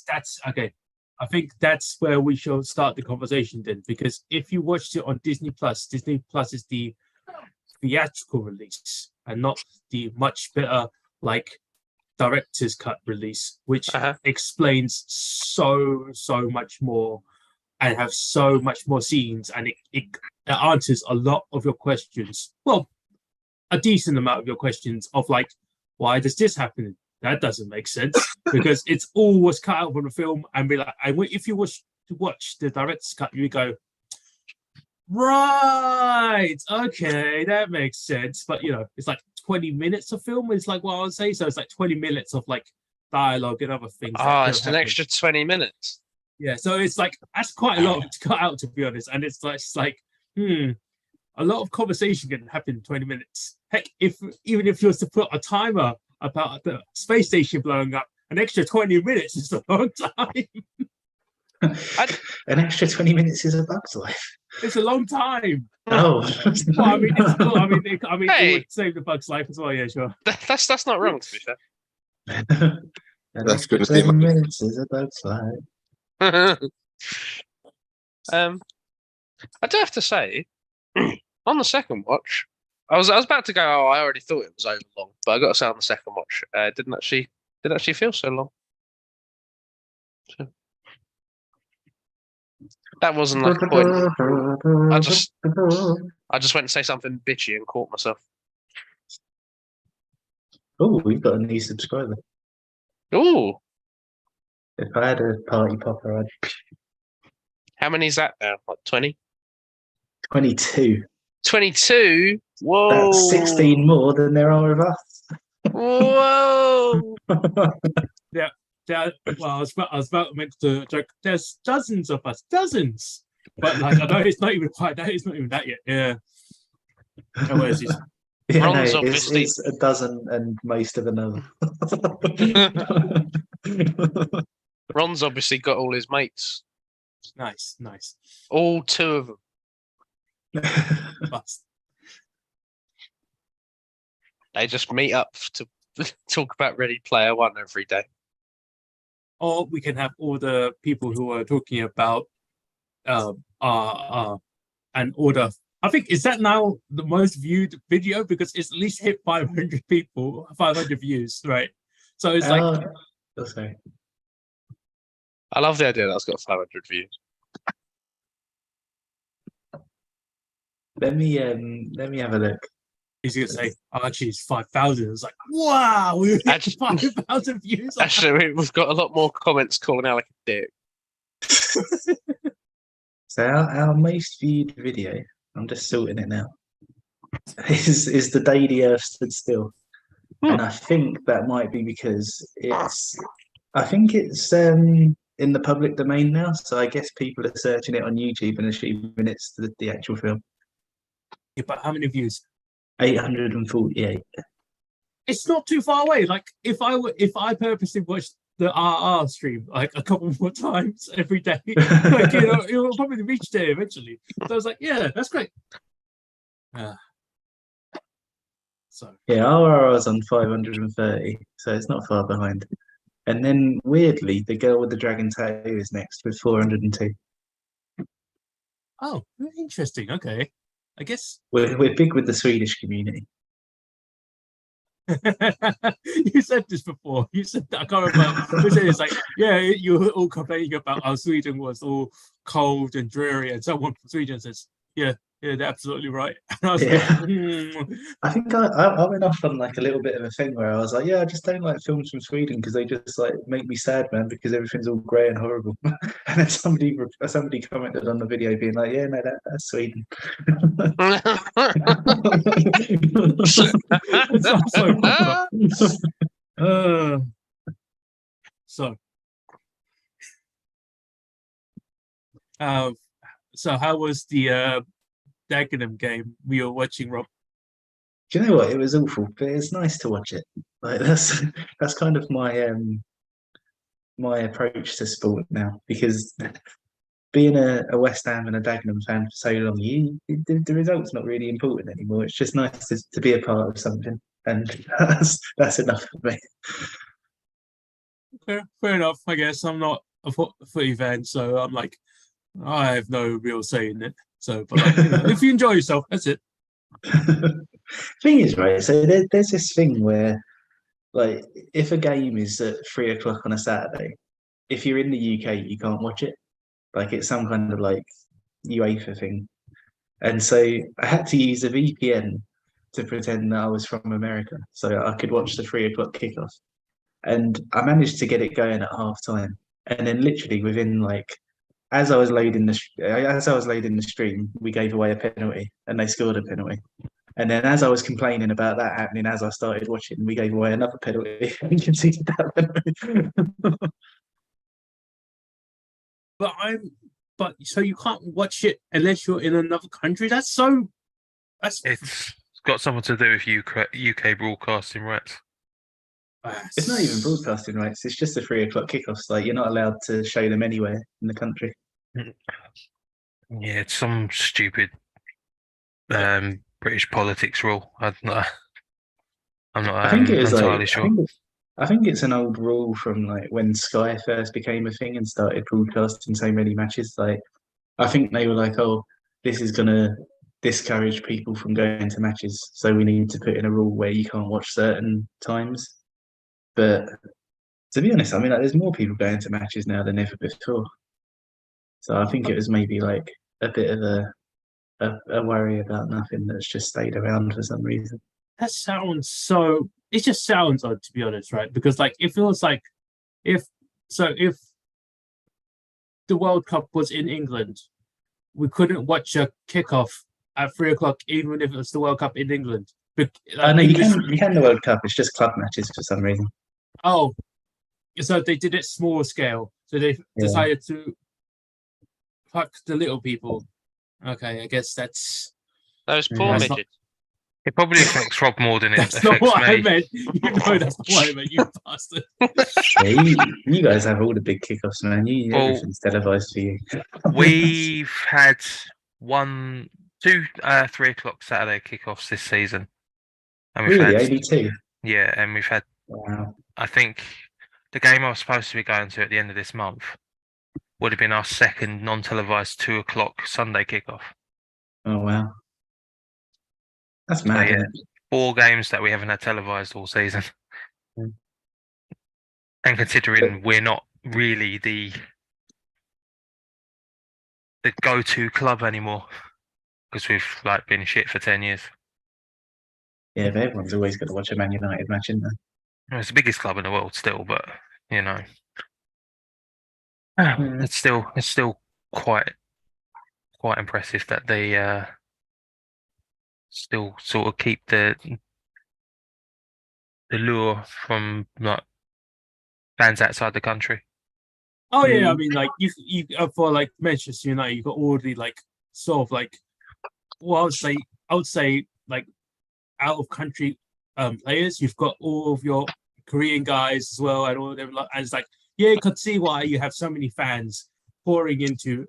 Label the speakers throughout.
Speaker 1: that's okay. I think that's where we should start the conversation then, because if you watched it on Disney Plus, Disney Plus is the theatrical release and not the much better like director's cut release, which explains so much more and have so much more scenes, and it answers a lot of your questions. Well, a decent amount of your questions of like, why does this happen? That doesn't make sense because it's all was cut out from the film, and be like, if you watch the director's cut, you go, right, okay, that makes sense. But it's like 20 minutes of film is like what I would say. So it's like 20 minutes of like dialogue and other things.
Speaker 2: It's an extra 20 minutes.
Speaker 1: Yeah, so it's like that's quite a lot to cut out, to be honest. And it's like a lot of conversation can happen in 20 minutes. Heck, even if you was to put a timer about the space station blowing up, an extra 20 minutes is a long time.
Speaker 3: An extra 20 minutes is a Bug's Life.
Speaker 1: It's a long time.
Speaker 3: Oh,
Speaker 1: well, I mean, it's cool. I mean, hey, it would save the Bug's Life as well. Yeah, sure.
Speaker 2: That's not wrong, to be fair.
Speaker 3: That's good. 20 minutes is a Bug's Life.
Speaker 2: I do have to say, on the second watch, I was about to go, I already thought it was over long, but I got to say on the second watch, didn't actually feel so long. So, that wasn't like a point. I just went to say something bitchy and caught myself.
Speaker 3: Oh, we've got a new subscriber.
Speaker 2: Oh.
Speaker 3: If I had a party popper, I'd...
Speaker 2: How many is that now? Like 20?
Speaker 3: 22.
Speaker 2: 22? Whoa.
Speaker 3: That's 16 more than there are of us.
Speaker 2: Whoa.
Speaker 1: Yeah. Well, I was about meant to joke. There's dozens of us, dozens. But like, I know it's not even quite that. It's not even that yet. Yeah. Oh, where is this?
Speaker 3: Yeah, no, it's a dozen and most of another.
Speaker 2: Ron's obviously got all his mates.
Speaker 1: Nice.
Speaker 2: All two of them. They just meet up to talk about Ready Player One every day.
Speaker 1: Or we can have all the people who are talking about and order. I think, is that now the most viewed video? Because it's at least hit 500 people, 500 views, right? So it's like...
Speaker 3: sorry.
Speaker 2: I love the idea that it's got 500 views.
Speaker 3: Let me have a look.
Speaker 1: He's going to say, actually, it's 5,000. It's like, wow, we hit 5,000 views.
Speaker 2: Actually, we've got a lot more comments calling Alec a dick.
Speaker 3: So our most viewed video, I'm just sorting it now, is the day the Earth stood still. And I think that might be because it's in the public domain now. So I guess people are searching it on YouTube and assuming it's the actual film.
Speaker 1: Yeah, but how many views?
Speaker 3: 848.
Speaker 1: It's not too far away. Like if I purposely watched the RR stream like a couple more times every day, like, it will probably reach there eventually. So I was like, yeah, that's great. So
Speaker 3: yeah, RR was on 530, so it's not far behind. And then weirdly, the girl with the dragon tattoo is next with 402.
Speaker 1: Oh, interesting. Okay. I guess
Speaker 3: we're big with the Swedish community.
Speaker 1: You said this before. You said that. I can't remember. You said it's like, yeah, you were all complaining about how Sweden was all cold and dreary, and someone from Sweden says, yeah, they're absolutely right. And I was like,
Speaker 3: I think I went off on like a little bit of a thing where I was like, yeah, I just don't like films from Sweden because they just like make me sad, man, because everything's all grey and horrible. And then somebody commented on the video being like, yeah, no, that's Sweden.
Speaker 1: So how was the Dagenham game we were watching, Rob?
Speaker 3: Do you know what? It was awful, but it's nice to watch it. Like that's kind of my my approach to sport now, because being a West Ham and a Dagenham fan for so long, the result's not really important anymore. It's just nice to be a part of something, and that's enough for me.
Speaker 1: Okay, fair enough. I guess I'm not a footy fan, so I'm like, I have no real say in it. So, but like, if you enjoy yourself, that's it.
Speaker 3: Thing is, right? So there's this thing where, like, if a game is at 3 o'clock on a Saturday, if you're in the UK, you can't watch it. Like, it's some kind of like UEFA thing. And so I had to use a VPN to pretend that I was from America, so I could watch the 3 o'clock kickoff. And I managed to get it going at half time. And then literally within like as I was loading the stream, we gave away a penalty and they scored a penalty. And then as I was complaining about that happening, as I started watching, we gave away another penalty and conceded that penalty.
Speaker 1: But so you can't watch it unless you're in another country. That's
Speaker 4: It's got something to do with UK broadcasting rights.
Speaker 3: It's not even broadcasting rights. It's just a 3 o'clock kickoffs. Like you're not allowed to show them anywhere in the country.
Speaker 4: Yeah, it's some stupid British politics rule. I'm not
Speaker 3: I think it was
Speaker 4: entirely
Speaker 3: like
Speaker 4: sure.
Speaker 3: I think it's an old rule from like when Sky first became a thing and started broadcasting so many matches. Like I think they were like, oh, this is gonna discourage people from going to matches, so we need to put in a rule where you can't watch certain times. But to be honest, I mean, like, there's more people going to matches now than ever before. So I think it was maybe like a bit of a worry about nothing that's just stayed around for some reason.
Speaker 1: That sounds so. It just sounds odd, to be honest, right? Because like it feels like if the World Cup was in England, we couldn't watch a kickoff at 3 o'clock, even if it was the World Cup in England.
Speaker 3: I know you can the World Cup. It's just club matches for some reason.
Speaker 1: Oh, so they did it small scale. So they decided to fuck the little people. Okay, I guess that's
Speaker 2: Those poor
Speaker 1: That's
Speaker 2: midgets.
Speaker 4: It probably affects Rob more than it
Speaker 1: that's not
Speaker 4: affects
Speaker 1: what I
Speaker 4: me.
Speaker 1: meant. You know that's not what I meant. You bastard.
Speaker 3: Yeah, you guys have all the big kickoffs, man.
Speaker 4: Well,
Speaker 3: Everything's televised for you.
Speaker 4: We've had 2 3 o'clock Saturday kickoffs this season, and we've
Speaker 3: Really,
Speaker 4: had
Speaker 3: only two.
Speaker 4: and we've had.
Speaker 3: Wow.
Speaker 4: I think the game I was supposed to be going to at the end of this month would have been our second non-televised 2 o'clock Sunday kickoff.
Speaker 3: Oh wow. That's mad.
Speaker 4: yeah.
Speaker 3: Isn't it?
Speaker 4: 4 games that we haven't had televised all season.
Speaker 3: Mm.
Speaker 4: And considering we're not really the go-to club anymore, because we've like been shit for 10 years.
Speaker 3: Yeah, but everyone's always got to watch a Man United match, isn't there?
Speaker 4: It's the biggest club in the world still, but you know,
Speaker 3: Mm.
Speaker 4: it's still quite impressive that they still sort of keep the lure from like fans outside the country.
Speaker 1: Oh yeah, I mean, like you for like Manchester United, you got all the like sort of like, well, I would say like out of country players. You've got all of your Korean guys as well, and all of them. And it's like, yeah, you could see why you have so many fans pouring into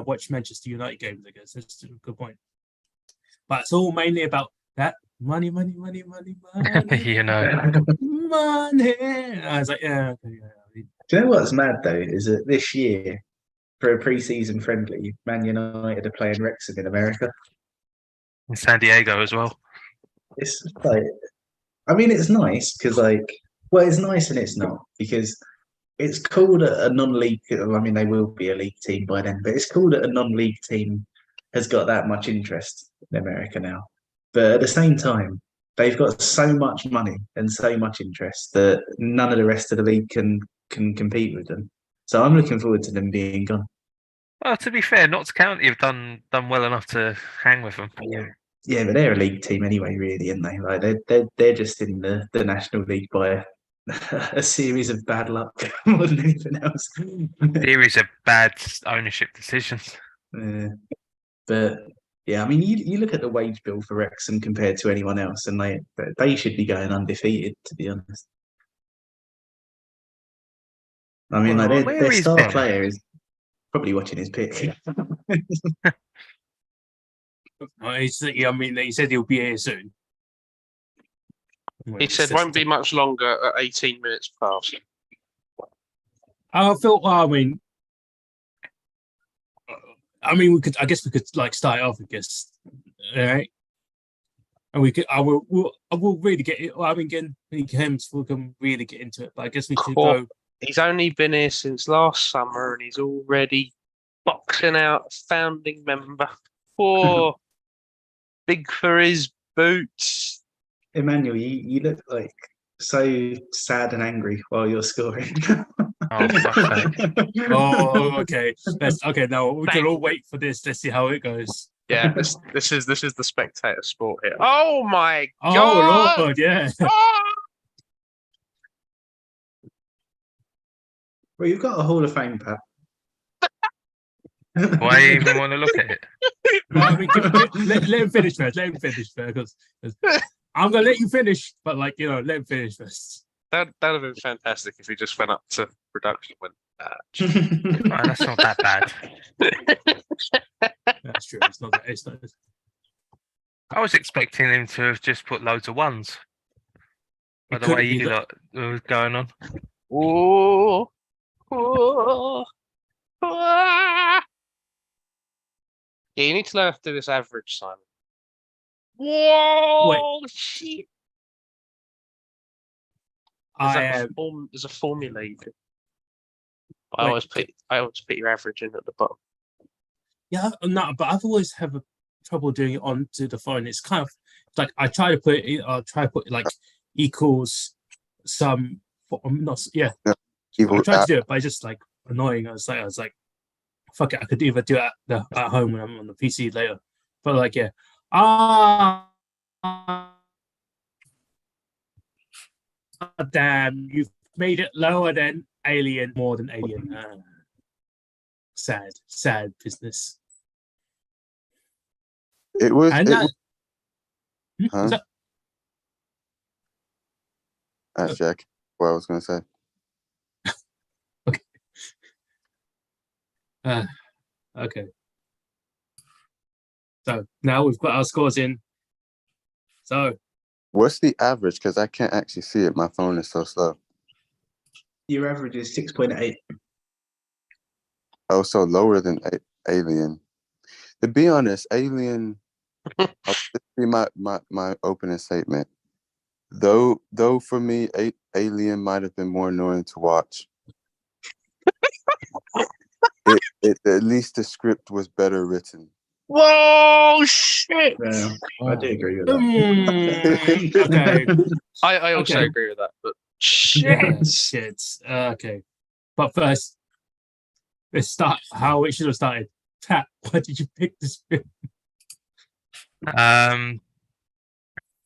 Speaker 1: watch Manchester United games. I guess that's a good point. But it's all mainly about that money.
Speaker 4: You know,
Speaker 1: Money. And I was like, yeah, okay, yeah.
Speaker 3: Do you know what's mad though? Is that this year, for a pre-season friendly, Man United are playing Wrexham in America.
Speaker 4: in San Diego as well.
Speaker 3: It's like, I mean, it's nice because like, well, it's nice and it's not because it's cool that a non-league. I mean, they will be a league team by then, but it's cool that a non-league team has got that much interest in America now. But at the same time, they've got so much money and so much interest that none of the rest of the league can compete with them. So I'm looking forward to them being gone.
Speaker 4: Well, to be fair, Notts County have done well enough to hang with them.
Speaker 3: Yeah, but they're a league team anyway, really, aren't they? Like they're just in the National League by a series of bad luck more than anything else.
Speaker 4: Series of bad ownership decisions.
Speaker 3: But yeah, I mean, you look at the wage bill for Wrexham compared to anyone else, and they should be going undefeated, to be honest. I mean,
Speaker 4: Well,
Speaker 3: like
Speaker 4: where
Speaker 3: their
Speaker 4: is
Speaker 3: star
Speaker 4: Ben?
Speaker 3: player is probably watching his pitch.
Speaker 1: I mean, he said he'll be here soon.
Speaker 2: He said won't be much longer at 18 minutes past.
Speaker 1: I feel. Well, we could. I guess we could like start it off. I guess, all right. And we could. I will really get it. Well, getting games. We can really get into it. But I guess we could
Speaker 2: Cool.
Speaker 1: go.
Speaker 2: He's only been here since last summer, and he's already boxing out a founding member. Poor, big for his boots.
Speaker 3: Emmanuel, you look like so sad and angry while you're scoring.
Speaker 4: Oh, fuck's sake.
Speaker 1: Oh, okay. Okay. Now we can all wait for this. Let's see how it goes.
Speaker 2: Yeah, this is the spectator sport here. Oh my
Speaker 1: Oh
Speaker 2: god!
Speaker 1: Lord, yeah.
Speaker 2: Oh!
Speaker 3: Well, you've got a Hall of Fame, Pat.
Speaker 4: Why you even want to look at it?
Speaker 1: Let him finish first. Let him finish first. Because I'm gonna let you finish, but let him finish first.
Speaker 2: That'd have been fantastic if he just went up to production and went,
Speaker 4: Oh, that's not that bad.
Speaker 1: That's true. It's not. It's not.
Speaker 4: I was expecting him to have just put loads of ones. By the
Speaker 1: could
Speaker 4: way
Speaker 1: be
Speaker 4: you
Speaker 1: that-
Speaker 4: lot was going on.
Speaker 2: oh, oh, ah. Yeah, you need to learn how to do this average, Simon. Whoa, shit. There's a formula you can. I
Speaker 1: Wait.
Speaker 2: always put your average in at the bottom.
Speaker 1: Yeah, no, but I've always have trouble doing it onto the phone. It's kind of like I try to put it. I'll try to put like equals some. Not yeah. I tried to do it, but it's just like annoying. I was like, fuck it. I could either do it at home when I'm on the PC later. But like, yeah. Damn! You've made it lower than Alien, more than Alien. Sad business.
Speaker 5: It was.
Speaker 1: And
Speaker 5: It
Speaker 1: that,
Speaker 5: was
Speaker 1: was that-
Speaker 5: that's Jack. What I was going to say.
Speaker 1: okay. So now we've got our scores in. So
Speaker 5: What's the average? Because I can't actually see it. My phone is so slow.
Speaker 3: Your average is 6.8.
Speaker 5: Oh, so lower than Alien. To be honest, Alien. This be my opening statement. Though for me, Alien might have been more annoying to watch. At least the script was better written.
Speaker 2: Whoa, shit!
Speaker 3: Yeah, I do agree with that.
Speaker 1: okay.
Speaker 2: I also
Speaker 1: Okay.
Speaker 2: agree with that, but
Speaker 1: Yeah,
Speaker 2: shit.
Speaker 1: shit. Okay. But first, let's start how it should have started. Tap, why did you pick this film?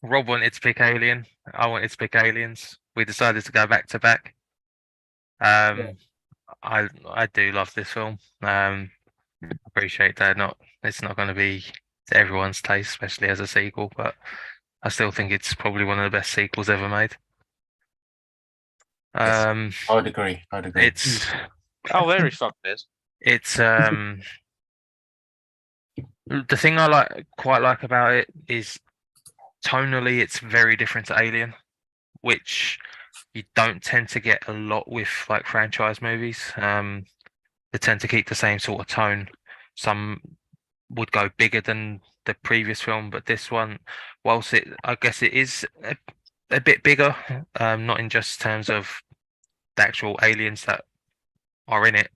Speaker 4: Rob wanted to pick Alien. I wanted to pick Aliens. We decided to go back to back.
Speaker 1: Yeah.
Speaker 4: I do love this film. Appreciate that it's not going to be to everyone's taste, especially as a sequel, but I still think it's probably one of the best sequels ever made.
Speaker 6: I would agree.
Speaker 4: It's
Speaker 2: Oh, very fucking is.
Speaker 4: it's the thing I quite like about it is tonally it's very different to Alien, which you don't tend to get a lot with like franchise movies. They tend to keep the same sort of tone. Some would go bigger than the previous film, but this one, whilst I guess it is a bit bigger, not in just terms of the actual aliens that are in it.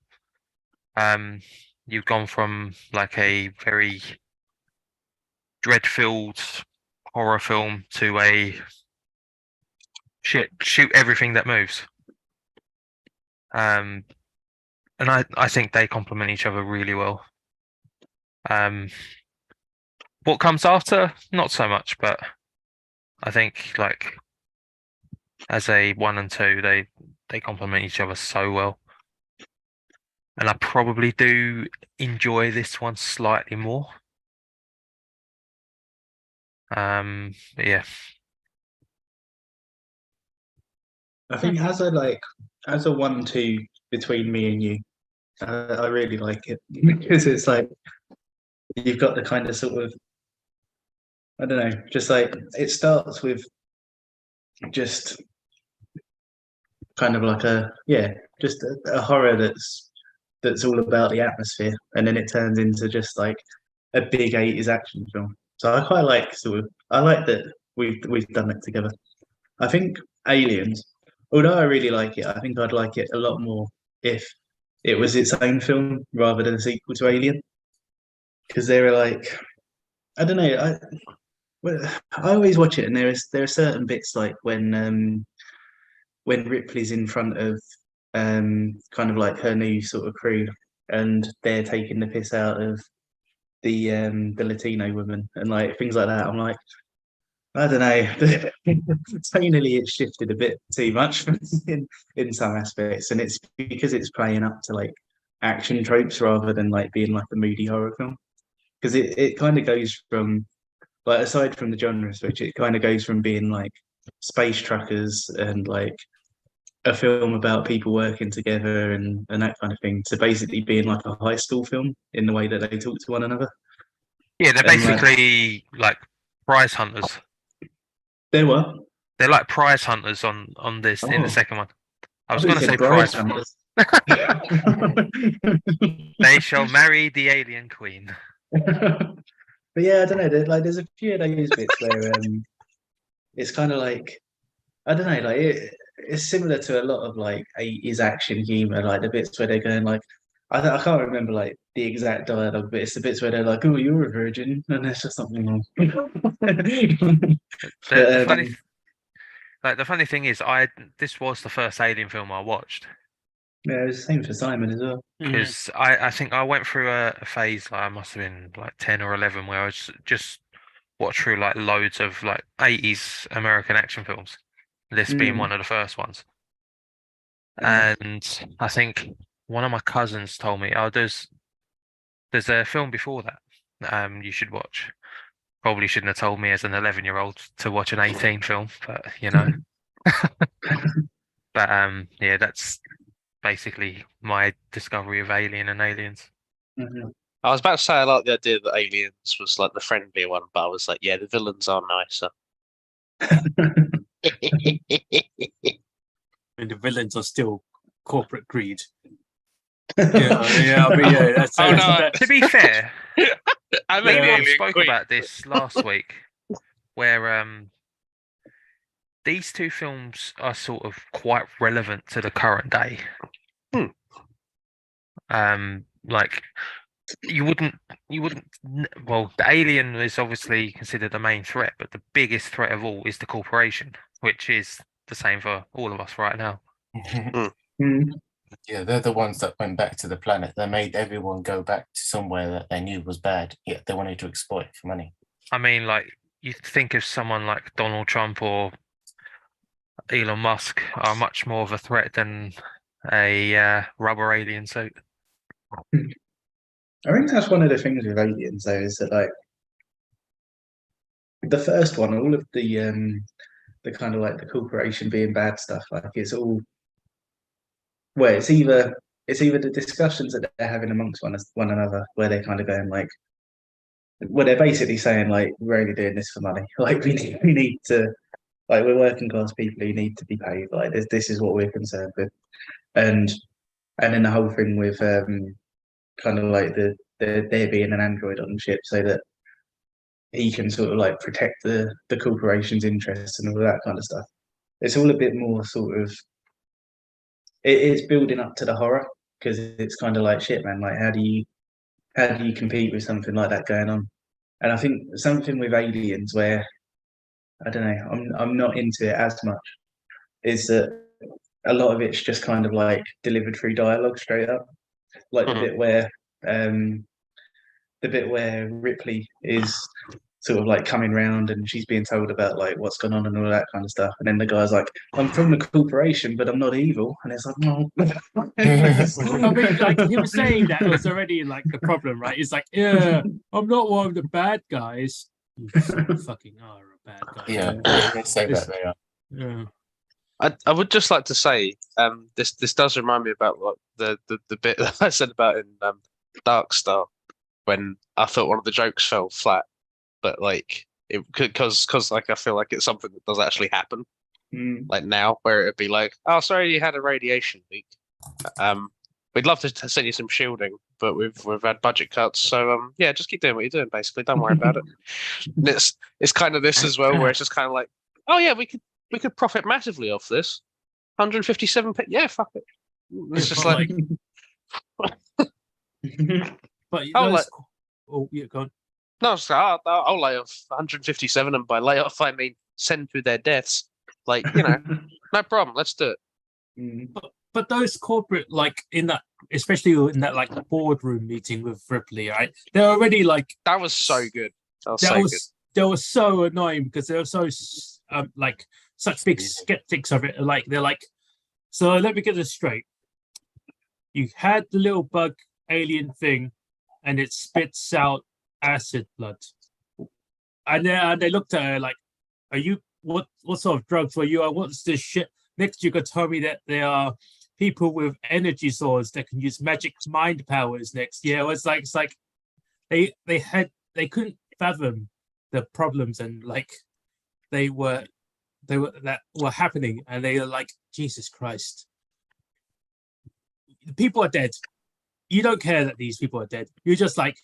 Speaker 4: You've gone from like a very dread-filled horror film to a shoot everything that moves. And I think they complement each other really well. What comes after, not so much, but I think like as a 1 and 2, they complement each other so well. And I probably do enjoy this one slightly more. But yeah.
Speaker 3: I think as a 1-2 between me and you, I really like it because it's like you've got the kind of sort of, I don't know, just like it starts with just kind of like just a horror that's all about the atmosphere, and then it turns into just like a big 80s action film. So I quite like I like that we've done it together. I think Aliens, although I really like it, I think I'd like it a lot more if it was its own film rather than a sequel to Alien. Because they were like, I don't know, I always watch it, and there are certain bits like when Ripley's in front of kind of like her new sort of crew, and they're taking the piss out of the Latino woman and like things like that. I'm like, I don't know. Tonally, it's shifted a bit too much in some aspects, and it's because it's playing up to like action tropes rather than like being like a moody horror film. Because it kind of goes from like, aside from the genre switch, it kind of goes from being like space truckers and like a film about people working together and that kind of thing to basically being like a high school film in the way that they talk to one another.
Speaker 4: Yeah, they're
Speaker 3: And, like,
Speaker 4: basically like prize hunters.
Speaker 3: There were.
Speaker 4: They're like prize hunters on this in the
Speaker 3: Oh.
Speaker 4: second one. I was
Speaker 3: thought
Speaker 4: going
Speaker 3: you
Speaker 4: to say
Speaker 3: said Bryce
Speaker 4: prize.
Speaker 3: Hunters.
Speaker 4: They shall marry the alien queen.
Speaker 3: But yeah, I don't know. There's a few of those bits where it's kind of like, I don't know, like it's similar to a lot of like 80s action humor, like the bits where they're going like, I can't remember like the exact dialogue, but it's the bits where they're like, "Oh, you're a virgin," and there's just something wrong.
Speaker 4: The
Speaker 3: But,
Speaker 4: funny, like the funny thing is, this was the first Alien film I watched
Speaker 3: yeah, it was the same for Simon as well.
Speaker 4: because I think I went through a phase, like I must have been like 10 or 11, where I was just watched through like loads of like 80s American action films. This being one of the first ones. And I think one of my cousins told me, "Oh, there's a film before that you should watch." Probably shouldn't have told me as an 11-year-old to watch an 18 film, but you know. But yeah, that's basically my discovery of Alien and Aliens.
Speaker 3: Mhm.
Speaker 2: I was about to say I like the idea that Aliens was like the friendly one, but I was like, yeah, the villains are nicer.
Speaker 1: And the villains are still corporate greed. Yeah, I mean, yeah, that's,
Speaker 2: Oh,
Speaker 1: that's,
Speaker 2: no.
Speaker 1: that-
Speaker 4: To be fair,
Speaker 2: I
Speaker 4: me
Speaker 2: mean,
Speaker 4: and Rob
Speaker 2: Alien
Speaker 4: spoke
Speaker 2: Queen.
Speaker 4: about this last week, where these two films are sort of quite relevant to the current day. Like you wouldn't. Well, the alien is obviously considered the main threat, but the biggest threat of all is the corporation, which is the same for all of us right now.
Speaker 3: Mm.
Speaker 6: Yeah, they're the ones that went back to the planet. They made everyone go back to somewhere that they knew was bad, yet they wanted to exploit for money.
Speaker 4: I mean, like you think of someone like Donald Trump or Elon Musk are much more of a threat than a rubber alien suit.
Speaker 3: I think that's one of the things with Aliens, though, is that like the first one, all of the kind of like the corporation being bad stuff, like it's all well, it's either the discussions that they're having amongst one another where they're kind of going like, well, they're basically saying like, we're only doing this for money, like we need to, like, we're working class people who need to be paid, like this is what we're concerned with, and then the whole thing with kind of like there being an android on the ship so that he can sort of like protect the corporation's interests and all that kind of stuff. It's all a bit more sort of it's building up to the horror because it's kind of like shit, man. Like how do you compete with something like that going on? And I think something with Aliens where I don't know, I'm not into it as much is that a lot of it's just kind of like delivered through dialogue straight up, like the bit where Ripley is sort of like coming round and she's being told about like what's going on and all that kind of stuff, and then the guy's like, "I'm from the corporation, but I'm not evil," and it's like, "No."
Speaker 1: I mean, like he was saying that was already like the problem, right? It's like, yeah, I'm not one of the bad guys. You sort of fucking are a bad guy.
Speaker 6: Yeah, they say that they are.
Speaker 1: Yeah.
Speaker 2: I would just like to say, this does remind me about like the bit that I said about in Dark Star when I thought one of the jokes fell flat, but like it because like I feel like it's something that does actually happen.
Speaker 3: Mm.
Speaker 2: like now, where it'd be like, oh, sorry, you had a radiation leak. We'd love to send you some shielding, but we've had budget cuts, so yeah, just keep doing what you're doing. Basically, don't worry about it. And it's kind of this as well, where it's just kind of like, oh yeah, we could profit massively off this. 157, yeah, fuck it. It's just
Speaker 1: But,
Speaker 2: like,
Speaker 1: but
Speaker 2: Oh,
Speaker 1: those,
Speaker 2: like-
Speaker 1: oh yeah, go on.
Speaker 2: no, it's like, I'll lay off 157, and by lay off I mean send to their deaths. Like, no problem, let's do it.
Speaker 3: Mm.
Speaker 1: But those corporate, like in that, especially in that like boardroom meeting with Ripley, right? They're already like
Speaker 2: That was so good. That was
Speaker 1: that
Speaker 2: so good.
Speaker 1: was they were so annoying because they were so like such big skeptics of it. Like they're like, so let me get this straight. You had the little bug alien thing, and it spits out acid blood, and they looked at her like, "Are you what sort of drugs were you on? What's this shit?" Next, you could tell me that there are people with energy swords that can use magic mind powers. Next, yeah, it's like they couldn't fathom the problems and like they were that were happening, and they were like, Jesus Christ, the people are dead. You don't care that these people are dead. You're just like,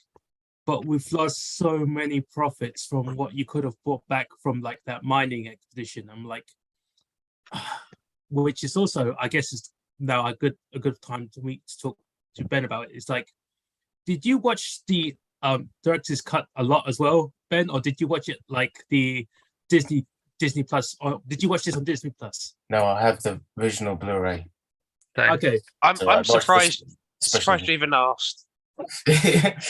Speaker 1: but we've lost so many profits from what you could have brought back from like that mining expedition. I'm like, which is also, I guess, is now a good time to talk to Ben about it. It's like, did you watch the director's cut a lot as well, Ben, or did you watch it like the Disney Plus, or did you watch this on Disney Plus?
Speaker 6: No, I have the original Blu-ray.
Speaker 4: Same.
Speaker 1: Okay,
Speaker 6: So I
Speaker 2: I'm
Speaker 6: watched the
Speaker 2: surprised
Speaker 6: special
Speaker 2: you even asked.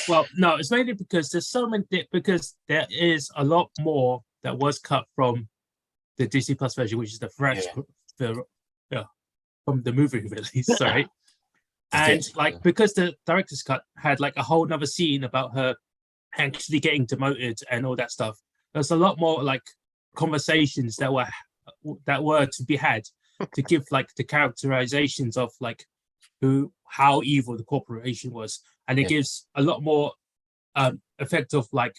Speaker 1: well, no, it's mainly because there's so many because there is a lot more that was cut from the Disney Plus version, which is the fresh, from the movie release. Sorry, and like because the director's cut had like a whole nother scene about her actually getting demoted and all that stuff. There's a lot more like conversations that were to be had to give like the characterizations of like how evil the corporation was, and it gives a lot more effect of like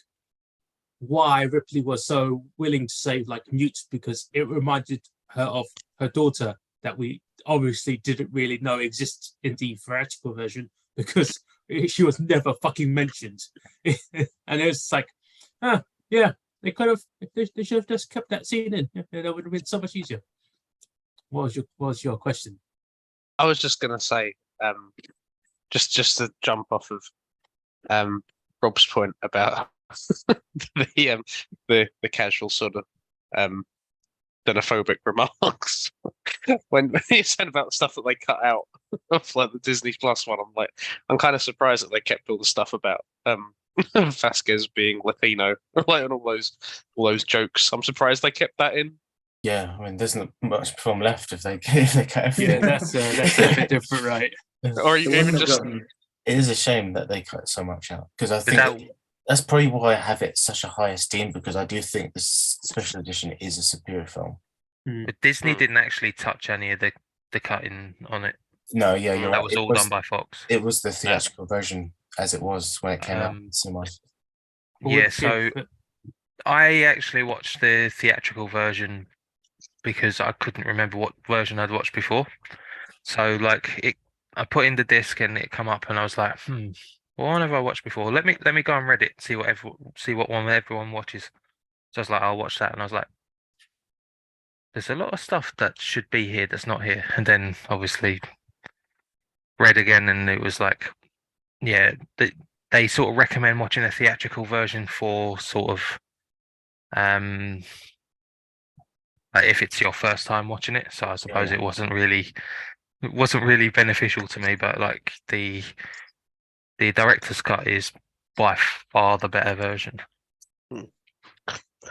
Speaker 1: why Ripley was so willing to save like Newt, because it reminded her of her daughter that we obviously didn't really know exists in the theatrical version because she was never fucking mentioned. And it's like, yeah, they could have, they should have just kept that scene in. That would have been so much easier. What was your question?
Speaker 2: I was just gonna say, just to jump off of Rob's point about the casual sort of xenophobic remarks when you said about the stuff that they cut out of like the Disney Plus one. I'm kind of surprised that they kept all the stuff about Vasquez being Latino, like and all those jokes. I'm surprised they kept that in.
Speaker 6: Yeah, I mean, there's not much film left if they cut everything.
Speaker 1: Yeah, that's a bit different, right?
Speaker 2: Or you
Speaker 3: The one
Speaker 2: even
Speaker 3: that
Speaker 2: just
Speaker 3: got me-
Speaker 6: It is a shame that they cut so much out because I think that's probably why I have it such a high esteem, because I do think this special edition is a superior film.
Speaker 4: But Disney didn't actually touch any of the cutting on it.
Speaker 6: No, yeah, you're
Speaker 4: That
Speaker 6: right.
Speaker 4: was all done by Fox.
Speaker 6: It was the theatrical version as it was when it came out
Speaker 4: Um,
Speaker 6: in cinemas.
Speaker 4: Yeah, so I actually watched the theatrical version because I couldn't remember what version I'd watched before. So like I put in the disc and it come up and I was like, what one have I watched before? Let me go on Reddit, see what one everyone watches. So I was like, I'll watch that, and I was like, there's a lot of stuff that should be here that's not here. And then obviously read again, and it was like, yeah, they sort of recommend watching a theatrical version for sort of like if it's your first time watching it. So I suppose it wasn't really beneficial to me, but like the director's cut is by far the better version.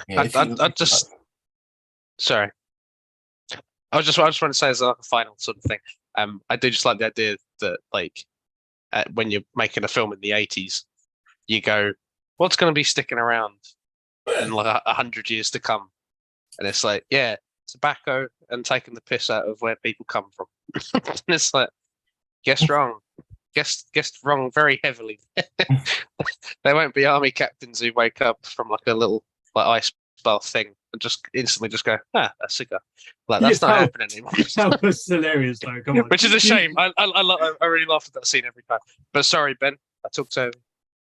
Speaker 6: Yeah,
Speaker 2: Sorry. I just want to say as a final sort of thing. I do just like the idea that like when you're making a film in the 80s, you go, what's going to be sticking around in like 100 years to come? And it's like, yeah, tobacco and taking the piss out of where people come from. And it's like, guessed wrong. Guessed wrong very heavily. There won't be army captains who wake up from like a little like ice style thing and just instantly just go, a cigar. Like that's
Speaker 1: Yeah,
Speaker 2: not happening anymore.
Speaker 1: That was hilarious, though. Come on.
Speaker 2: Which is a shame. I really laughed at that scene every time. But sorry, Ben, I talked over.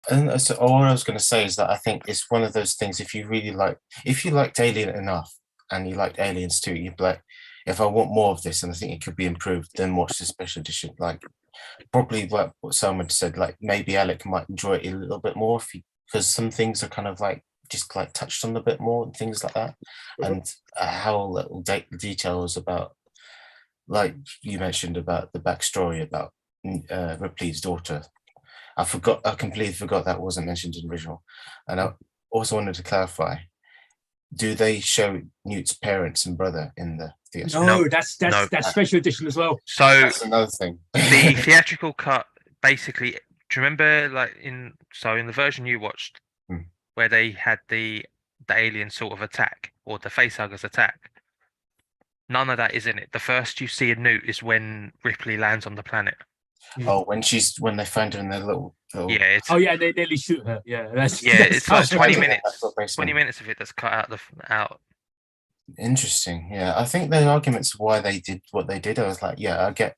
Speaker 6: And so all I was going to say is that I think it's one of those things. If you liked Alien enough and you liked Aliens too, you'd be like, if I want more of this and I think it could be improved, then watch the special edition. Like probably like what someone said, like maybe Alec might enjoy it a little bit more because some things are kind of like just like touched on a bit more and things like that, and how little details about, like you mentioned about the backstory about Ripley's daughter. I completely forgot that wasn't mentioned in the original. And I also wanted to clarify, do they show Newt's parents and brother in the theatre?
Speaker 1: No,
Speaker 4: No,
Speaker 1: that's
Speaker 4: no.
Speaker 1: special edition as well.
Speaker 4: So
Speaker 6: That's another thing.
Speaker 4: the theatrical cut, basically, do you remember like in the version you watched where they had the alien sort of attack or the facehuggers attack? None of that is in it. The first you see a Newt is when Ripley lands on the planet.
Speaker 6: Oh, when they find her in their little
Speaker 4: Yeah, it's
Speaker 1: They nearly shoot her. Yeah, that's
Speaker 4: it's like 20
Speaker 6: how-
Speaker 4: minutes.
Speaker 6: basement.
Speaker 4: 20 minutes of it that's cut out.
Speaker 6: Interesting. Yeah, I think the arguments why they did what they did, I was like, yeah, I get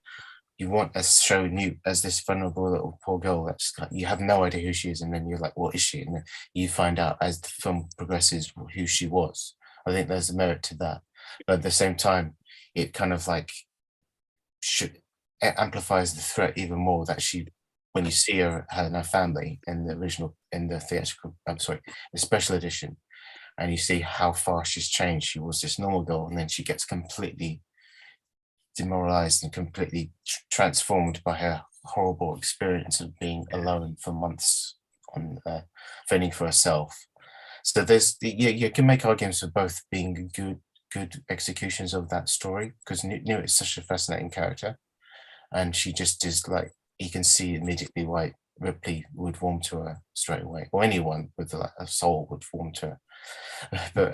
Speaker 6: you want to show Newt as this vulnerable little poor girl that's like, you have no idea who she is, and then you're like, what is she? And then you find out as the film progresses who she was. I think there's a merit to that, but at the same time, it kind of like it amplifies the threat even more that she, when you see her and her family in the theatrical, the special edition, and you see how far she's changed. She was this normal girl, and then she gets completely demoralized and completely transformed by her horrible experience of being alone for months on fending for herself. So you can make arguments for both being good executions of that story, because Newt is such a fascinating character, and she just is like, you can see immediately why Ripley would warm to her straight away, or anyone with like a soul would warm to her. But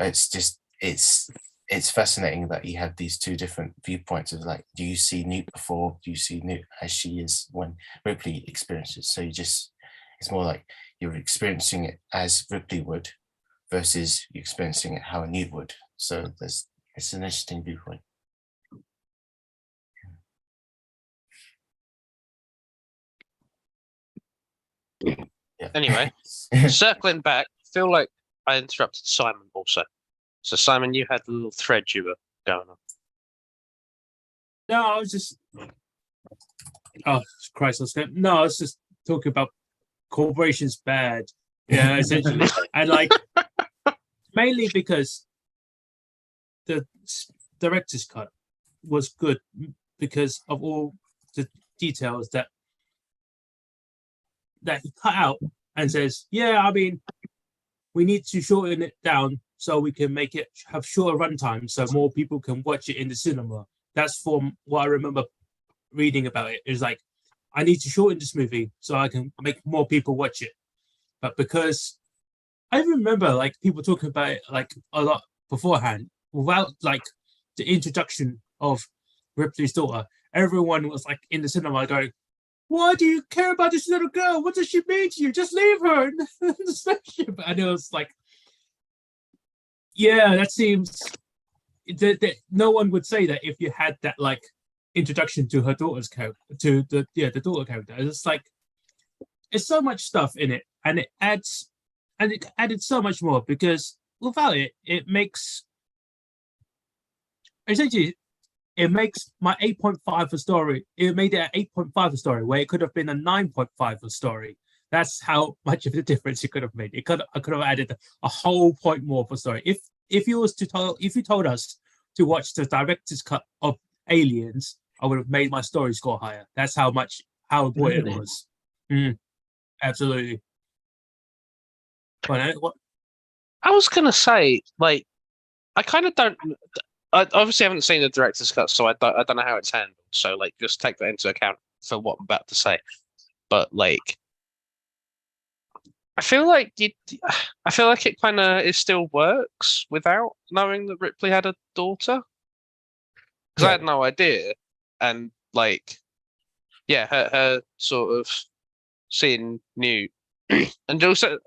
Speaker 6: it's fascinating that you have these two different viewpoints of like, do you see Newt before? Do you see Newt as she is when Ripley experiences? So it's more like you're experiencing it as Ripley would versus you experiencing it how a Newt would. So it's an interesting viewpoint. Yeah.
Speaker 2: Anyway, circling back, I feel like I interrupted Simon also. So Simon, you had a little thread you were going on.
Speaker 1: No, I was just. Oh Christ! I was just talking about corporations bad. Yeah, essentially, and like mainly because the director's cut was good because of all the details that he cut out and says, yeah, I mean, we need to shorten it down so we can make it have shorter runtime so more people can watch it in the cinema. That's from what I remember reading about it. It's like, I need to shorten this movie so I can make more people watch it. But because I remember like people talking about it like a lot beforehand, without like the introduction of Ripley's daughter, everyone was like in the cinema going, why do you care about this little girl? What does she mean to you? Just leave her in the spaceship. And it was like, yeah, that seems that no one would say that if you had that like introduction to her daughter's character, to the daughter character. It's like, it's so much stuff in it, and it added so much more, because without it, it makes my 8.5 a story. It made it an 8.5 a story where it could have been a 9.5 a story. That's how much of the difference it could have made. I could have added a whole point more for story. If you told us to watch the director's cut of Aliens, I would have made my story score higher. That's how important it was. Absolutely. What?
Speaker 2: I was gonna say, like, I kind of don't. I obviously haven't seen the director's cut, so I don't know how it's handled. So, like, just take that into account for what I'm about to say. But like, I feel like it kind of still works without knowing that Ripley had a daughter, because I had no idea, and like, yeah, her sort of seeing Newt, and also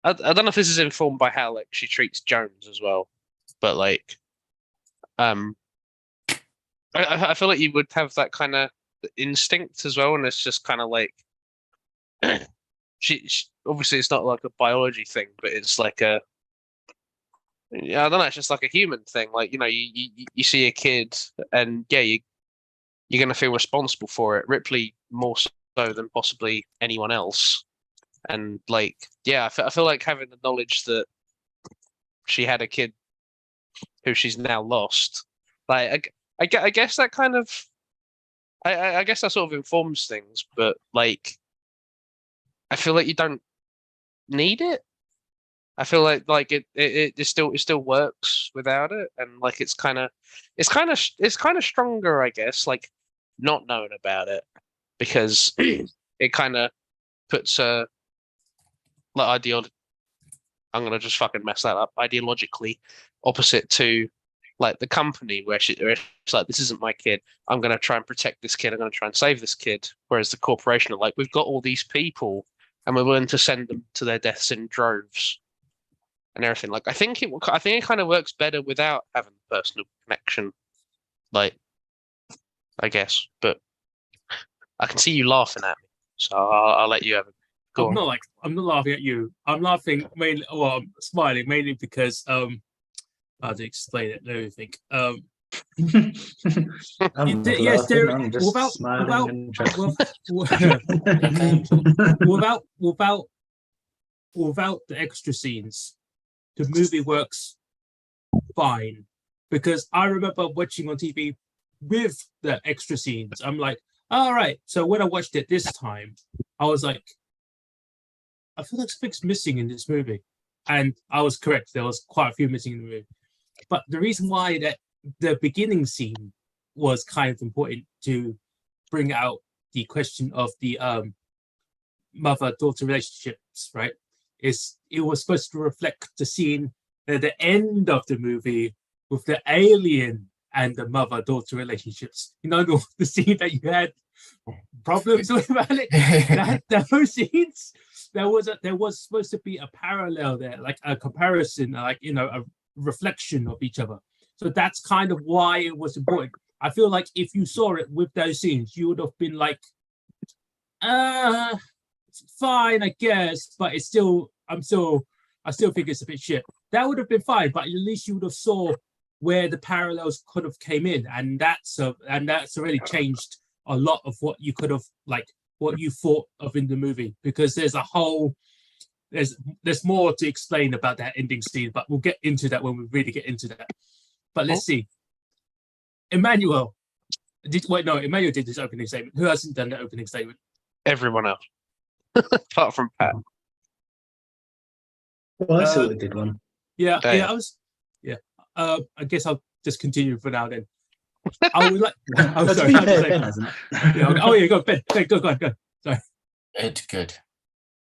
Speaker 2: I don't know if this is informed by how like she treats Jones as well, but like, I feel like you would have that kind of instinct as well, and it's just kind of like she obviously it's not like a biology thing, but it's like a yeah, I don't know, it's just like a human thing. Like, you know, you see a kid and yeah, you're gonna feel responsible for it. Ripley more so than possibly anyone else. And like, yeah, I feel like having the knowledge that she had a kid who she's now lost, like I guess that kind of I guess that sort of informs things, but like I feel like you don't need it. I feel like it still works without it, and like it's kind of stronger, I guess, like not knowing about it, because it kind of puts a like I'm gonna just fucking mess that up, ideologically opposite to like the company where it's like, this isn't my kid. I'm gonna try and protect this kid. I'm gonna try and save this kid. Whereas the corporation are like, we've got all these people and we're willing to send them to their deaths in droves and everything. Like, I think it kind of works better without having personal connection. Like, I guess, but I can see you laughing at me, so I'll let you have it. Go on.
Speaker 1: I'm not laughing at you. I'm laughing mainly. Well, I'm smiling mainly because how to explain it? Let me think.
Speaker 3: I'm
Speaker 1: You
Speaker 3: not
Speaker 1: did- yes,
Speaker 3: laughing,
Speaker 1: there-
Speaker 3: I'm just
Speaker 1: without-
Speaker 3: smiling
Speaker 1: without-
Speaker 3: and trying-
Speaker 1: without the extra scenes, the movie works fine. Because I remember watching on TV with the extra scenes. I'm like, all right. So when I watched it this time, I was like, I feel like something's missing in this movie. And I was correct. There was quite a few missing in the movie. But the reason why that the beginning scene was kind of important to bring out the question of the mother-daughter relationships, right? It was supposed to reflect the scene at the end of the movie with the alien and the mother-daughter relationships. You know, the scene that you had problems with, Alec? Those scenes, there was supposed to be a parallel there, like a comparison, like, you know, a reflection of each other. So that's kind of why it was important. I feel like if you saw it with those scenes, you would have been like, fine, I guess, but it's still, I still think it's a bit shit. That would have been fine, but at least you would have saw where the parallels could have came in, and that's already changed a lot of what you could have, like, what you thought of in the movie, because there's more to explain about that ending scene, but we'll get into that when we really get into that. But let's see. Emmanuel Emmanuel did his opening statement. Who hasn't done the opening statement?
Speaker 2: Everyone else, apart from Pat.
Speaker 3: Well, I sort of did one.
Speaker 1: Yeah,
Speaker 2: Damn.
Speaker 1: I guess I'll just continue for now then. I would like. I'm
Speaker 3: To
Speaker 1: sorry.
Speaker 3: be
Speaker 1: how to
Speaker 3: fair,
Speaker 1: say-
Speaker 3: Ben hasn't.
Speaker 1: yeah, oh yeah, go Ben. Go on.
Speaker 6: It's good.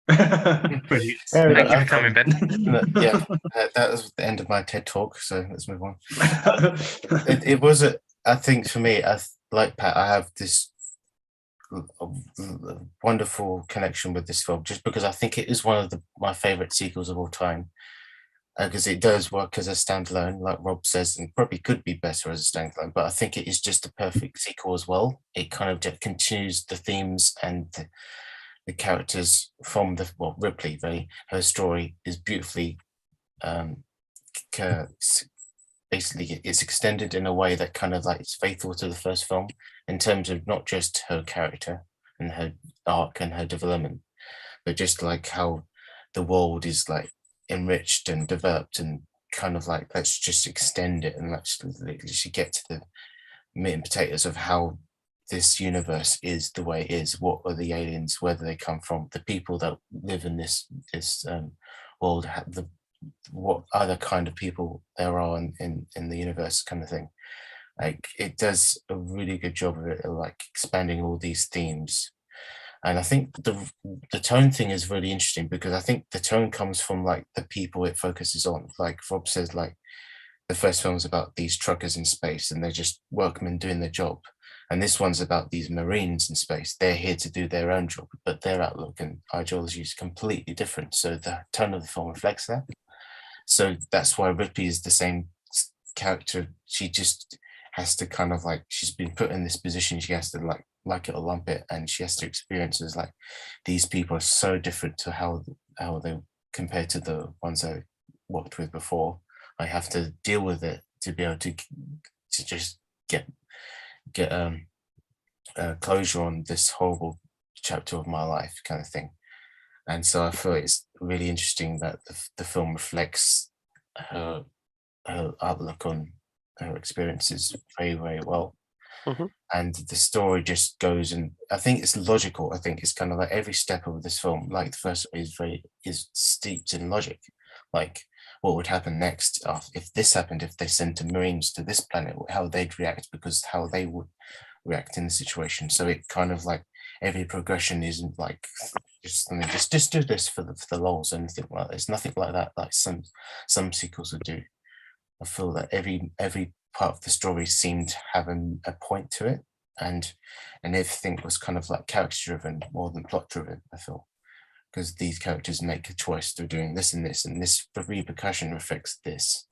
Speaker 1: Brilliant.
Speaker 3: Fair
Speaker 4: Thank you
Speaker 3: enough.
Speaker 4: for coming, Ben.
Speaker 6: Yeah, that was the end of my TED talk. So let's move on. It was I think for me, like Pat, I have this wonderful connection with this film, just because I think it is one of my favorite sequels of all time. Because it does work as a standalone, like Rob says, and probably could be better as a standalone. But I think it is just a perfect sequel as well. It kind of just continues the themes and the characters from Ripley. Her story is beautifully, basically, it's extended in a way that kind of like it's faithful to the first film in terms of not just her character and her arc and her development, but just like how the world is like enriched and developed, and kind of like, let's just extend it and let's literally get to the meat and potatoes of how this universe is the way it is. What are the aliens, where do they come from, the people that live in this world, what other kind of people there are in the universe, kind of thing. Like, it does a really good job of it, like expanding all these themes. And I think the tone thing is really interesting, because I think the tone comes from like the people it focuses on. Like Rob says, like the first film is about these truckers in space and they're just workmen doing their job. And this one's about these Marines in space. They're here to do their own job, but their outlook and ideology is completely different. So the tone of the film reflects that. So that's why Ripley is the same character. She just has to kind of like, she's been put in this position. She has to like it or lump it, and she has to experience as like, these people are so different to how they compared to the ones I worked with before. I have to deal with it to be able to just get closure on this horrible chapter of my life, kind of thing. And so I feel it's really interesting that the film reflects her outlook on her experiences very, very well.
Speaker 2: Mhm.
Speaker 6: And the story just goes, and I think it's logical. I think it's kind of like every step of this film, like the first is steeped in logic. Like what would happen next if this happened, if they sent Marines to this planet, how they'd react, because how they would react in the situation. So it kind of like every progression isn't like just do this for the lols or anything like that. It's nothing like that, like some sequels would do. I feel that every part of the story seemed to have a point to it, and everything was kind of like character driven more than plot driven, I feel, because these characters make a choice through doing this and this, and this the repercussion affects this,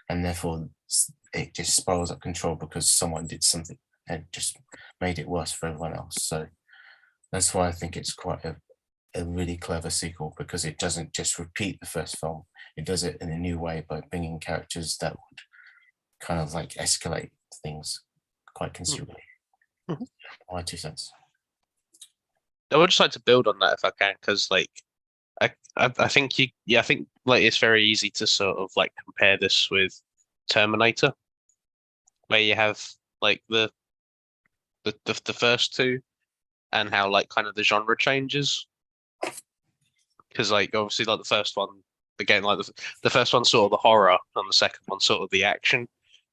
Speaker 6: and therefore it just spirals up control because someone did something and just made it worse for everyone else. So that's why I think it's quite a really clever sequel, because it doesn't just repeat the first film, it does it in a new way by bringing characters that would kind of like escalate things quite considerably.
Speaker 2: Mhm.
Speaker 6: My 2 cents.
Speaker 2: I would just like to build on that if I can, because like I think I think like it's very easy to sort of like compare this with Terminator, where you have like the first two, and how like kind of the genre changes. Because like obviously like the first one, again, like the first one's sort of the horror, and the second one sort of the action,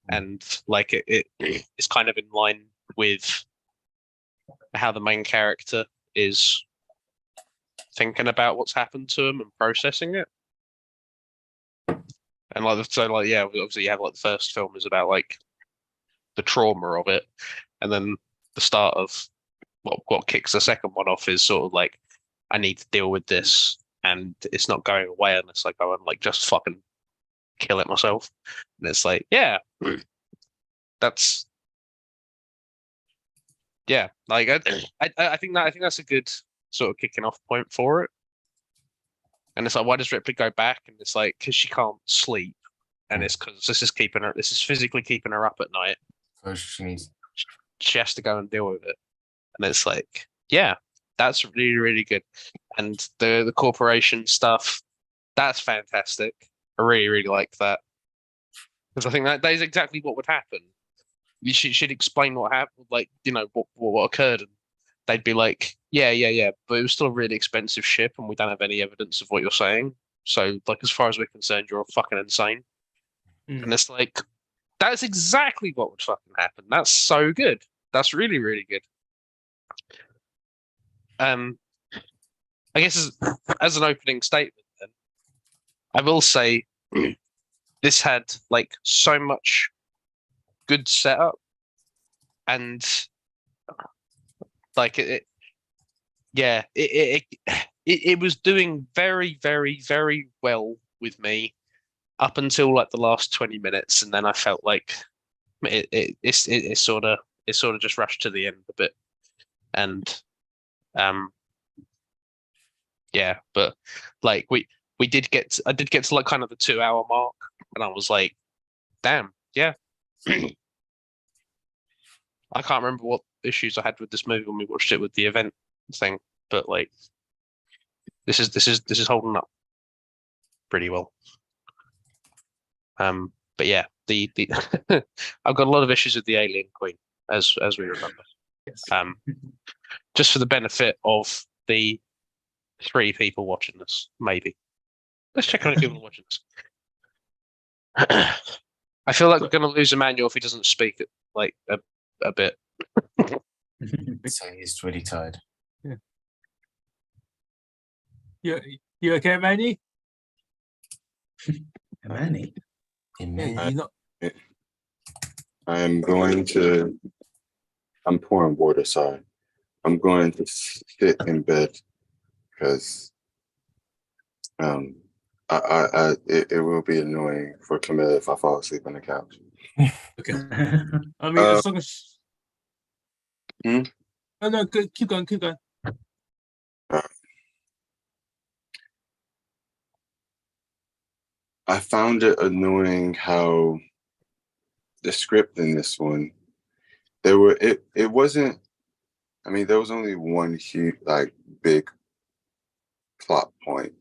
Speaker 2: and like it's kind of in line with how the main character is thinking about what's happened to him and processing it. And like so like yeah, obviously you have like the first film is about like the trauma of it, and then the start of what kicks the second one off is sort of like, I need to deal with this, and it's not going away unless I go and like just fucking kill it myself. And it's like, yeah, that's yeah, like I think that's a good sort of kicking off point for it. And it's like, why does Ripley go back? And it's like, because she can't sleep, and it's because this is physically keeping her up at night.
Speaker 6: So she needs.
Speaker 2: She has to go and deal with it. And it's like, yeah, that's really, really good. And the corporation stuff, that's fantastic. I really, really like that. Because I think that is exactly what would happen. She'd explain what happened, like, you know, what occurred. And they'd be like, yeah, but it was still a really expensive ship, and we don't have any evidence of what you're saying. So, like, as far as we're concerned, you're fucking insane.
Speaker 1: Mm.
Speaker 2: And it's like, that's exactly what would fucking happen. That's so good. That's really, really good. I guess as an opening statement, then I will say this had like so much good setup, and like it was doing very, very, very well with me up until like the last 20 minutes, and then I felt like it sort of just rushed to the end a bit, and yeah, but like I did get to like kind of the 2 hour mark, and I was like, damn, yeah. I can't remember what issues I had with this movie when we watched it with the event thing, but like this is holding up pretty well. But yeah, the I've got a lot of issues with the Alien Queen, as we remember.
Speaker 1: Yes.
Speaker 2: Just for the benefit of the 3 people watching this, maybe. Let's check how many people are watching this. I feel like we're going to lose Emmanuel if he doesn't speak it like a bit.
Speaker 6: So he's really tired.
Speaker 1: You okay, Manny?
Speaker 3: Manny.
Speaker 1: Yeah, you're not.
Speaker 5: I'm going to I'm pouring water. Sorry. I'm going to sit in bed because it will be annoying for Camilla if I fall asleep on the couch.
Speaker 1: Okay. I mean, as long as.
Speaker 5: Hmm?
Speaker 1: Oh no, good. Keep going. Keep going.
Speaker 5: I found it annoying how the script in this one, it wasn't, I mean, there was only one huge, like, big plot point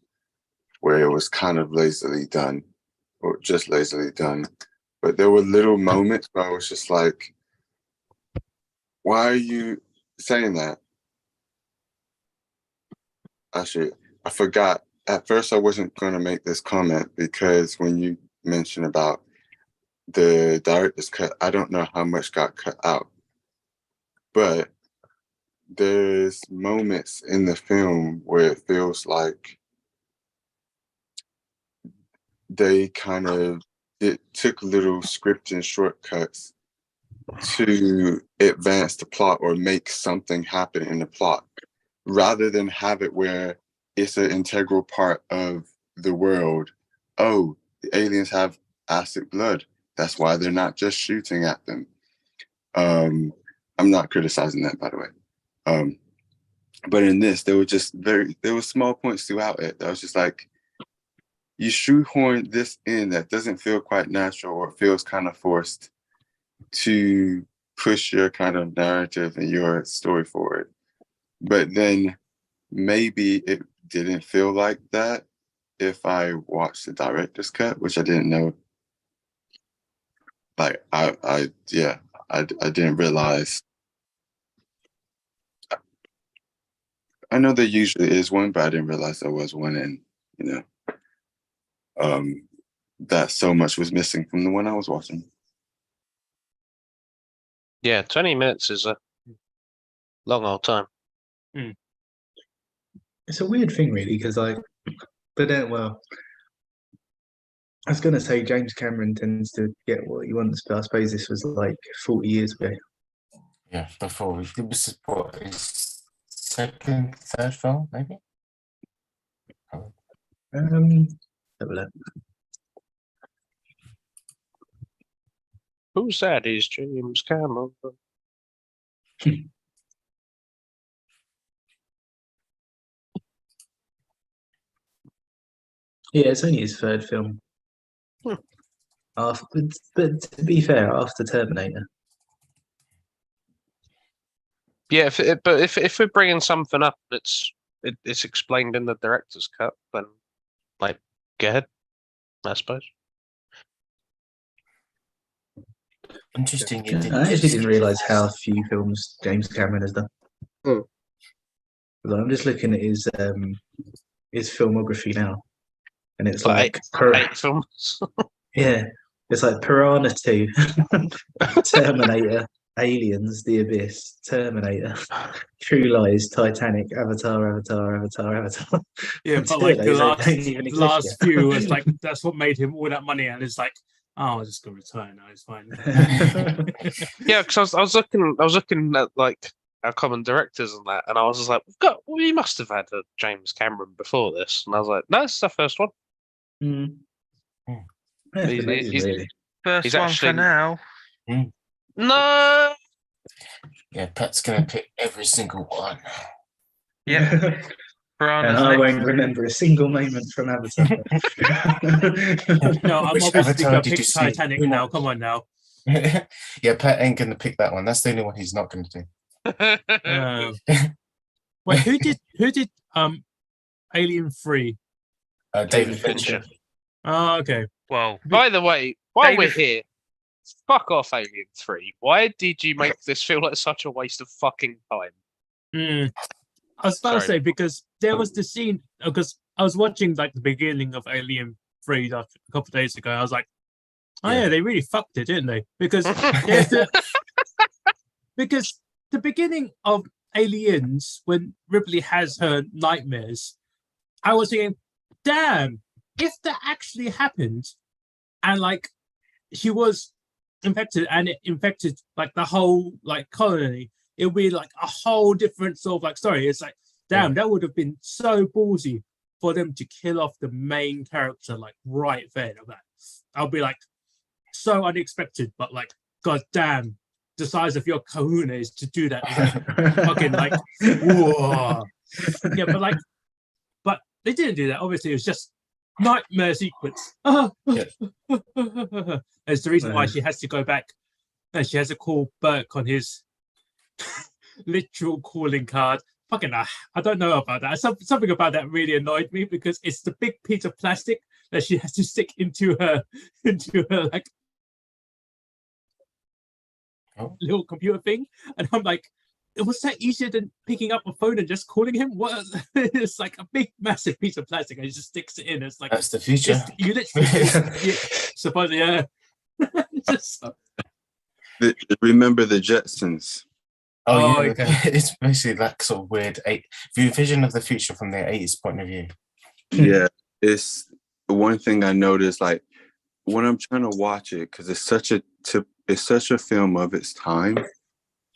Speaker 5: where it was kind of lazily done, or just lazily done. But there were little moments where I was just like, why are you saying that? Actually, I forgot. At first, I wasn't going to make this comment because when you mentioned about the director's cut, I don't know how much got cut out. But there's moments in the film where it feels like they kind of took little scripting shortcuts to advance the plot or make something happen in the plot rather than have it where it's an integral part of the world. Oh, the aliens have acid blood. That's why they're not just shooting at them. I'm not criticizing that, by the way. But in this, there were small points throughout it that was just like, you shoehorn this in that doesn't feel quite natural or feels kind of forced to push your kind of narrative and your story forward. But then maybe it didn't feel like that if I watched the director's cut, which I didn't know. Like I didn't realize. I know there usually is one, but I didn't realize there was one, and that so much was missing from the one I was watching.
Speaker 2: Yeah, 20 minutes is a long old time.
Speaker 3: It's a weird thing, really, because but then, well, I was going to say James Cameron tends to get what he wants, but I suppose this was like 40 years ago.
Speaker 6: Yeah, before it was what, his second, third film, maybe.
Speaker 3: Have a look.
Speaker 2: Who's that? Is James Cameron?
Speaker 3: Yeah, it's only his third film. After, but to be fair, after Terminator.
Speaker 2: Yeah, if we're bringing something up that's it's explained in the director's cut, then like go ahead, I suppose.
Speaker 6: Interesting.
Speaker 3: I actually didn't realise how few films James Cameron has done.
Speaker 2: Hmm.
Speaker 3: I'm just looking at his filmography now, and it's
Speaker 2: Like
Speaker 3: like
Speaker 2: eight films.
Speaker 3: yeah, it's like Piranha 2, Terminator, Aliens, The Abyss, Terminator, True Lies, Titanic, Avatar.
Speaker 1: Yeah, but like the last few was like that's what made him all that money, and it's like, oh, I'll just go retire now. It's fine.
Speaker 2: Yeah, because I was looking at like our common directors and that, and I was just like, we must have had a James Cameron before this, and I was like, no, it's the first one.
Speaker 3: Mm. Yeah,
Speaker 2: He's-
Speaker 3: amazing,
Speaker 2: he's-
Speaker 3: really.
Speaker 4: First
Speaker 2: He's
Speaker 4: one
Speaker 2: actually-
Speaker 4: for now.
Speaker 2: No,
Speaker 6: Yeah, Pat's gonna pick every single one.
Speaker 4: Yeah.
Speaker 3: And I won't remember a single moment from Avatar.
Speaker 1: No, I'm
Speaker 6: Which
Speaker 1: obviously
Speaker 6: Avatar
Speaker 1: gonna
Speaker 6: did
Speaker 1: pick
Speaker 6: you see?
Speaker 1: Titanic now. Come on now.
Speaker 6: Yeah, Pat ain't gonna pick that one. That's the only one he's not gonna do.
Speaker 1: Wait, who did Alien 3?
Speaker 6: David
Speaker 2: Fincher.
Speaker 6: Fincher.
Speaker 1: Oh, okay.
Speaker 4: Well,
Speaker 2: By the way, while we're
Speaker 4: David-
Speaker 2: here, fuck off, Alien 3. Why did you make this feel like such a waste of fucking time?
Speaker 1: I was about to
Speaker 2: Sorry.
Speaker 1: say because there was the scene because I was watching like the beginning of Alien 3 a couple of days ago. I was like, oh yeah, they really fucked it, didn't they? Because because the beginning of Aliens, when Ripley has her nightmares, I was thinking, damn, if that actually happened, and like she was infected and it infected like the whole like colony, it would be like a whole different sort of like story. It's like, damn, that would have been so ballsy for them to kill off the main character like right there. Of that, I'll be like so unexpected, but like, god damn, the size of your kahuna is to do that. It's like, fucking like, whoa. Yeah, but they didn't do that. Obviously, it was just nightmare sequence. It's the reason why she has to go back and she has to call Burke on his literal calling card. Fucking, I don't know about that. Something about that really annoyed me because it's the big piece of plastic that she has to stick into her like little computer thing, and I'm like, was that easier than picking up a phone and just calling him? What? It's like a big, massive piece of plastic, and he just sticks it in. It's like
Speaker 6: That's the future.
Speaker 1: You literally, supposedly, yeah. Just,
Speaker 5: Remember the Jetsons?
Speaker 6: Oh,
Speaker 1: Oh,
Speaker 6: yeah,
Speaker 1: okay.
Speaker 6: it's basically that sort of weird vision of the future from the 80s point of view.
Speaker 5: Yeah, it's one thing I noticed. Like when I'm trying to watch it, because it's such a film of its time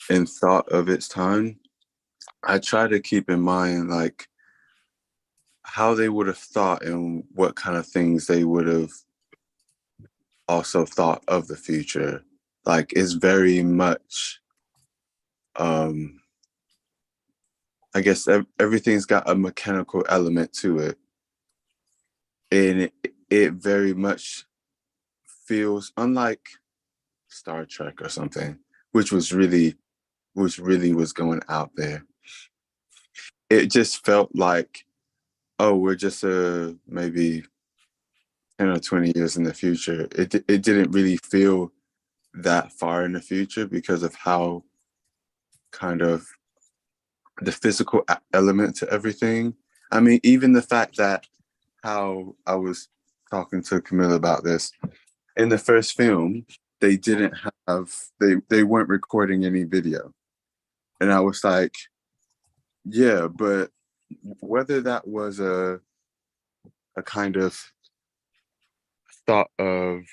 Speaker 5: and thought of its time. I try to keep in mind like how they would have thought and what kind of things they would have also thought of the future. Like it's very much I guess everything's got a mechanical element to it, and it very much feels unlike Star Trek or something, which really was going out there. It just felt like, oh, we're just maybe 10 or 20 years in the future. It didn't really feel that far in the future because of how kind of the physical element to everything. I mean, even the fact that how I was talking to Camilla about this, in the first film, they didn't have, they weren't recording any video. And I was like, yeah, but whether that was a kind of thought of,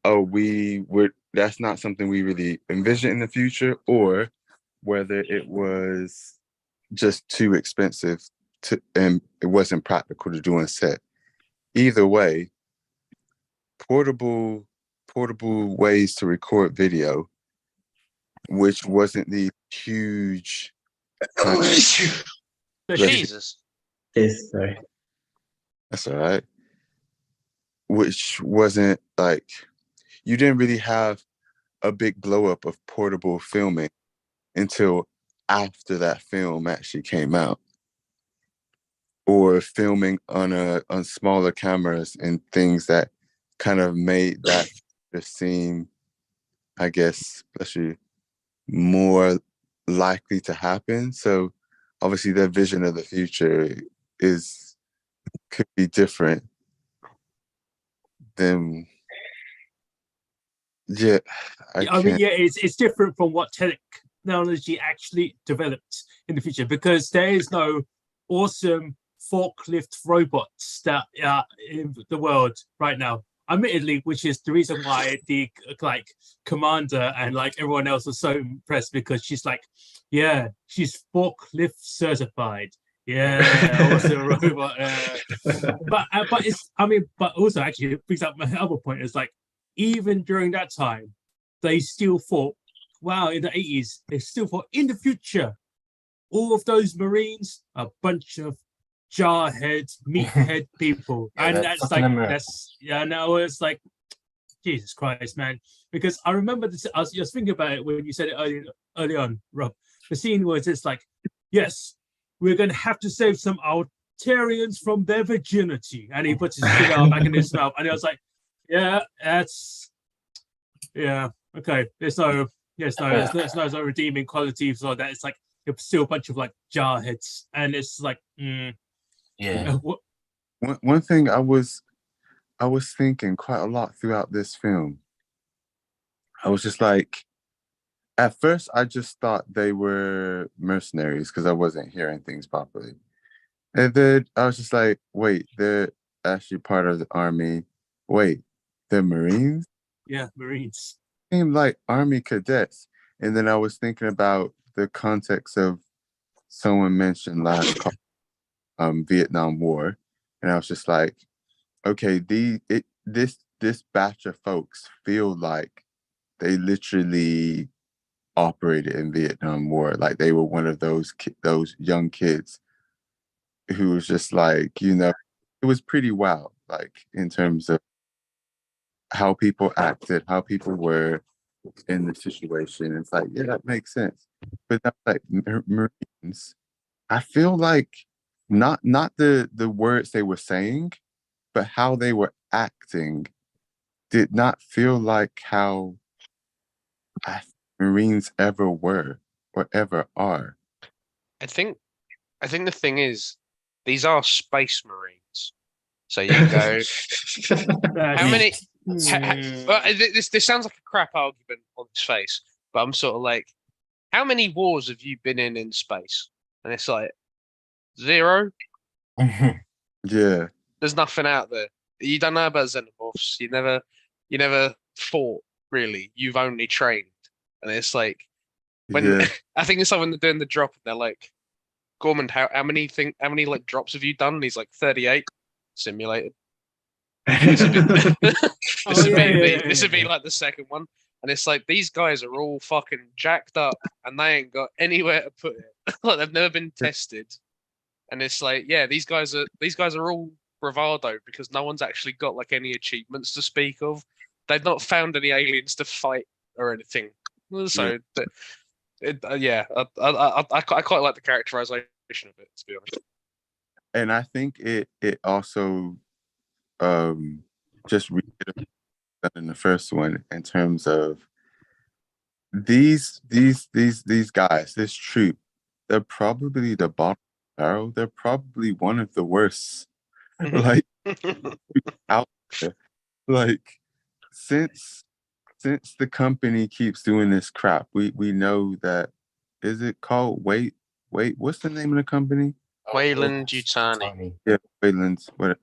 Speaker 5: oh, that's not something we really envision in the future, or whether it was just too expensive and it wasn't practical to do on set. Either way, portable ways to record video, which wasn't the huge kind of,
Speaker 2: Jesus.
Speaker 3: Yes, sorry.
Speaker 5: that's all right. Which wasn't like, you didn't really have a big blow up of portable filming until after that film actually came out, or filming on smaller cameras and things that kind of made that seem, I guess, especially more likely to happen. So obviously their vision of the future could be different than, yeah,
Speaker 1: I mean, yeah, it's different from what technology actually developed in the future, because there is no awesome forklift robots that are in the world right now. Admittedly, which is the reason why the like commander and like everyone else was so impressed, because she's like, yeah, she's forklift certified. Yeah, awesome robot. But it's, I mean, but also actually it brings up my other point is like, even during that time, they still thought, wow, in the 80s, they still thought in the future, all of those Marines, a bunch of jarhead, meathead people.
Speaker 6: Yeah,
Speaker 1: and
Speaker 6: that's
Speaker 1: that's
Speaker 6: fucking
Speaker 1: like,
Speaker 6: America.
Speaker 1: no, it's like, Jesus Christ, man. Because I remember this, I was just thinking about it when you said it early on, Rob. The scene was just like, yes, we're going to have to save some Altarians from their virginity. And he puts his cigar back in his mouth. And I was like, yeah, okay. There's no redeeming qualities or that. It's like, it's still a bunch of like jarheads. And it's like,
Speaker 6: Yeah.
Speaker 5: One thing I was thinking quite a lot throughout this film. I was just like, at first I just thought they were mercenaries because I wasn't hearing things properly. And then I was just like, wait, they're actually part of the army. Wait, they're Marines?
Speaker 1: Yeah, Marines.
Speaker 5: seemed like Army cadets. And then I was thinking about the context of someone mentioned last call, Vietnam War, and I was just like, okay, this batch of folks feel like they literally operated in Vietnam War, like they were one of those young kids who was just like, it was pretty wild, like in terms of how people acted, how people were in the situation. It's like, yeah, that makes sense. But that's like Marines. I feel like not the words they were saying, but how they were acting did not feel like how Marines ever were or ever are.
Speaker 2: I think the thing is, these are space marines. So you go, how many? Well, this sounds like a crap argument on its face, but I'm sort of like, how many wars have you been in space? And it's like 0.
Speaker 5: Yeah.
Speaker 2: There's nothing out there. You don't know about xenomorphs. You never fought really. You've only trained, and it's like when
Speaker 5: Yeah.
Speaker 2: I think it's someone they're doing the drop, and they're like, Gorman, how many like drops have you done? And he's like 38 simulated. This would be like the second one, and it's like these guys are all fucking jacked up, and they ain't got anywhere to put it. Like they've never been tested, and it's like, yeah, these guys are all bravado because no one's actually got like any achievements to speak of. They've not found any aliens to fight or anything. So, I quite like the characterization of it, to be honest.
Speaker 5: And I think it also just reiterated in the first one in terms of these guys, this troop, they're probably the bottom barrel. They're probably one of the worst. Like out there. Like since the company keeps doing this crap, we know that, is it called wait, what's the name of the company?
Speaker 2: Weyland-Yutani.
Speaker 5: Yeah, Wayland's. What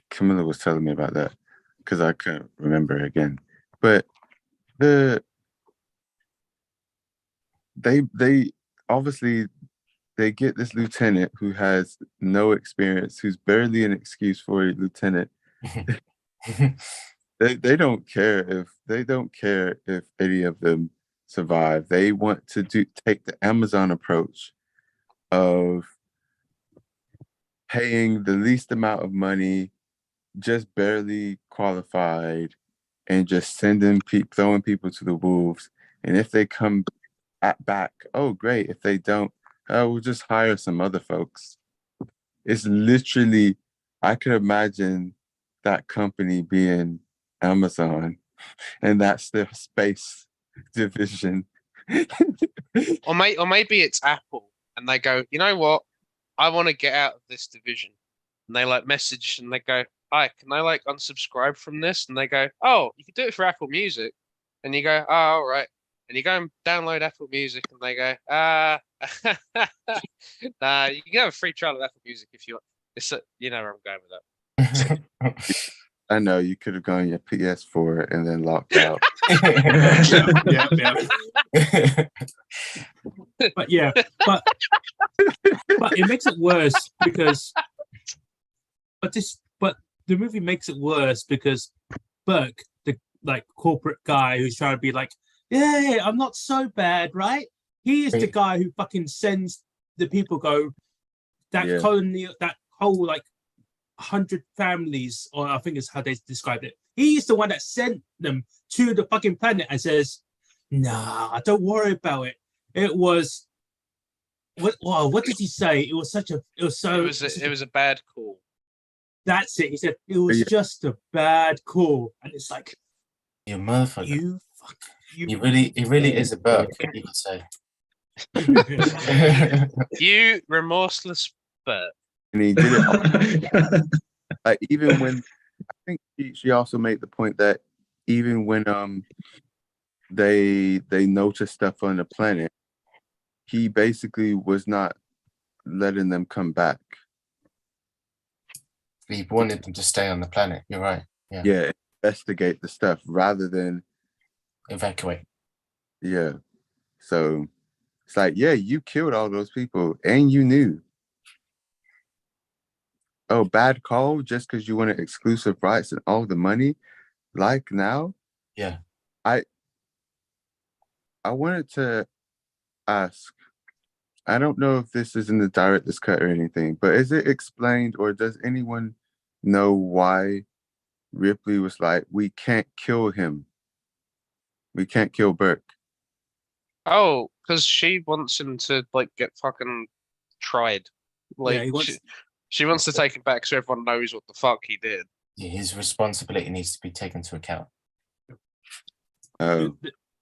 Speaker 5: Camilla was telling me about that because I couldn't remember again. But they obviously they get this lieutenant who has no experience, who's barely an excuse for a lieutenant. They don't care if any of them survive. They want to take the Amazon approach of paying the least amount of money, just barely qualified, and just throwing people to the wolves. And if they come back, oh great. If they don't, we'll just hire some other folks. It's literally, I could imagine that company being Amazon, and that's the space division.
Speaker 2: Or maybe it's Apple, and they go, you know what? I want to get out of this division. And they like message and they go, hi, can I like unsubscribe from this? And they go, oh, you can do it for Apple Music. And you go, oh, all right. And you go and download Apple Music, and they go, nah, you can have a free trial of Apple Music if you want. You know where I'm going with that.
Speaker 5: I know you could have gone your PS4 and then locked out.
Speaker 1: Yeah. But it makes it worse because, but the movie makes it worse because Burke, the like corporate guy who's trying to be like, yeah, I'm not so bad, right? He is the guy who fucking sends the people colony, that whole like 100 families, or I think is how they described it. He's the one that sent them to the fucking planet and says, nah, don't worry about it. It was what did he say? It was a bad call. That's it. He said it was just a bad call. And it's like,
Speaker 6: you motherfucker. He really is a Burke, you could say.
Speaker 2: You remorseless Burke.
Speaker 5: And he did it like, even when, I think she also made the point that even when they noticed stuff on the planet, he basically was not letting them come back.
Speaker 6: He wanted them to stay on the planet. You're right. Yeah.
Speaker 5: Yeah. investigate the stuff rather than
Speaker 6: Evacuate.
Speaker 5: yeah. So it's like, yeah, you killed all those people and you knew. Oh, bad call just because you wanted exclusive rights and all the money. Like now,
Speaker 6: Yeah.
Speaker 5: I wanted to ask. I don't know if this is in the director's cut or anything, but is it explained or does anyone know why Ripley was like, we can't kill him. We can't kill Burke.
Speaker 2: Oh, because she wants him to like get fucking tried. Like
Speaker 1: he wants-
Speaker 2: she wants to take him back so everyone knows what the fuck he did.
Speaker 6: Yeah, his responsibility needs to be taken into account.
Speaker 5: Oh,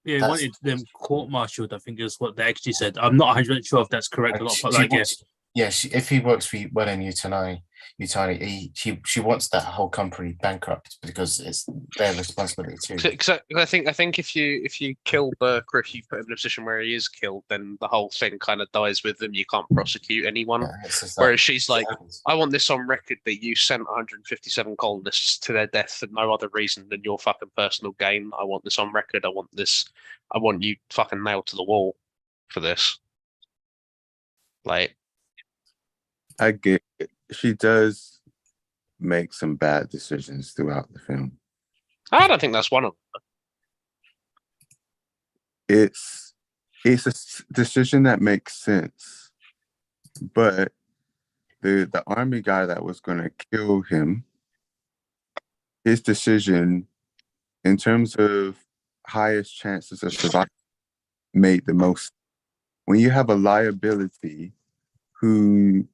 Speaker 1: Yeah, he
Speaker 6: That's-
Speaker 1: wanted them court-martialed, I think is what they actually said. I'm not 100% sure if that's correct or not, but like, yeah.
Speaker 6: If he works for Yutani, she wants that whole company bankrupt because it's their responsibility too.
Speaker 2: Because I think if you kill Burke or if you put him in a position where he is killed, then the whole thing kind of dies with them. You can't prosecute anyone.
Speaker 6: Yeah, it's just like-
Speaker 2: Whereas she's like, I want this on record that you sent 157 colonists to their death for no other reason than your fucking personal gain. I want this on record. I want you fucking nailed to the wall for this. Like,
Speaker 5: I get it. She does make some bad decisions throughout the film.
Speaker 2: I don't think that's one of them.
Speaker 5: It's decision that makes sense, but the army guy that was going to kill him, his decision in terms of highest chances of survival made the most. When you have a liability who's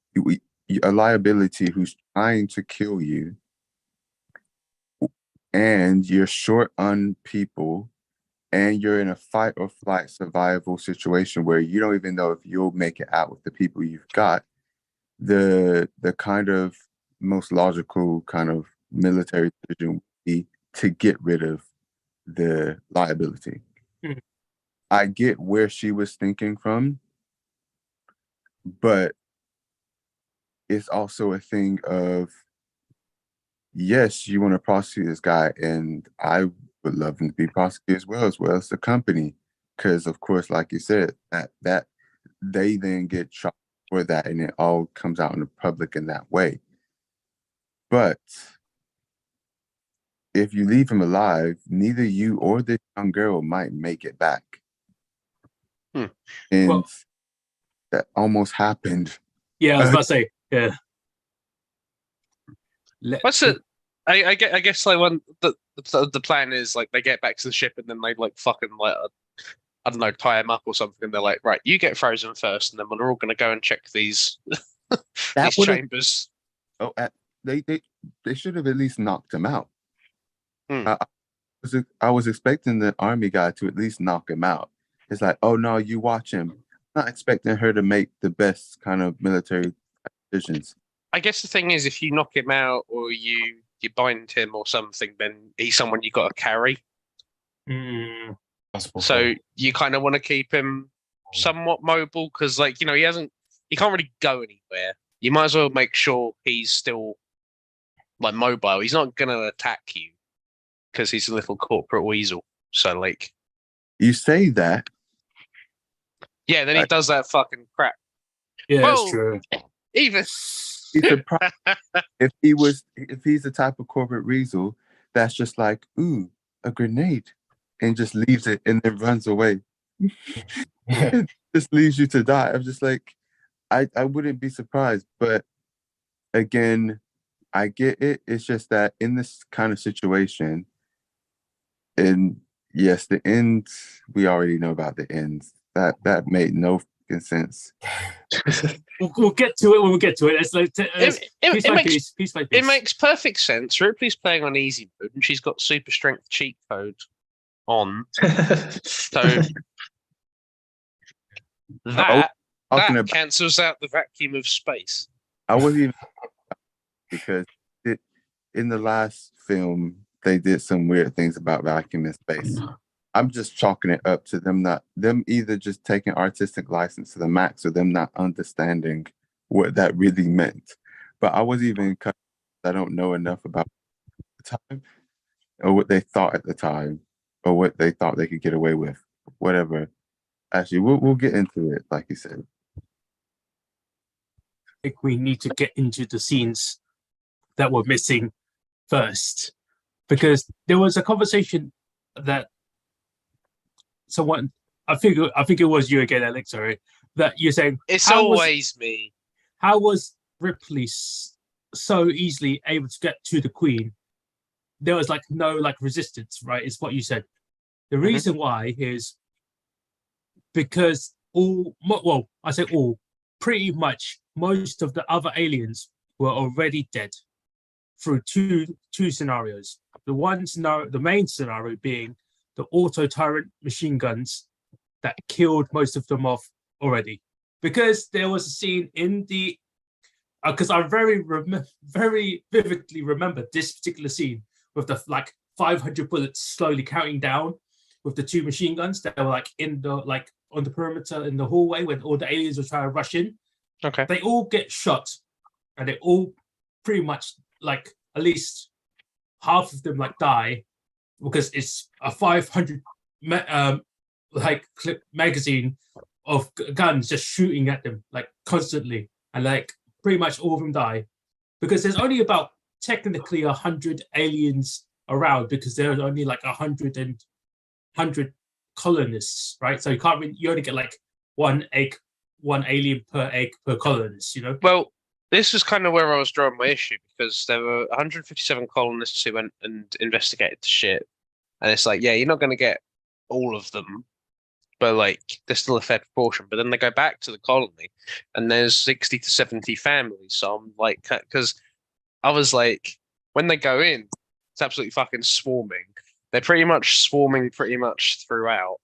Speaker 5: trying to kill you and you're short on people and you're in a fight or flight survival situation where you don't even know if you'll make it out with the people you've got, the kind of most logical kind of military decision would be to get rid of the liability.
Speaker 1: Mhm.
Speaker 5: I get where she was thinking from, but it's also a thing of, yes, you want to prosecute this guy, and I would love him to be prosecuted as well as the company, because of course, like you said, that they then get charged for that, and it all comes out in the public in that way. But if you leave him alive, neither you or this young girl might make it back. And
Speaker 1: Well-
Speaker 5: that almost happened.
Speaker 1: Yeah, I was about to say, yeah.
Speaker 2: What's it? I guess like when the plan is like they get back to the ship and then they like fucking like I don't know, tie him up or something, and they're like, right, you get frozen first, and then we're all going to go and check these
Speaker 5: That
Speaker 2: these
Speaker 5: would've-
Speaker 2: chambers.
Speaker 5: Oh, they should have at least knocked him out.
Speaker 2: Hmm.
Speaker 5: I was expecting the army guy to at least knock him out. It's like, oh no, you watch him. I'm not expecting her to make the best kind of military decisions.
Speaker 2: I guess the thing is, if you knock him out or you bind him or something, then he's someone you got to carry.
Speaker 1: Mm,
Speaker 6: Responsible
Speaker 2: So
Speaker 6: for-
Speaker 2: you kind of want to keep him somewhat mobile because, like, you know, he can't really go anywhere. You might as well make sure he's still like mobile. He's not going to attack you because he's a little corporate weasel. So, like,
Speaker 5: You say that,
Speaker 2: yeah, then he does that fucking crap.
Speaker 1: yeah,
Speaker 2: Well-
Speaker 1: that's true.
Speaker 2: Even
Speaker 5: be surprised if he's the type of corporate weasel that's just like, ooh, a grenade, and just leaves it and then runs away. Just leaves you to die. I'm just like, I wouldn't be surprised. But again, I get it. It's just that in this kind of situation, and yes, the end, we already know about the ends. That made no fucking sense.
Speaker 1: We'll get to it when we get to it. It's like piece
Speaker 2: it
Speaker 1: by
Speaker 2: makes
Speaker 1: piece, piece by piece.
Speaker 2: it makes perfect sense. Ripley's playing on easy mode and she's got super strength cheat code on. So that
Speaker 5: Talking about,
Speaker 2: cancels out the vacuum of space.
Speaker 5: I wasn't even because in the last film they did some weird things about vacuum in space. I'm just chalking it up to them either just taking artistic license to the max or them not understanding what that really meant. But I was even I don't know enough about the time. or what they thought at the time, or what they thought they could get away with, whatever. Actually, we'll get into it, like you said.
Speaker 1: I think we need to get into the scenes that were missing first, because there was a conversation that someone, I think it was you again, Alex. Sorry, that you're saying
Speaker 2: It's
Speaker 1: how was-
Speaker 2: always me.
Speaker 1: how was Ripley so easily able to get to the Queen? There was like no like resistance, right? It's what you said. The reason why is because I say all, pretty much most of the other aliens were already dead through two scenarios. The one scenario, the main scenario being the auto tyrant machine guns that killed most of them off already. Because there was a scene in the because I very vividly remember this particular scene with the like 500 bullets slowly counting down with the two machine guns that were like in the like on the perimeter in the hallway when all the aliens were trying to rush in.
Speaker 2: Okay.
Speaker 1: They all get shot, and they all pretty much like at least half of them like die because it's a 500 clip magazine of guns just shooting at them like constantly, and like pretty much all of them die because there's only about technically 100 aliens around because there's only like 100 colonists, right? So you only get like one alien per egg per colonist, you know?
Speaker 2: Well, this is kind of where I was drawing my issue because there were 157 colonists who went and investigated the ship. And it's like, yeah, you're not going to get all of them, but like there's still a fair proportion. But then they go back to the colony and there's 60 to 70 families. So I'm like, because I was like, when they go in, it's absolutely fucking swarming. They're pretty much swarming pretty much throughout.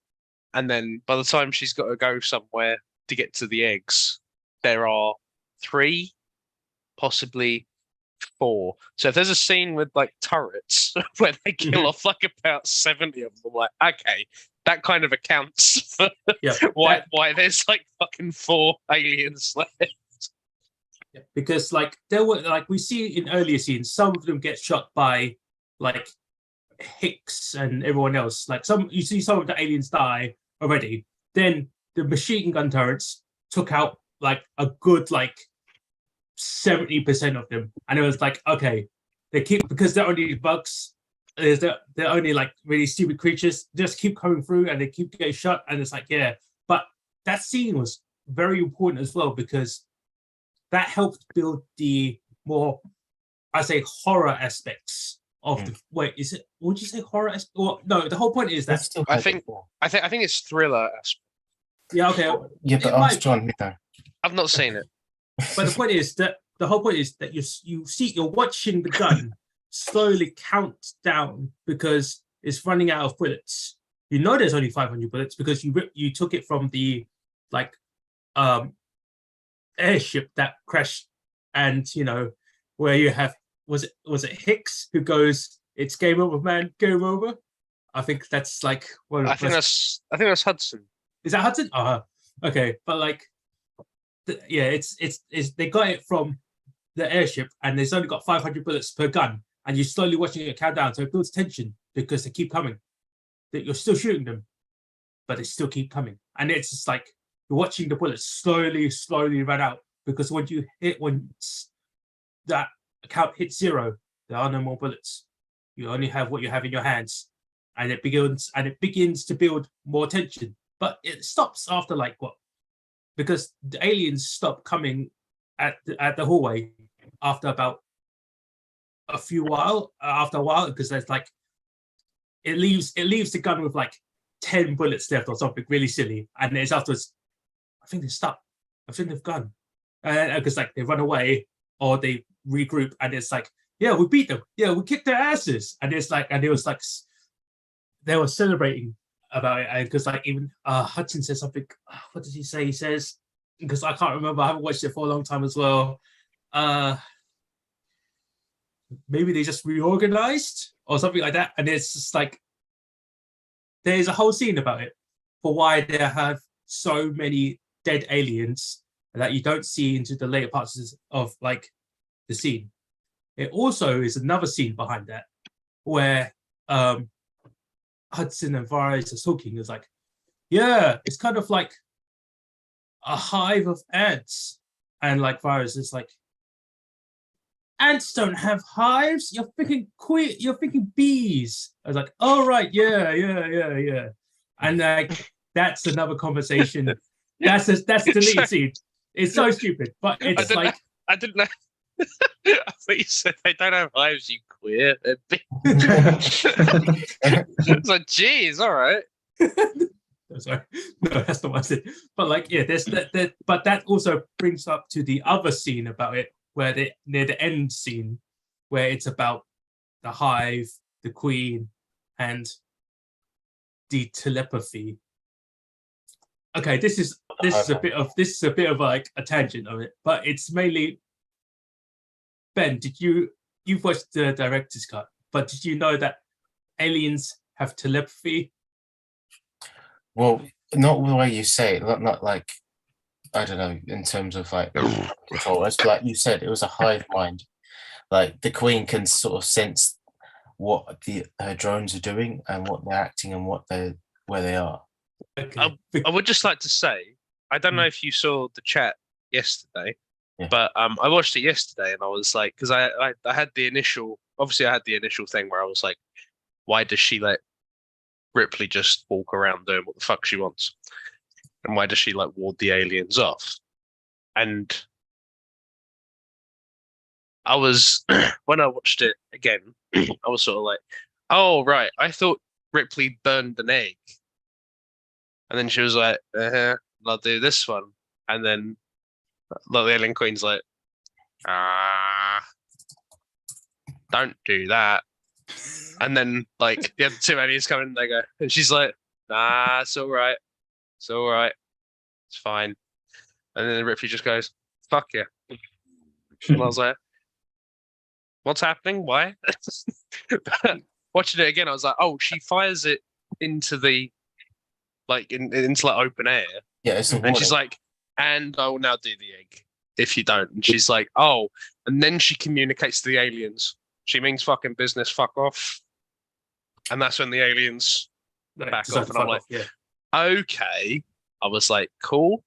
Speaker 2: And then by the time she's got to go somewhere to get to the eggs, there are 3, possibly 4. So if there's a scene with like turrets where they kill off like about 70 of them, I'm like, okay, that kind of accounts for why there's like fucking 4 aliens left.
Speaker 1: Yeah, because like there were like we see in earlier scenes, some of them get shot by like Hicks and everyone else. Like you see some of the aliens die already. Then the machine gun turrets took out like a good like 70% of them, and it was like, okay, they keep because they're only bugs. They're only like really stupid creatures. Just keep coming through, and they keep getting shot. And it's like, yeah, but that scene was very important as well because that helped build the more, I say, horror aspects of the. Wait, is it? Would you say horror? Well, no. The whole point is that
Speaker 2: I think it's thriller aspect.
Speaker 1: yeah, okay.
Speaker 6: Yeah, but ask John. Yeah.
Speaker 2: I've not seen it.
Speaker 1: But the point is that the whole point is that you're watching the gun slowly count down because it's running out of bullets. You know there's only 500 bullets because you took it from the like airship that crashed, and you know where you have was it Hicks who goes, "It's game over, man, game over." I think that's like
Speaker 2: I think that's Hudson.
Speaker 1: Is that Hudson? Okay, but like. Yeah, it's they got it from the airship, and there's only got 500 bullets per gun, and you're slowly watching it count down, so it builds tension because they keep coming. That you're still shooting them, but they still keep coming, and it's just like you're watching the bullets slowly run out because once that count hits 0, there are no more bullets. You only have what you have in your hands, and it begins to build more tension, but it stops after like what? Because the aliens stop coming at the hallway after about after a while, because there's like it leaves the gun with like 10 bullets left or something really silly, and it's afterwards I think they stop. I think they've gone because like they run away or they regroup, and it's like, yeah, we beat them, yeah, we kicked their asses, and it's like, and it was like they were celebrating about it, because like even Hudson says something. What does he say? He says, because I can't remember, I haven't watched it for a long time as well. Maybe they just reorganized or something like that, and it's just like there's a whole scene about it for why they have so many dead aliens that you don't see into the later parts of like the scene. It also is another scene behind that where Hudson and Varys are talking, is like, yeah, it's kind of like a hive of ants. And like Varys is like, ants don't have hives. You're thinking you're thinking bees. I was like, oh right, yeah. And like that's another conversation. That's a deleted scene. It's so stupid, but it's like
Speaker 2: I didn't know. I thought you said they don't have hives, you queer. It's like, geez, all right.
Speaker 1: No, sorry, no, that's not what I said. But like, yeah, there's that. But that also brings up to the other scene about it, where near the end scene, where it's about the hive, the queen, and the telepathy. Okay, this is a bit of like a tangent of it, but it's mainly. Ben, you've watched the director's cut, but did you know that aliens have telepathy?
Speaker 6: Well, not the way you say it, not like, I don't know, in terms of like control. It's like you said, it was a hive mind. Like the queen can sort of sense what her drones are doing and what they're acting and where they are.
Speaker 1: Okay.
Speaker 2: I would just like to say, I don't know if you saw the chat yesterday,
Speaker 6: Yeah.
Speaker 2: but I watched it yesterday and I was like, because I had the initial, obviously I had the initial thing where I was like, why does she let Ripley just walk around doing what the fuck she wants? And why does she like ward the aliens off? And I was, when I watched it again, I was sort of like, oh, right, I thought Ripley burned an egg. And then she was like, I'll do this one. And then the alien queen's like, don't do that. And then like the other two aliens come in and they go, and she's like, nah, it's all right. It's all right. It's fine. And then Ripley just goes, fuck yeah. And I was like, what's happening? Why? Watching it again, I was like, oh, she fires it into the into like open air.
Speaker 6: Yeah, it's a
Speaker 2: And she's like, and I will now do the egg if you don't. And she's like, oh, and then she communicates to the aliens. She means fucking business, fuck off. And that's when the aliens back off. And I'm like,
Speaker 1: yeah.
Speaker 2: okay. I was like, cool.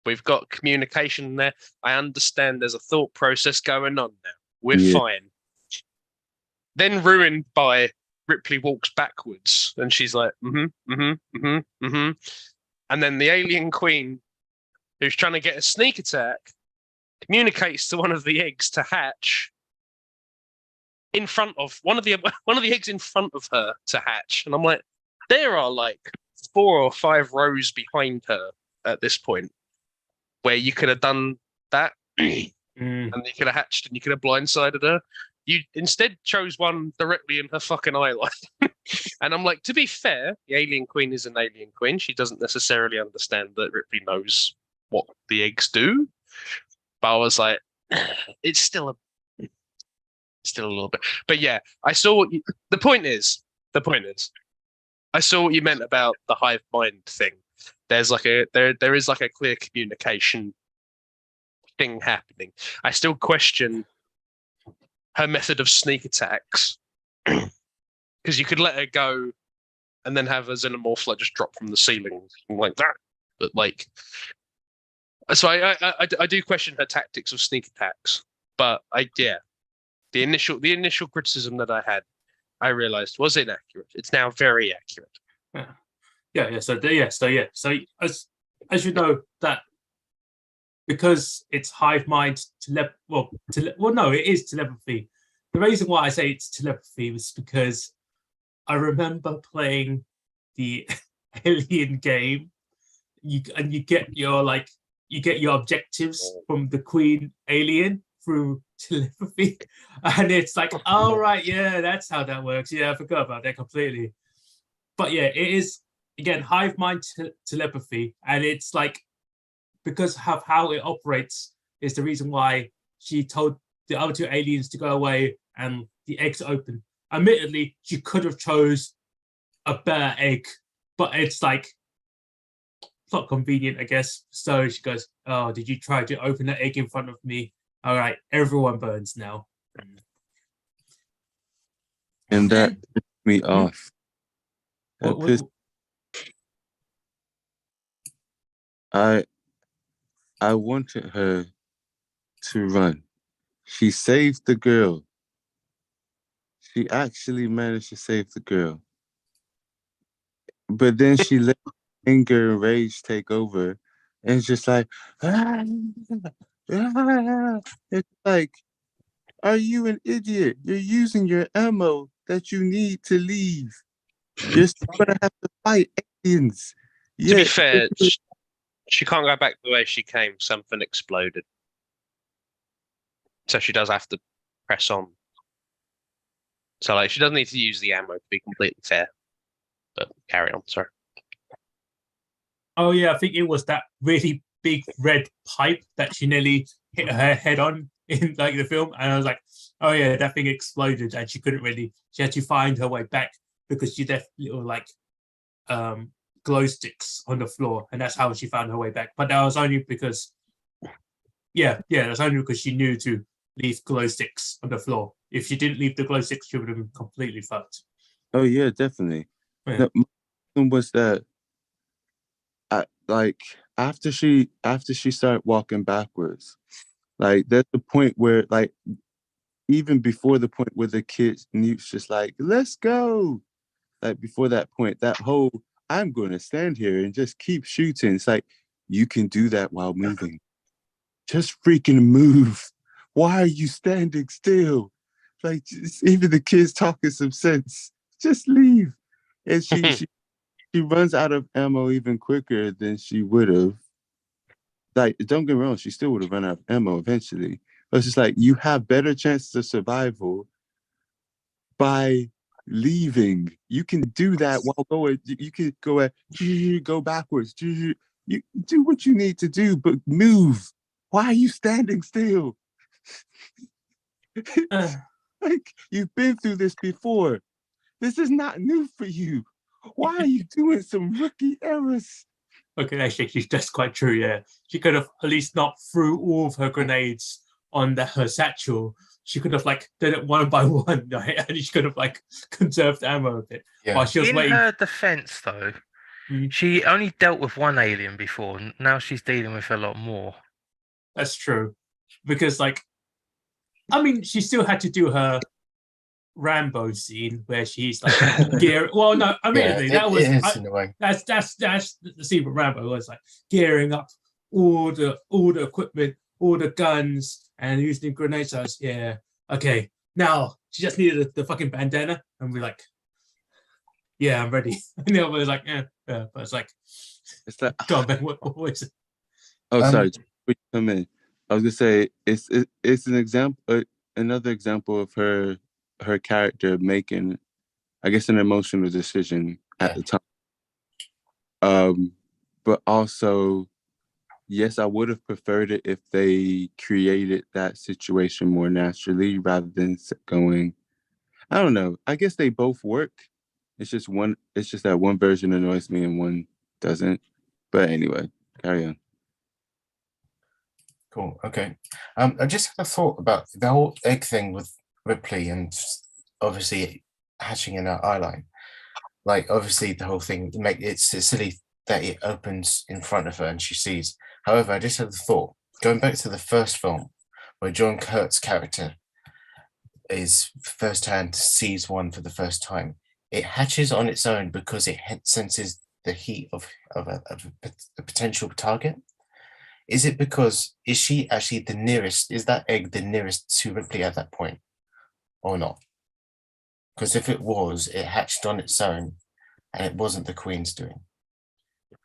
Speaker 2: We've got communication there. I understand there's a thought process going on now. We're fine. Then ruined by Ripley walks backwards and she's like, and then the alien queen, who's trying to get a sneak attack, communicates to one of the eggs to hatch in front of one of the eggs in front of her to hatch. And I'm like, there are like 4 or 5 rows behind her at this point where you could have done that and you could have hatched and you could have blindsided her. You instead chose one directly in her fucking eye line. And I'm like, to be fair, the alien queen is an alien queen. She doesn't necessarily understand that Ripley knows what the eggs do. But I was like, it's still a little bit. But yeah, I saw what you, the point is, I saw what you meant about the hive mind thing. There's like there is like a clear communication thing happening. I still question her method of sneak attacks because you could let her go and then have a xenomorph like just drop from the ceiling like that. But like, so I do question her tactics of sneak attacks. But the initial criticism that I had, I realized was inaccurate. It's now very accurate.
Speaker 1: So as you know that because it's hive mind it is telepathy. The reason why I say it's telepathy was because I remember playing the Alien game. You get your objectives from the Queen Alien through telepathy, and it's like, oh right, yeah, that's how that works. Yeah, I forgot about that completely. But yeah, it is again hive mind telepathy, and it's like because of how it operates is the reason why she told the other 2 aliens to go away and the eggs open. Admittedly, she could have chose a better egg, but it's like not convenient, I guess. So she goes, oh, did you try to open that egg in front of me? All right, everyone burns now.
Speaker 5: And me off. That
Speaker 1: What-
Speaker 5: pissed- I wanted her to run. She saved the girl. She actually managed to save the girl. But then she let anger and rage take over. And it's just like, "Ah, ah." It's like, are you an idiot? You're using your ammo that you need to leave. You're still gonna have to fight aliens.
Speaker 2: To be
Speaker 5: Yeah,
Speaker 2: fair, she can't go back the way she came. Something exploded, so she does have to press on. So like, she doesn't need to use the ammo to be completely fair. But carry on, sorry.
Speaker 1: Oh yeah, I think it was that really big red pipe that she nearly hit her head on in like the film, and I was like, oh yeah, that thing exploded, and she couldn't really. She had to find her way back because she left little like glow sticks on the floor, and that's how she found her way back. But that was only because, that's only because she knew to leave glow sticks on the floor. If she didn't leave the glow sticks, she would have been completely fucked.
Speaker 5: oh yeah, definitely.
Speaker 1: Yeah.
Speaker 5: The problem was that like after she started walking backwards, like there's the point where like even before the point where the kids Newt's just like, let's go. Like before that point, that whole I'm gonna stand here and just keep shooting. It's like you can do that while moving. Just freaking move. Why are you standing still? Like even the kids talking some sense. Just leave. And she runs out of ammo even quicker than she would have. Like, don't get me wrong, she still would have run out of ammo eventually. But it's just like you have better chances of survival by leaving. You can do that while going. You can go backwards. You do what you need to do, but move. Why are you standing still? Like you've been through this before. This is not new for you. Why are you doing some rookie errors?
Speaker 1: Okay, actually, that's quite true. Yeah, she could have at least not threw all of her grenades on her satchel. She could have like did it one by one, right? And she could have like conserved ammo a bit while she was
Speaker 4: In
Speaker 1: waiting.
Speaker 4: her defense, though,
Speaker 1: Mm.
Speaker 4: she only dealt with one alien before. Now she's dealing with a lot more.
Speaker 1: That's true, because like, I mean, she still had to do her Rambo scene where she's like gear. Well, no, admittedly,
Speaker 6: it
Speaker 1: that was
Speaker 6: is in a way.
Speaker 1: that's the scene with Rambo was like gearing up all the equipment, all the guns, and using grenades. So I was, yeah, okay. Now she just needed the fucking bandana, and we're like, yeah, I'm ready. And the other was like, yeah, but it's like,
Speaker 5: It's like,
Speaker 1: God, man, what is it?
Speaker 5: oh,
Speaker 6: Um,
Speaker 5: sorry. Before you come in, I was gonna say it's an example, another example of her character making, I guess, an emotional decision at the time. But also, yes, I would have preferred it if they created that situation more naturally rather than going. I don't know. I guess they both work. It's just that one version annoys me and one doesn't. But anyway, carry on.
Speaker 6: Cool. Okay. I just had a thought about the whole egg thing with Ripley and obviously hatching in her eye line. Like, obviously, the whole thing it's silly that it opens in front of her and she sees. However, I just had a thought going back to the first film where John Kurt's character is firsthand sees one for the first time. It hatches on its own because it senses the heat of a potential target. Is it because is she actually the nearest? Is that egg the nearest to Ripley at that point, or not? Because if it was, it hatched on its own, and it wasn't the Queen's doing.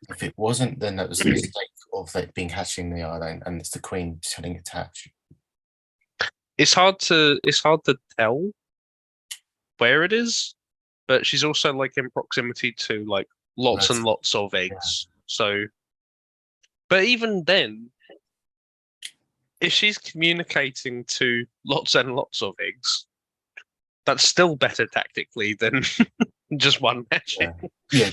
Speaker 6: If it wasn't, then that was a mistake of it being hatching the island, and it's the Queen telling it to hatch.
Speaker 2: It's hard to tell where it is, but she's also like in proximity to like lots and lots of eggs. So, but even then, if she's communicating to lots and lots of eggs, that's still better tactically than just one hatching.
Speaker 6: Yeah,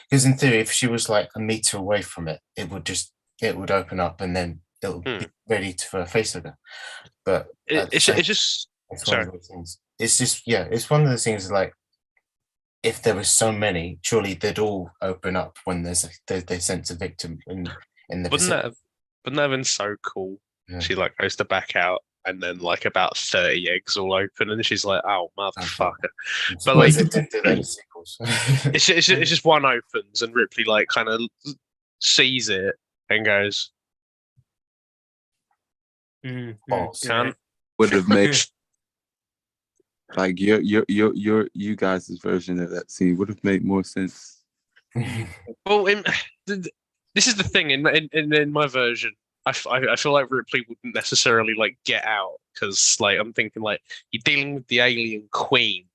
Speaker 6: because in theory, if she was like a meter away from it, it would open up and then it would be ready for a facehugger. But
Speaker 2: it's just
Speaker 6: one of those things. It's just it's one of those things like if there were so many, surely they'd all open up when they sense a victim in the
Speaker 2: Wouldn't
Speaker 6: vicinity.
Speaker 2: that have been so cool?
Speaker 6: Yeah.
Speaker 2: She like goes to back out, and then like about 30 eggs all open, and she's like, "Oh motherfucker!"
Speaker 6: I'm
Speaker 2: But
Speaker 6: surprised
Speaker 2: like,
Speaker 6: they didn't do that in the sequels.
Speaker 2: it's just one opens, and Ripley like kind of sees it and goes,
Speaker 6: Balls.
Speaker 2: "Cunt."
Speaker 5: Would have made like you guys' version of that scene would have made more sense.
Speaker 2: Well, this is the thing in my version. I feel like Ripley wouldn't necessarily like get out because like I'm thinking like you're dealing with the alien queen.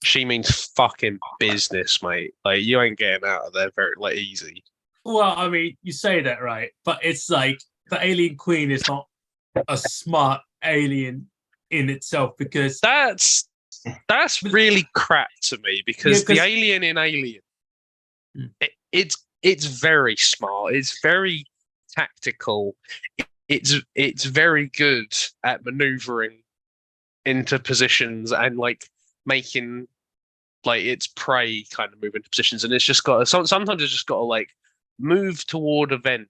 Speaker 2: She means fucking business, mate. Like you ain't getting out of there very like easy.
Speaker 1: Well, I mean, you say that right, but it's like the alien queen is not a smart alien in itself because
Speaker 2: That's really crap to me because
Speaker 1: Yeah, 'cause-
Speaker 2: the alien in Alien,
Speaker 1: Hmm.
Speaker 2: it's very smart. It's very tactical. It's very good at maneuvering into positions and like making like its prey kind of move into positions. And it's just got sometimes it's just got to like move toward a vent.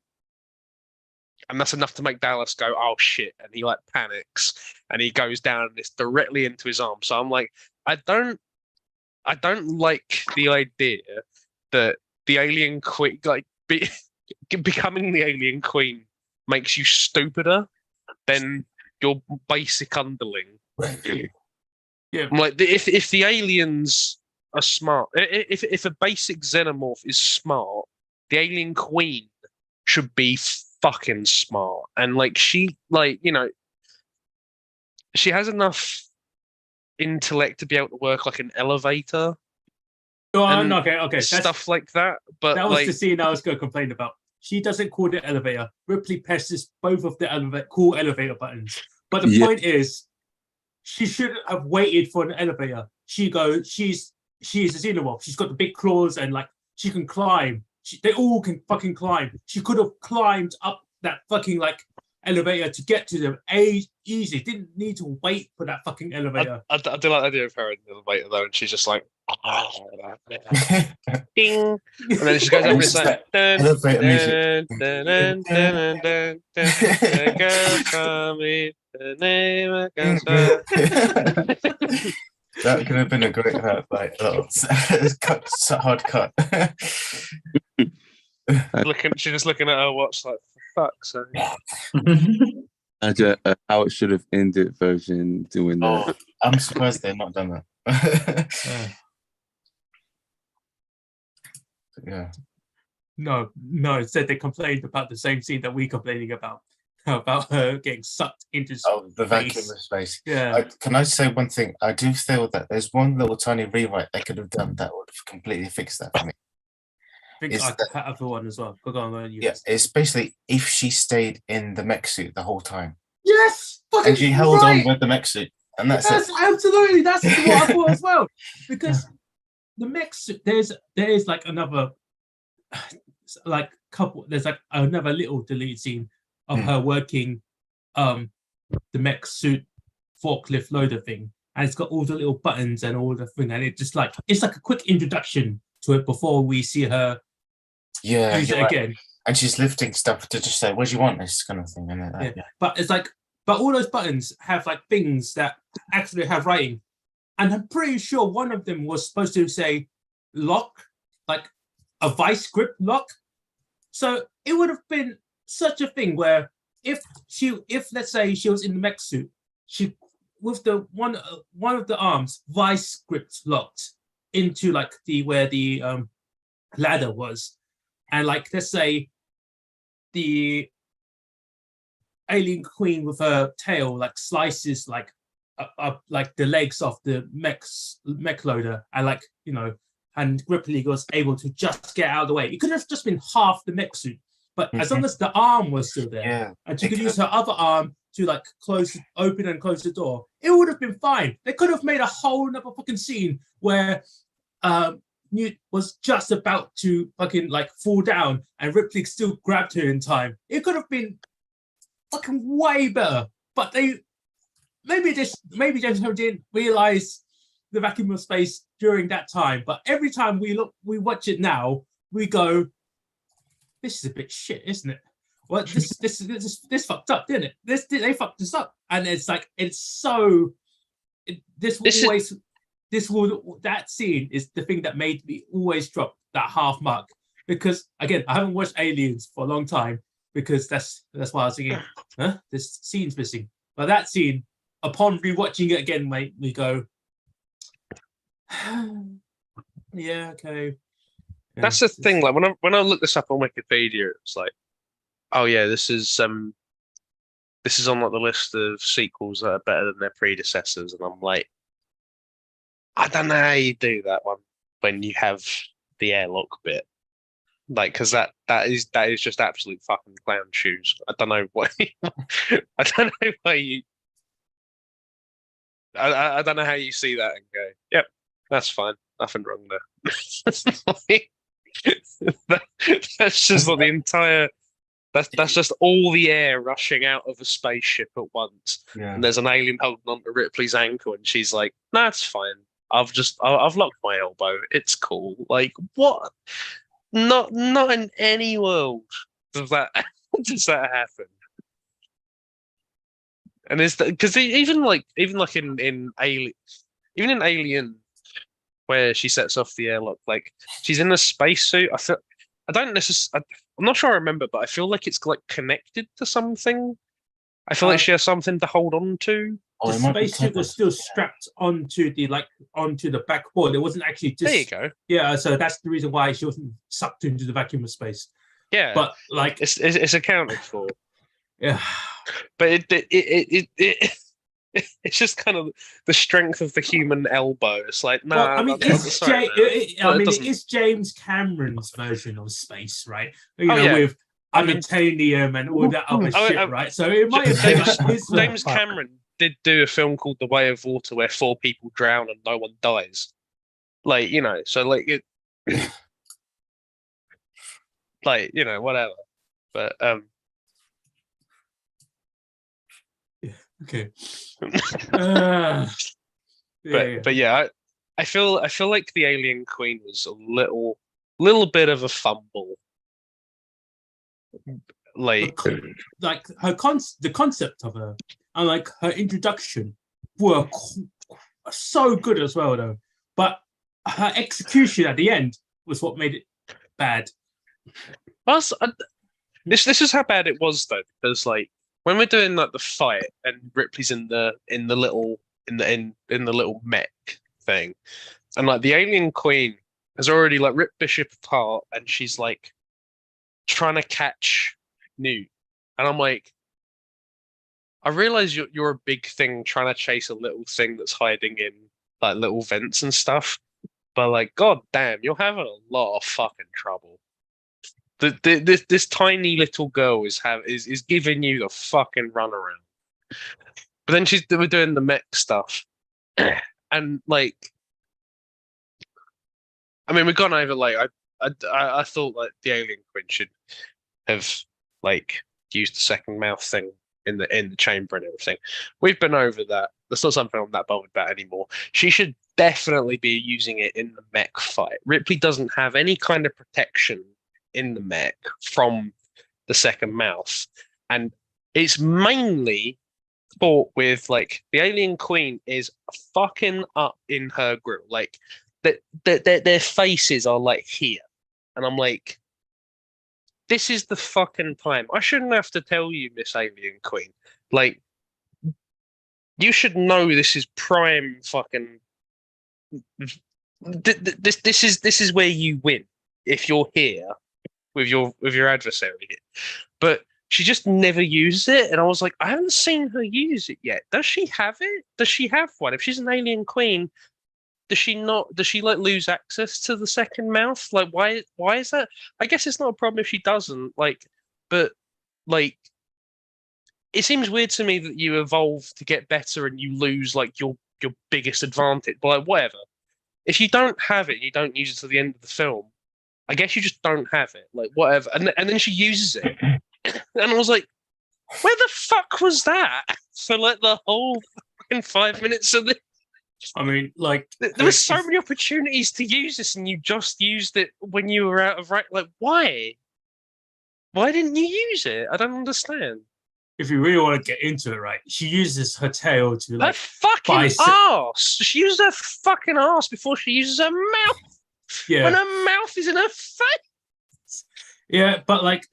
Speaker 2: And that's enough to make Dallas go, "Oh shit!" And he like panics and he goes down and it's directly into his arm. So I'm like, I don't like the idea that the alien queen, like becoming the alien queen, makes you stupider than your basic underling.
Speaker 1: Yeah.
Speaker 2: I'm like, if the aliens are smart, if a basic xenomorph is smart, the alien queen should be fucking smart. And like she, like she has enough intellect to be able to work like an elevator, and
Speaker 1: okay, that's,
Speaker 2: stuff like that. But
Speaker 1: that was
Speaker 2: like,
Speaker 1: the scene I was going to complain about. She doesn't call the elevator. Ripley presses both of the elevator buttons. But the
Speaker 5: Yeah.
Speaker 1: point is, she shouldn't have waited for an elevator. She's a xenomorph. She's got the big claws and like she can climb. They all can fucking climb. She could have climbed up that fucking like elevator to get to them easy. Didn't need to wait for that fucking elevator.
Speaker 2: I do like the idea of her in the elevator though, and she's just like, ding, and then she goes up and it's like, dun,
Speaker 6: Elevator music.
Speaker 2: dun, dun, dun, dun, dun, dun, dun, girl, call me the name of
Speaker 6: That could have been a great like hard cut.
Speaker 2: She's just looking at her watch like, for fuck's sake.
Speaker 5: How it should have ended version doing that.
Speaker 6: Oh, I'm surprised they've not done that. Yeah.
Speaker 1: No. Instead, they complained about the same scene that we're complaining about her getting sucked into
Speaker 6: Oh, the vacuum
Speaker 1: space.
Speaker 6: of space.
Speaker 1: Yeah.
Speaker 6: Can I say one thing? I do feel that there's one little tiny rewrite they could have done that would have completely fixed that for me.
Speaker 1: I think
Speaker 6: is
Speaker 1: I
Speaker 6: that-
Speaker 1: have the one as well. Go on, you.
Speaker 6: Yeah, it's basically if she stayed in the mech suit the whole time
Speaker 1: Yes, fucking
Speaker 6: and she held
Speaker 1: right.
Speaker 6: on with the mech suit, and that's
Speaker 1: Yes,
Speaker 6: it.
Speaker 1: absolutely. That's what I thought as well. Because the mix, there's like another, like couple. There's like another little deleted scene of her working, the mech suit forklift loader thing, and it's got all the little buttons and all the thing, and it's like a quick introduction to it before we see her
Speaker 6: Yeah,
Speaker 1: use
Speaker 6: you're
Speaker 1: it
Speaker 6: right.
Speaker 1: again.
Speaker 6: And she's lifting stuff to just say, "Where do you want this?" kind of thing, and
Speaker 1: Yeah. But it's like, but all those buttons have like things that actually have writing. And I'm pretty sure one of them was supposed to say lock, like a vice grip lock. So it would have been such a thing where if let's say she was in the mech suit, she with the one of the arms vice gripped locked into like where the ladder was. And like let's say the alien queen with her tail like slices like up like the legs off the mech loader, and like and Ripley was able to just get out of the way. It could have just been half the mech suit, but as long as the arm was still there,
Speaker 6: Yeah,
Speaker 1: and she could use her other arm to like open and close the door, it would have been fine. They could have made a whole another fucking scene where Newt was just about to fucking like fall down and Ripley still grabbed her in time. It could have been fucking way better, but maybe James Cameron didn't realize the vacuum of space during that time, but every time we watch it now, we go, "This is a bit shit, isn't it? Well, this fucked up, didn't it? They fucked this up," and it's like it's so. That scene is the thing that made me always drop that half mark, because again I haven't watched Aliens for a long time, because that's why I was thinking, huh, this scene's missing. But that scene, upon rewatching it again, made me go, yeah, okay. Yeah,
Speaker 2: That's the thing. Like when I looked this up on Wikipedia, it's like, oh yeah, this is on like the list of sequels that are better than their predecessors, and I'm like, I don't know how you do that one when you have the airlock bit, like, because that is just absolute fucking clown shoes. I don't know why. I don't know why you. I don't know how you see that and go, yep, that's fine, nothing wrong there. That's just like the entire. That's just all the air rushing out of a spaceship at once, and there's an alien holding onto Ripley's ankle, and she's like, "Nah, it's fine. I've locked my elbow. It's cool." Like, what? Not in any world does that happen. And is that because even in Alien, where she sets off the airlock, like she's in a spacesuit. I'm not sure I remember, but I feel like it's like connected to something. I feel like she has something to hold on to.
Speaker 1: The spacesuit was still strapped onto the backboard. It wasn't actually just.
Speaker 2: There you go.
Speaker 1: Yeah, so that's the reason why she wasn't sucked into the vacuum of space.
Speaker 2: Yeah,
Speaker 1: but like
Speaker 2: it's accounted for.
Speaker 1: Yeah,
Speaker 2: but it's just kind of the strength of the human elbow. It's like, no.
Speaker 1: Well, I mean, it is James Cameron's version of space, right? With unobtainium and all that other shit, right? So it might have been
Speaker 2: James Cameron did do a film called The Way of Water where 4 people drown and no one dies. Like, so like it, like, whatever. But
Speaker 1: okay.
Speaker 2: But yeah, I feel like the Alien Queen was a little bit of a fumble. Like
Speaker 1: her the concept of her and like her introduction were so good as well, though. But her execution at the end was what made it bad.
Speaker 2: This is how bad it was, though, because like when we're doing like the fight and Ripley's in the little mech thing, and like the Alien Queen has already like ripped Bishop apart, and she's like trying to catch Newt, and I'm like, I realize you're a big thing trying to chase a little thing that's hiding in like little vents and stuff, but like, god damn, you're having a lot of fucking trouble. This tiny little girl is giving you the fucking runaround. But then we're doing the mech stuff, and like, I mean, we've gone over like I thought like the Alien Queen should have like used the second mouth thing in the chamber and everything. We've been over that. That's not something I'm that bothered about anymore. She should definitely be using it in the mech fight. Ripley doesn't have any kind of protection in the mech from the second mouth, and it's mainly fought with like the Alien Queen is fucking up in her grill, like their faces are like here, and I'm like, this is the fucking time. I shouldn't have to tell you, Miss Alien Queen, like, you should know this is prime fucking this is where you win if you're here with your adversary. But she just never uses it, and I was like, I haven't seen her use it yet. Does she have it? Does she have one? If she's an Alien Queen, does she not? Does she like lose access to the second mouth? Like, why is that? I guess it's not a problem if she doesn't. Like, but like, it seems weird to me that you evolve to get better and you lose like your biggest advantage. But like, whatever. If you don't have it, and you don't use it to the end of the film, I guess you just don't have it. Like, whatever. And then she uses it, and I was like, where the fuck was that for like the whole fucking 5 minutes of this?
Speaker 1: I mean, like
Speaker 2: There were so
Speaker 1: if-
Speaker 2: many opportunities to use this, and you just used it when you were out of right. Like, why? Why didn't you use it? I don't understand.
Speaker 1: if you really want to get into it, right? She uses her tail to
Speaker 2: Her
Speaker 1: like
Speaker 2: fucking
Speaker 1: bicep-
Speaker 2: ass. She used her fucking ass before she uses her mouth.
Speaker 1: yeah.
Speaker 2: When her mouth is in her face.
Speaker 1: Yeah, but like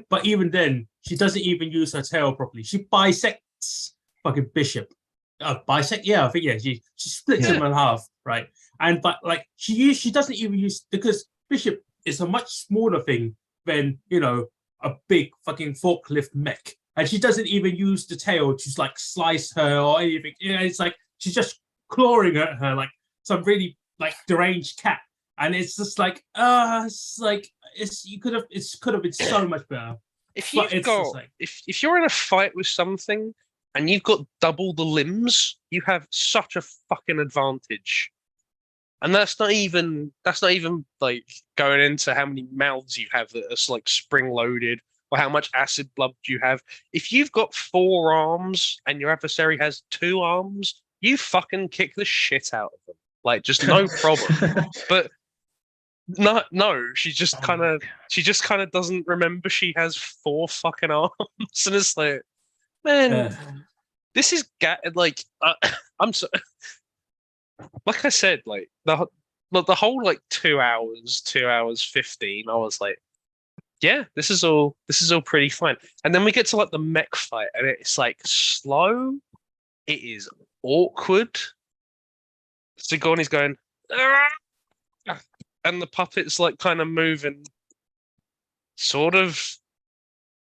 Speaker 1: but even then, she doesn't even use her tail properly. She bisects fucking Bishop. Bisect? Yeah, I think yeah. She splits him in half, right? And but like she doesn't even use because Bishop is a much smaller thing than a big fucking forklift mech, and she doesn't even use the tail to like slice her or anything. It's like she's just clawing at her like some really like deranged cat. And it's just like, it could have been so much better.
Speaker 2: If
Speaker 1: But
Speaker 2: you've
Speaker 1: it's
Speaker 2: got
Speaker 1: just like-
Speaker 2: if you're in a fight with something and you've got double the limbs, you have such a fucking advantage. And that's not even like going into how many mouths you have that are like spring loaded or how much acid blood you have. If you've got 4 arms and your adversary has 2 arms, you fucking kick the shit out of them. Like just no problem. But no, she just
Speaker 4: Oh
Speaker 2: kind
Speaker 4: my
Speaker 2: of doesn't remember she has 4 fucking arms, and it's like, man, this is like I'm so like I said, like the whole like 2 hours, 2 hours 15. I was like, yeah, this is all pretty fine. And then we get to like the mech fight, and it's like slow. It is awkward. Sigourney's going. "Ah!" And the puppet's like kind of moving, sort of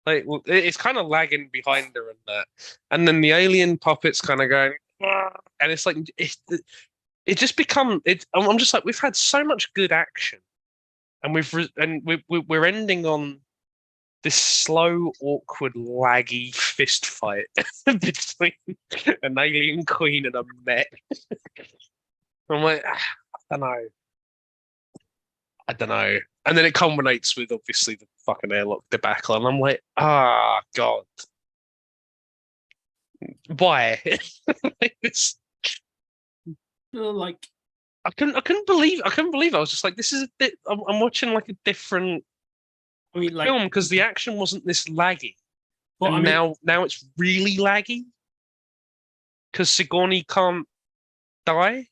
Speaker 2: like it's kind of lagging behind her and that. And then the alien puppet's kind of going, "Ah!" And it's like it just become it. I'm just like, we've had so much good action, and we're ending on this slow, awkward, laggy fist fight between an alien queen and a mech. I'm like, I don't know. And then it culminates with obviously the fucking airlock debacle, and I'm like, God, why?
Speaker 1: like
Speaker 2: I couldn't believe I was just like, this is a bit. I'm watching like a different
Speaker 1: I mean, like
Speaker 2: film because the action wasn't this laggy,
Speaker 1: but
Speaker 2: and
Speaker 1: I mean,
Speaker 2: now it's really laggy because Sigourney can't die.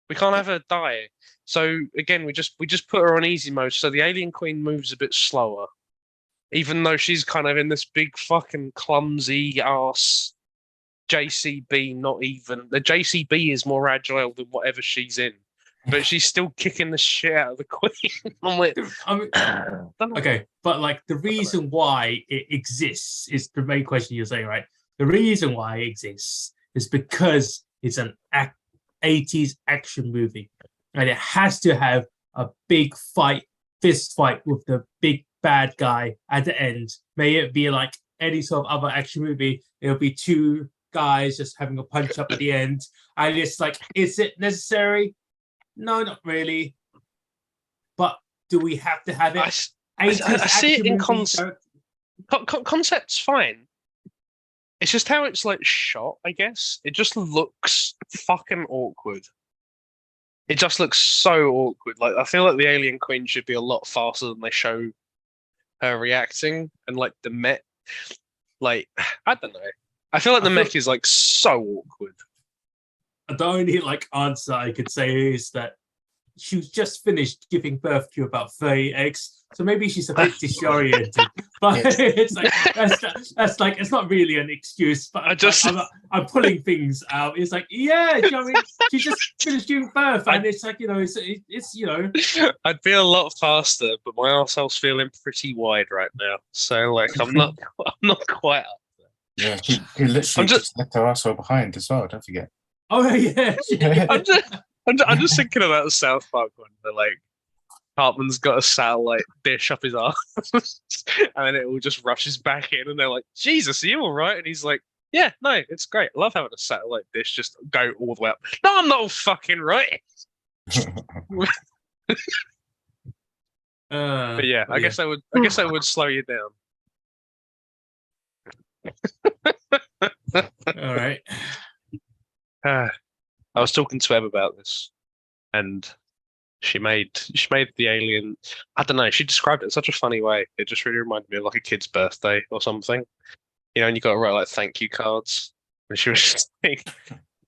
Speaker 2: We can't have her die. So again, we just put her on easy mode, so the alien queen moves a bit slower, even though she's kind of in this big fucking clumsy ass JCB. Not even the JCB is more agile than whatever she's in, but she's still kicking the shit out of the queen. I'm like,
Speaker 1: I mean, okay, but like the reason why it exists is the main question you're saying, right? The reason why it exists is because it's an 80s action movie, and it has to have a big fight, fist fight with the big bad guy at the end. May it be like any sort of other action movie, it'll be 2 guys just having a punch up at the end, and it's like, is it necessary? No, not really. But do we have to have it?
Speaker 2: I see it
Speaker 1: action
Speaker 2: in
Speaker 1: movie,
Speaker 2: concept's fine. It's just how it's like shot, I guess. It just looks fucking awkward. It just looks so awkward. Like I feel like the alien queen should be a lot faster than they show her reacting, and like the mech, like I don't know. I feel like the mech is like so awkward.
Speaker 1: The only like answer I could say is that she was just finished giving birth to about 30 eggs, so maybe she's a bit disoriented. But it's like that's like, it's not really an excuse. But I'm pulling things out. It's like, yeah, I mean, she just finished giving birth, and it's like, it's
Speaker 2: I'd be a lot faster, but my arsehole's feeling pretty wide right now. So like, I'm not quite up there.
Speaker 6: Yeah, she literally just left her arsehole behind as well. Don't forget.
Speaker 1: Oh yeah.
Speaker 2: I'm just thinking about the South Park one where like Hartman's got a satellite dish up his arse, and then it all just rushes back in, and they're like, "Jesus, are you all right?" And he's like, "Yeah, no, it's great. I love having a satellite dish just go all the way up." No, I'm not all fucking right. But yeah, I guess I would slow you down.
Speaker 1: All right.
Speaker 2: I was talking to Eb about this, and she made the alien. I don't know. She described it in such a funny way. It just really reminded me of like a kid's birthday or something. You know, and you got to write like thank you cards. And she was just like,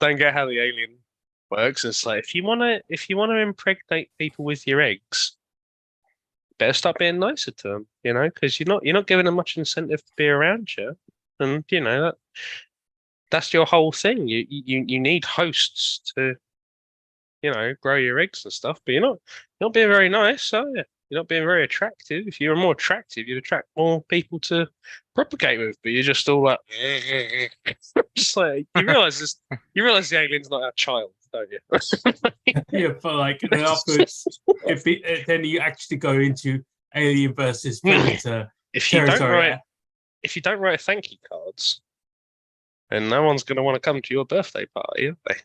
Speaker 2: "Don't get how the alien works." And it's like if you wanna impregnate people with your eggs, better start being nicer to them. You know, because you're not giving them much incentive to be around you, and you know that's your whole thing. You need hosts to, you know, grow your eggs and stuff, but you're not being very nice, are you? You're not being very attractive. If you were more attractive, you'd attract more people to propagate with. But you're just all like, just like you realize the alien's not our child, don't you?
Speaker 1: Yeah, but like then afterwards, then you actually go into Alien versus Predator
Speaker 2: if you
Speaker 1: territory.
Speaker 2: don't write thank you cards, then no one's going to want to come to your birthday party, are they?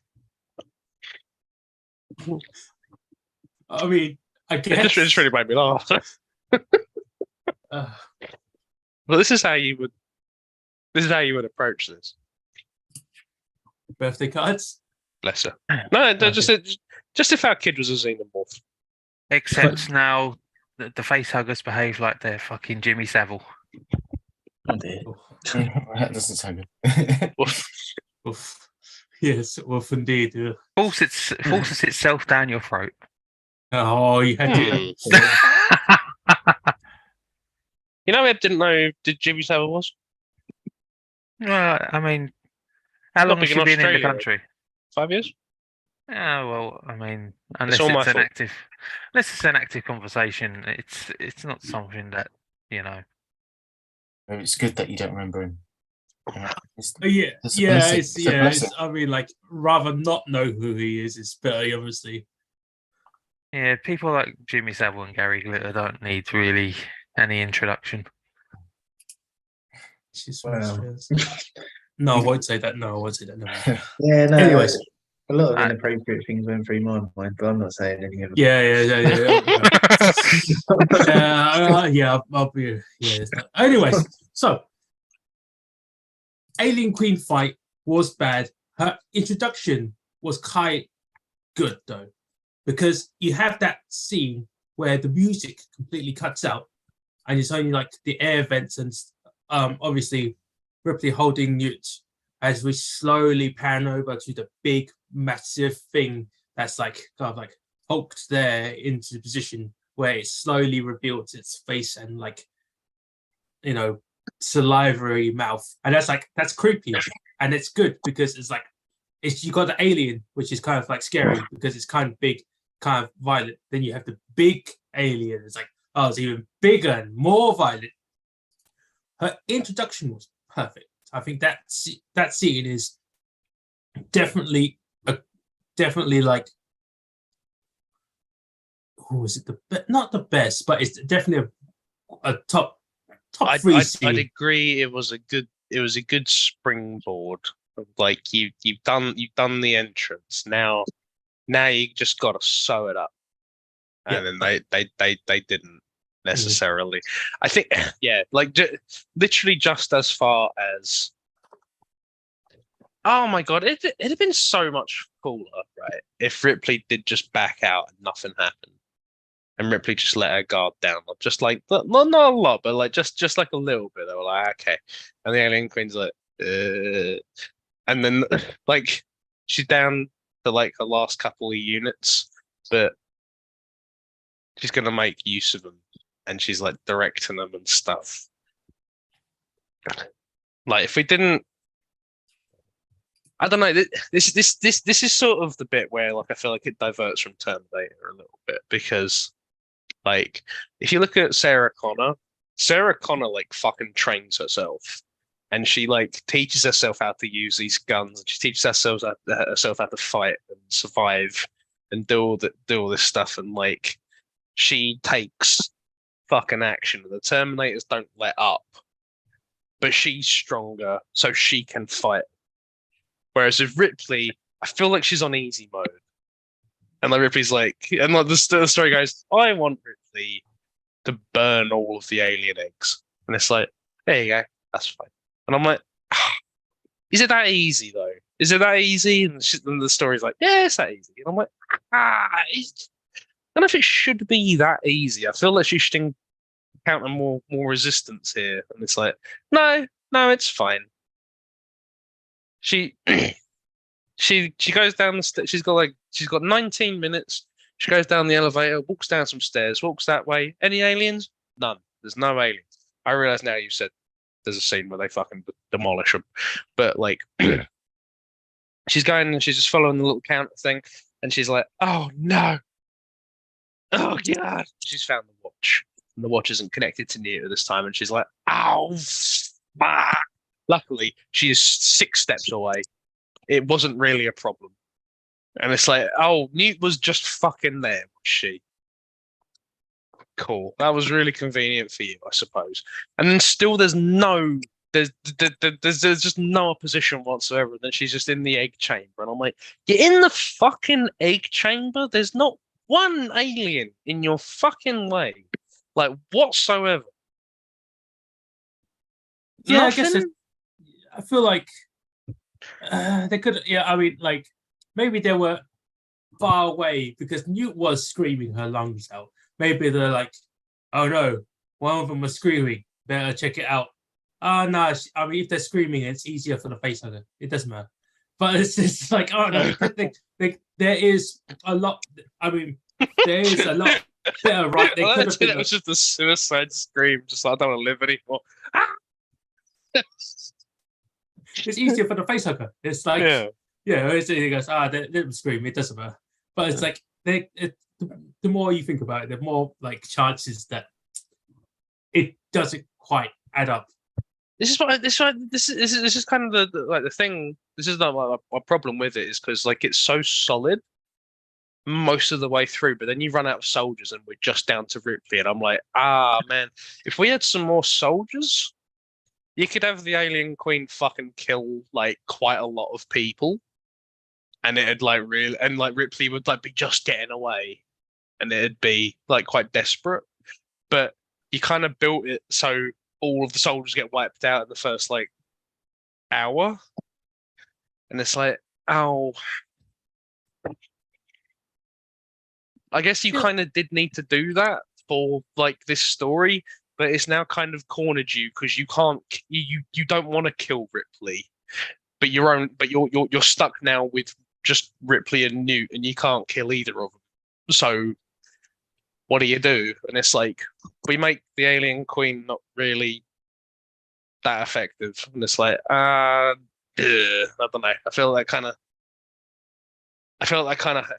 Speaker 1: I mean, I
Speaker 2: It
Speaker 1: guess.
Speaker 2: just really made me laugh.
Speaker 1: uh,
Speaker 2: Well, this is how you would approach this.
Speaker 1: birthday cards.
Speaker 2: Bless her. No, just if our kid was a xenomorph.
Speaker 4: Except now the face huggers behave like they're fucking Jimmy Savile.
Speaker 3: Oh dear.
Speaker 6: That doesn't sound good.
Speaker 1: Oof. Yes, oof indeed.
Speaker 4: Forces itself down your throat.
Speaker 1: Oh, you had to.
Speaker 2: You know, Eb didn't know did Jimmy Savile was?
Speaker 4: I mean, how
Speaker 2: Not
Speaker 4: long has
Speaker 2: big
Speaker 4: she
Speaker 2: in
Speaker 4: been in the
Speaker 2: Australia.
Speaker 4: country?
Speaker 2: 5 years?
Speaker 4: Well, I mean, unless
Speaker 2: all my
Speaker 4: it's
Speaker 2: fault.
Speaker 4: an active conversation, it's not something that, you know.
Speaker 6: It's good that you don't remember him.
Speaker 1: Yeah,
Speaker 6: It's a
Speaker 1: yeah,
Speaker 6: blessing.
Speaker 1: it's,
Speaker 6: It's a
Speaker 1: yeah.
Speaker 6: blessing.
Speaker 1: I mean, like, rather not know who he is better, obviously.
Speaker 4: Yeah, people like Jimmy Savile and Gary Glitter don't need really any introduction.
Speaker 3: Wow.
Speaker 1: No, I won't say that. No, I won't say that. No.
Speaker 3: Yeah, no.
Speaker 1: Anyways.
Speaker 3: A lot of
Speaker 4: I-
Speaker 3: inappropriate things went through my mind, but I'm not saying any of them.
Speaker 1: Yeah. I'll be. Yeah. It's not. Anyways, so Alien Queen fight was bad. Her introduction was quite good though, because you have that scene where the music completely cuts out, and it's only like the air vents and obviously Ripley holding Newt as we slowly pan over to the big massive thing that's like kind of like hulked there into the position where it slowly reveals its face and like, you know, salivary mouth, and that's creepy, and it's good because it's like you got the alien, which is kind of like scary because it's kind of big, kind of violent. Then you have the big alien. It's like, oh, it's even bigger and more violent. Her introduction was perfect. I think that scene is definitely like, who is it? Not the best, but it's definitely a top three scene.
Speaker 2: I'd agree. It was a good springboard. Like you've done the entrance. Now you just got to sew it up, and then they didn't necessarily. I think like literally just as far as. Oh my god! It'd have been so much cooler, right? If Ripley did just back out and nothing happened, and Ripley just let her guard down, just like not a lot, but like just like a little bit. They were like, okay, and the Alien Queen's like, and then like she's down to like her last couple of units, but she's gonna make use of them, and she's like directing them and stuff. Like if we didn't. I don't know. This is sort of the bit where like I feel like it diverts from Terminator a little bit, because like if you look at Sarah Connor like fucking trains herself, and she like teaches herself how to use these guns, and she teaches herself how to fight and survive and do all this stuff, and like she takes fucking action. The Terminators don't let up, but she's stronger, so she can fight. Whereas with Ripley, I feel like she's on easy mode. And like Ripley's like, and like the story goes, I want Ripley to burn all of the alien eggs. And it's like, there you go, that's fine. And I'm like, is it that easy though? Is it that easy? And the story's like, yeah, it's that easy. And I'm like, I don't know if it should be that easy. I feel like she should encounter more resistance here. And it's like, no, it's fine. She she goes down the stairs. She's got 19 minutes. She goes down the elevator, walks down some stairs, walks that way. Any aliens? None. There's no aliens. I realize now you said there's a scene where they fucking demolish them, but like she's going and she's just following the little counter thing, and she's like, "Oh no, oh god!" She's found the watch, and the watch isn't connected to Newt this time, and she's like, "Ow, fuck!" Luckily, she is 6 steps away. It wasn't really a problem. And it's like, oh, Newt was just fucking there, was she? Cool. That was really convenient for you, I suppose. And then still there's just no opposition whatsoever. And then she's just in the egg chamber. And I'm like, you're in the fucking egg chamber? There's not one alien in your fucking way. Like, whatsoever.
Speaker 1: Yeah, I guess
Speaker 2: Nothing?
Speaker 1: I feel like they could. Yeah, I mean, like maybe they were far away because Newt was screaming her lungs out. Maybe they're like, oh no, one of them was screaming. Better check it out. Oh no, I mean, if they're screaming, it's easier for the facehugger. It doesn't matter. But it's just like, oh no, there is a lot. I mean, there is a lot better, right? They could have been.
Speaker 2: It was just a suicide scream. Just like, I don't want to live anymore.
Speaker 1: It's easier for the facehugger. It's like,
Speaker 2: Yeah.
Speaker 1: He goes, they didn't scream. It doesn't matter. But it's like the more you think about it, the more like chances that it doesn't quite add up.
Speaker 2: This is kind of the thing. This is not my problem with it, is because like it's so solid most of the way through, but then you run out of soldiers and we're just down to Ripley, and I'm like, man, if we had some more soldiers, you could have the alien queen fucking kill like quite a lot of people, and it'd like really, and like Ripley would like be just getting away, and it'd be like quite desperate. But you kind of built it so all of the soldiers get wiped out in the first like hour, and it's like, oh, I guess you kind of did need to do that for like this story, but it's now kind of cornered you because you can't, you don't want to kill Ripley, but you're stuck now with just Ripley and Newt, and you can't kill either of them. So what do you do? And it's like, we make the alien queen not really that effective, and it's like, I don't know. I feel like kind of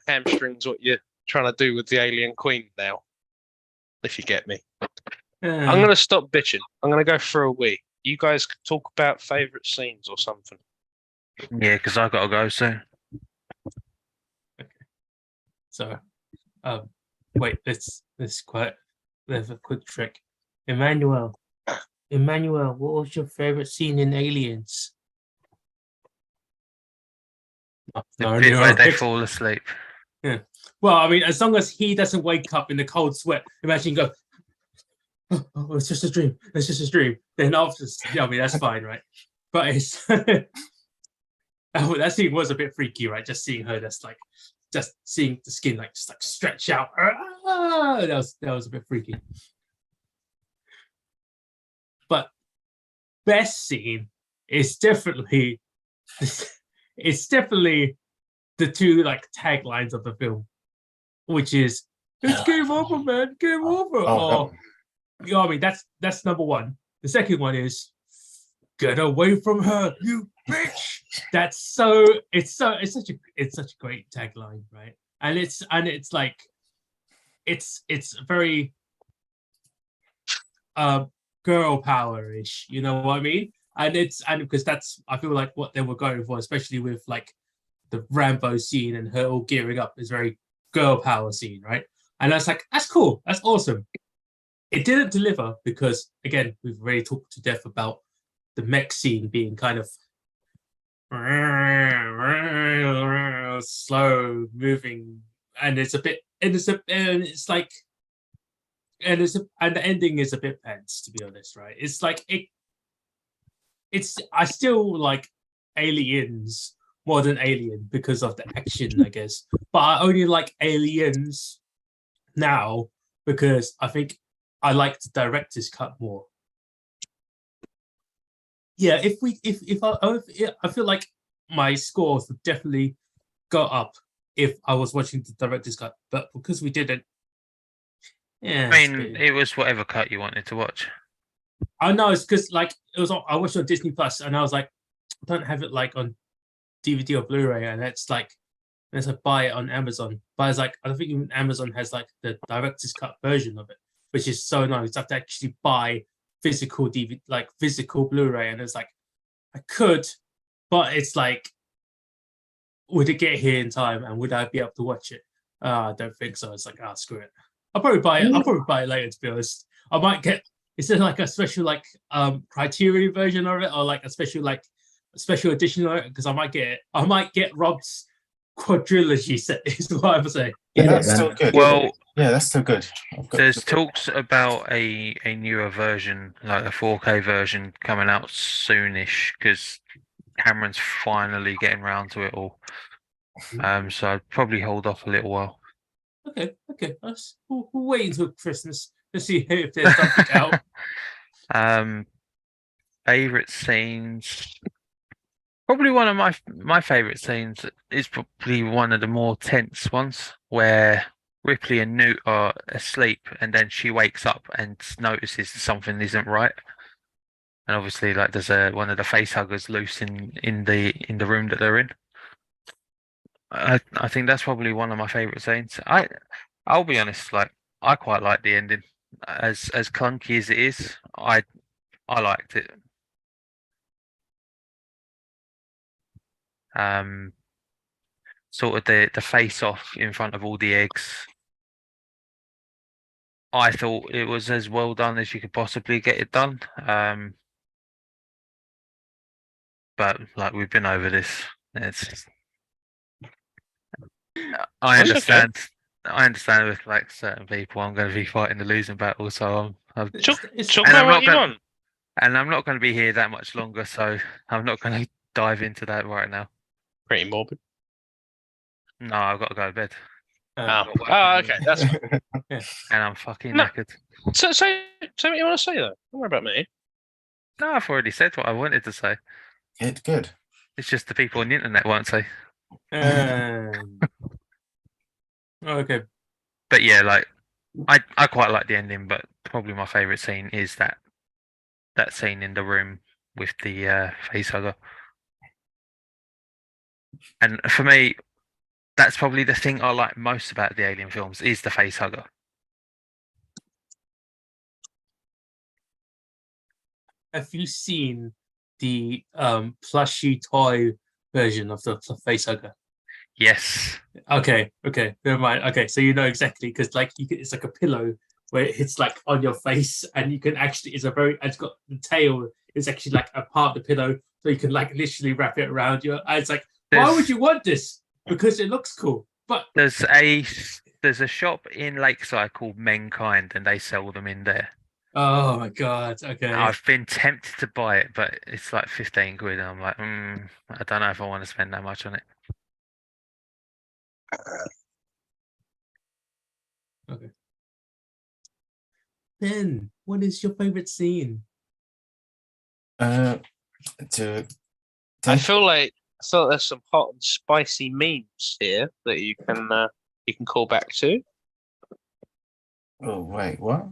Speaker 2: hamstrings what you're trying to do with the alien queen now, if you get me. I'm gonna stop bitching. I'm gonna go for a wee. You guys can talk about favorite scenes or something.
Speaker 4: Yeah, because I gotta go soon.
Speaker 1: So, wait, let's there's a quick trick. Emmanuel, what was your favorite scene in Aliens?
Speaker 4: The bit where they fall asleep.
Speaker 1: Yeah. Well, I mean, as long as he doesn't wake up in the cold sweat, imagine go, oh, it's just a dream. It's just a dream. Then obviously, I mean, that's fine, right? But it's that scene was a bit freaky, right? Just seeing her, just seeing the skin just like stretch out. That was a bit freaky. But best scene is definitely the two like taglines of the film, which is "It's game over, man, game over." You know what I mean? That's number one. The second one is "Get away from her, you bitch." It's such a great tagline, right? And it's like it's very girl power-ish, you know what I mean? And because that's, I feel like what they were going for, especially with like the Rambo scene and her all gearing up, is very girl power scene, right? And I was like, that's cool, that's awesome. It didn't deliver because, again, we've already talked to death about the mech scene being kind of slow moving, and it's a bit, and the ending is a bit pants, to be honest, right? It's like I still like Aliens more than Alien because of the action, I guess. But I only like Aliens now because I think I like the director's cut more. Yeah, I feel like my scores would definitely go up if I was watching the director's cut, but because we didn't, yeah.
Speaker 4: I mean, it was whatever cut you wanted to watch.
Speaker 1: I know it's because like it was. I watched it on Disney Plus, and I was like, I don't have it like on DVD or Blu-ray, and it's like, let's buy it on Amazon. But it's like I don't think even Amazon has like the director's cut version of it, which is so nice. I have to actually buy physical DVD, like physical Blu-ray, and it's like I could, but it's like, would it get here in time, and would I be able to watch it? I don't think so. It's like, screw it. I'll probably buy it. I'll probably buy it later. To be honest, I might get. Is there like a special like Criterion version of it, or like a special edition of it? Because I might get it. I might get Rob's quadrilogy set. Is what I would say.
Speaker 6: Yeah,
Speaker 3: Yeah,
Speaker 6: that's
Speaker 3: man.
Speaker 6: still good.
Speaker 4: Well,
Speaker 6: Yeah, that's still good.
Speaker 4: there's talks about a newer version, like a 4K version, coming out soonish because Cameron's finally getting round to it all. So I'd probably hold off a little while.
Speaker 1: Okay. We'll wait until Christmas to see if there's something out.
Speaker 4: Favorite scenes. Probably one of my favorite scenes is probably one of the more tense ones where Ripley and Newt are asleep and then she wakes up and notices something isn't right. And obviously like there's one of the face huggers loose in the room that they're in. I think that's probably one of my favorite scenes. I'll be honest, like I quite like the ending. As clunky as it is, I liked it. Sort of the face off in front of all the eggs. I thought it was as well done as you could possibly get it done. But like we've been over this. I
Speaker 2: That's
Speaker 4: understand. I understand with like certain people, I'm going to be fighting the losing battle, so I'm
Speaker 2: Talk
Speaker 4: And I'm
Speaker 2: about
Speaker 4: not
Speaker 2: what you
Speaker 4: gonna-
Speaker 2: want.
Speaker 4: and I'm not going to be here that much longer, so I'm not going to dive into that right now.
Speaker 2: Pretty morbid.
Speaker 4: No, I've got to go to bed,
Speaker 2: Okay, that's fine.
Speaker 4: and I'm fucking
Speaker 2: No.
Speaker 4: knackered.
Speaker 2: So what you want to say though. Don't worry about me.
Speaker 4: No, I've already said what I wanted to say.
Speaker 6: Good.
Speaker 4: It's just the people on the internet won't say.
Speaker 1: Okay.
Speaker 4: But yeah, like I quite like the ending, but probably my favourite scene is that scene in the room with the facehugger. And for me, that's probably the thing I like most about the Alien films is the facehugger.
Speaker 1: Have you seen the plushy toy version of the facehugger?
Speaker 4: Yes.
Speaker 1: Okay, never mind. Okay, so you know exactly because like it's like a pillow where it hits like on your face, and you can actually it's got the tail. It's actually like a part of the pillow, so you can like literally wrap it around you. And it's like, why would you want this? Because it looks cool. But
Speaker 4: There's a shop in Lakeside called Menkind, and they sell them in there.
Speaker 1: oh my god, okay.
Speaker 4: I've been tempted to buy it, but it's like 15 quid. And I'm like, I don't know if I want to spend that much on it.
Speaker 1: Okay. Ben, what is your favorite scene?
Speaker 6: To
Speaker 2: I feel like there's some hot and spicy memes here that you can call back to.
Speaker 6: oh wait, what?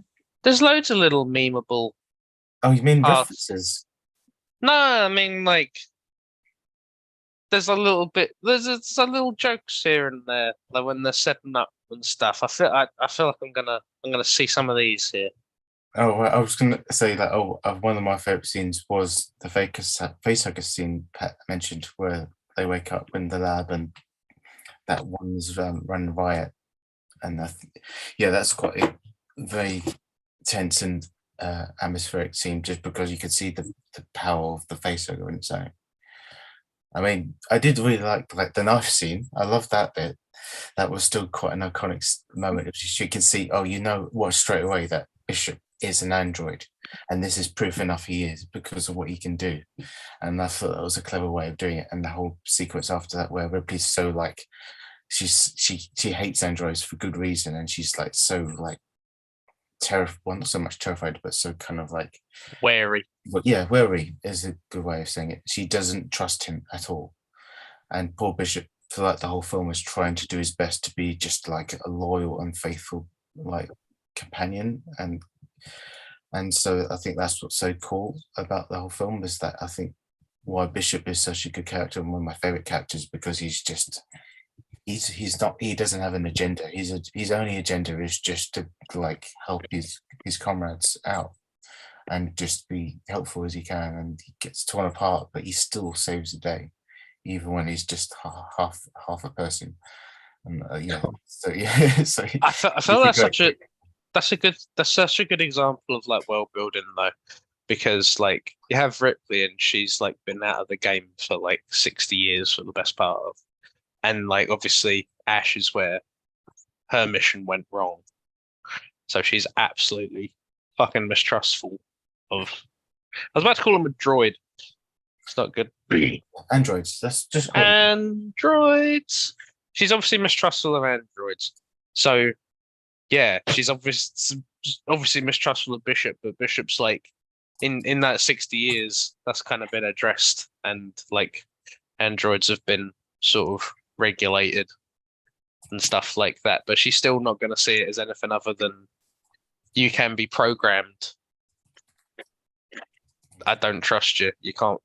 Speaker 2: There's loads of little memeable.
Speaker 6: Oh, you mean
Speaker 2: Ah.
Speaker 6: references?
Speaker 2: No, I mean like there's a little bit. There's a little jokes here and there, like when they're setting up and stuff. I feel like I'm gonna see some of these here.
Speaker 6: Oh, well, I was gonna say that. Oh, one of my favorite scenes was the facehugger scene Pat mentioned, where they wake up in the lab and that one's running riot, and that's quite a very tense and atmospheric scene, just because you could see the power of the facehugger in its own. I mean, I did really like the knife scene. I love that bit. That was still quite an iconic moment. You can see, you know what, straight away that Bishop is an android. and this is proof enough he is because of what he can do. And I thought that was a clever way of doing it. And the whole sequence after that, where Ripley's so like, she hates androids for good reason, and she's like so like terrified, well, not so much terrified, but so kind of like
Speaker 2: Wary.
Speaker 6: but yeah, wary is a good way of saying it. She doesn't trust him at all. And poor Bishop, for like the whole film, is trying to do his best to be just like a loyal and faithful like companion. And so I think that's what's so cool about the whole film, is that I think why Bishop is such a good character and one of my favorite characters, because he doesn't have an agenda. His only agenda is just to like help his comrades out and just be helpful as he can. And he gets torn apart, but he still saves the day, even when he's just half a person. And so yeah, so
Speaker 2: I feel that's such a good example of like world building though, because like you have Ripley and she's like been out of the game for like 60 years for the best part of, and like obviously Ash is where her mission went wrong, so she's absolutely fucking mistrustful of. I was about to call him a droid. It's not good.
Speaker 6: androids. That's just
Speaker 2: Androids. She's obviously mistrustful of androids. So yeah, she's obviously mistrustful of Bishop, but Bishop's like in that 60 years that's kind of been addressed, and like androids have been sort of regulated and stuff like that. But she's still not going to see it as anything other than you can be programmed. I don't trust you. You can't.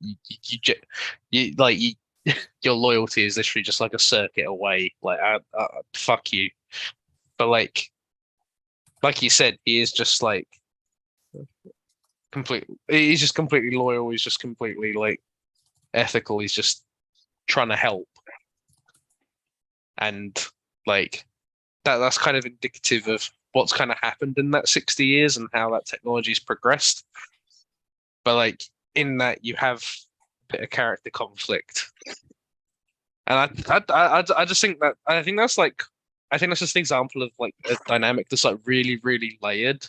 Speaker 2: Your loyalty is literally just like a circuit away. Like, fuck you. But like you said, he is just like he's just completely loyal. He's just completely like ethical. He's just trying to help, and like that's kind of indicative of what's kind of happened in that 60 years and how that technology's progressed. But like in that you have a bit of character conflict, and I just think that's just an example of like a dynamic that's like really really layered,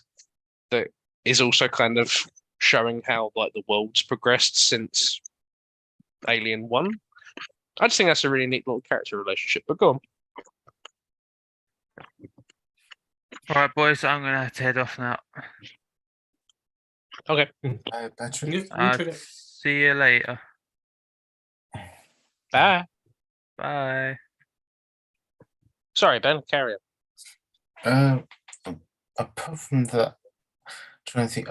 Speaker 2: that is also kind of showing how like the world's progressed since Alien 1. I just think that's a really neat little character relationship. But go on.
Speaker 4: All right, boys, I'm gonna have to head off now.
Speaker 2: Okay.
Speaker 6: Patrick.
Speaker 4: See you later.
Speaker 2: Bye.
Speaker 4: Bye.
Speaker 2: Sorry, Ben. Carry on.
Speaker 6: Apart from that, trying to think.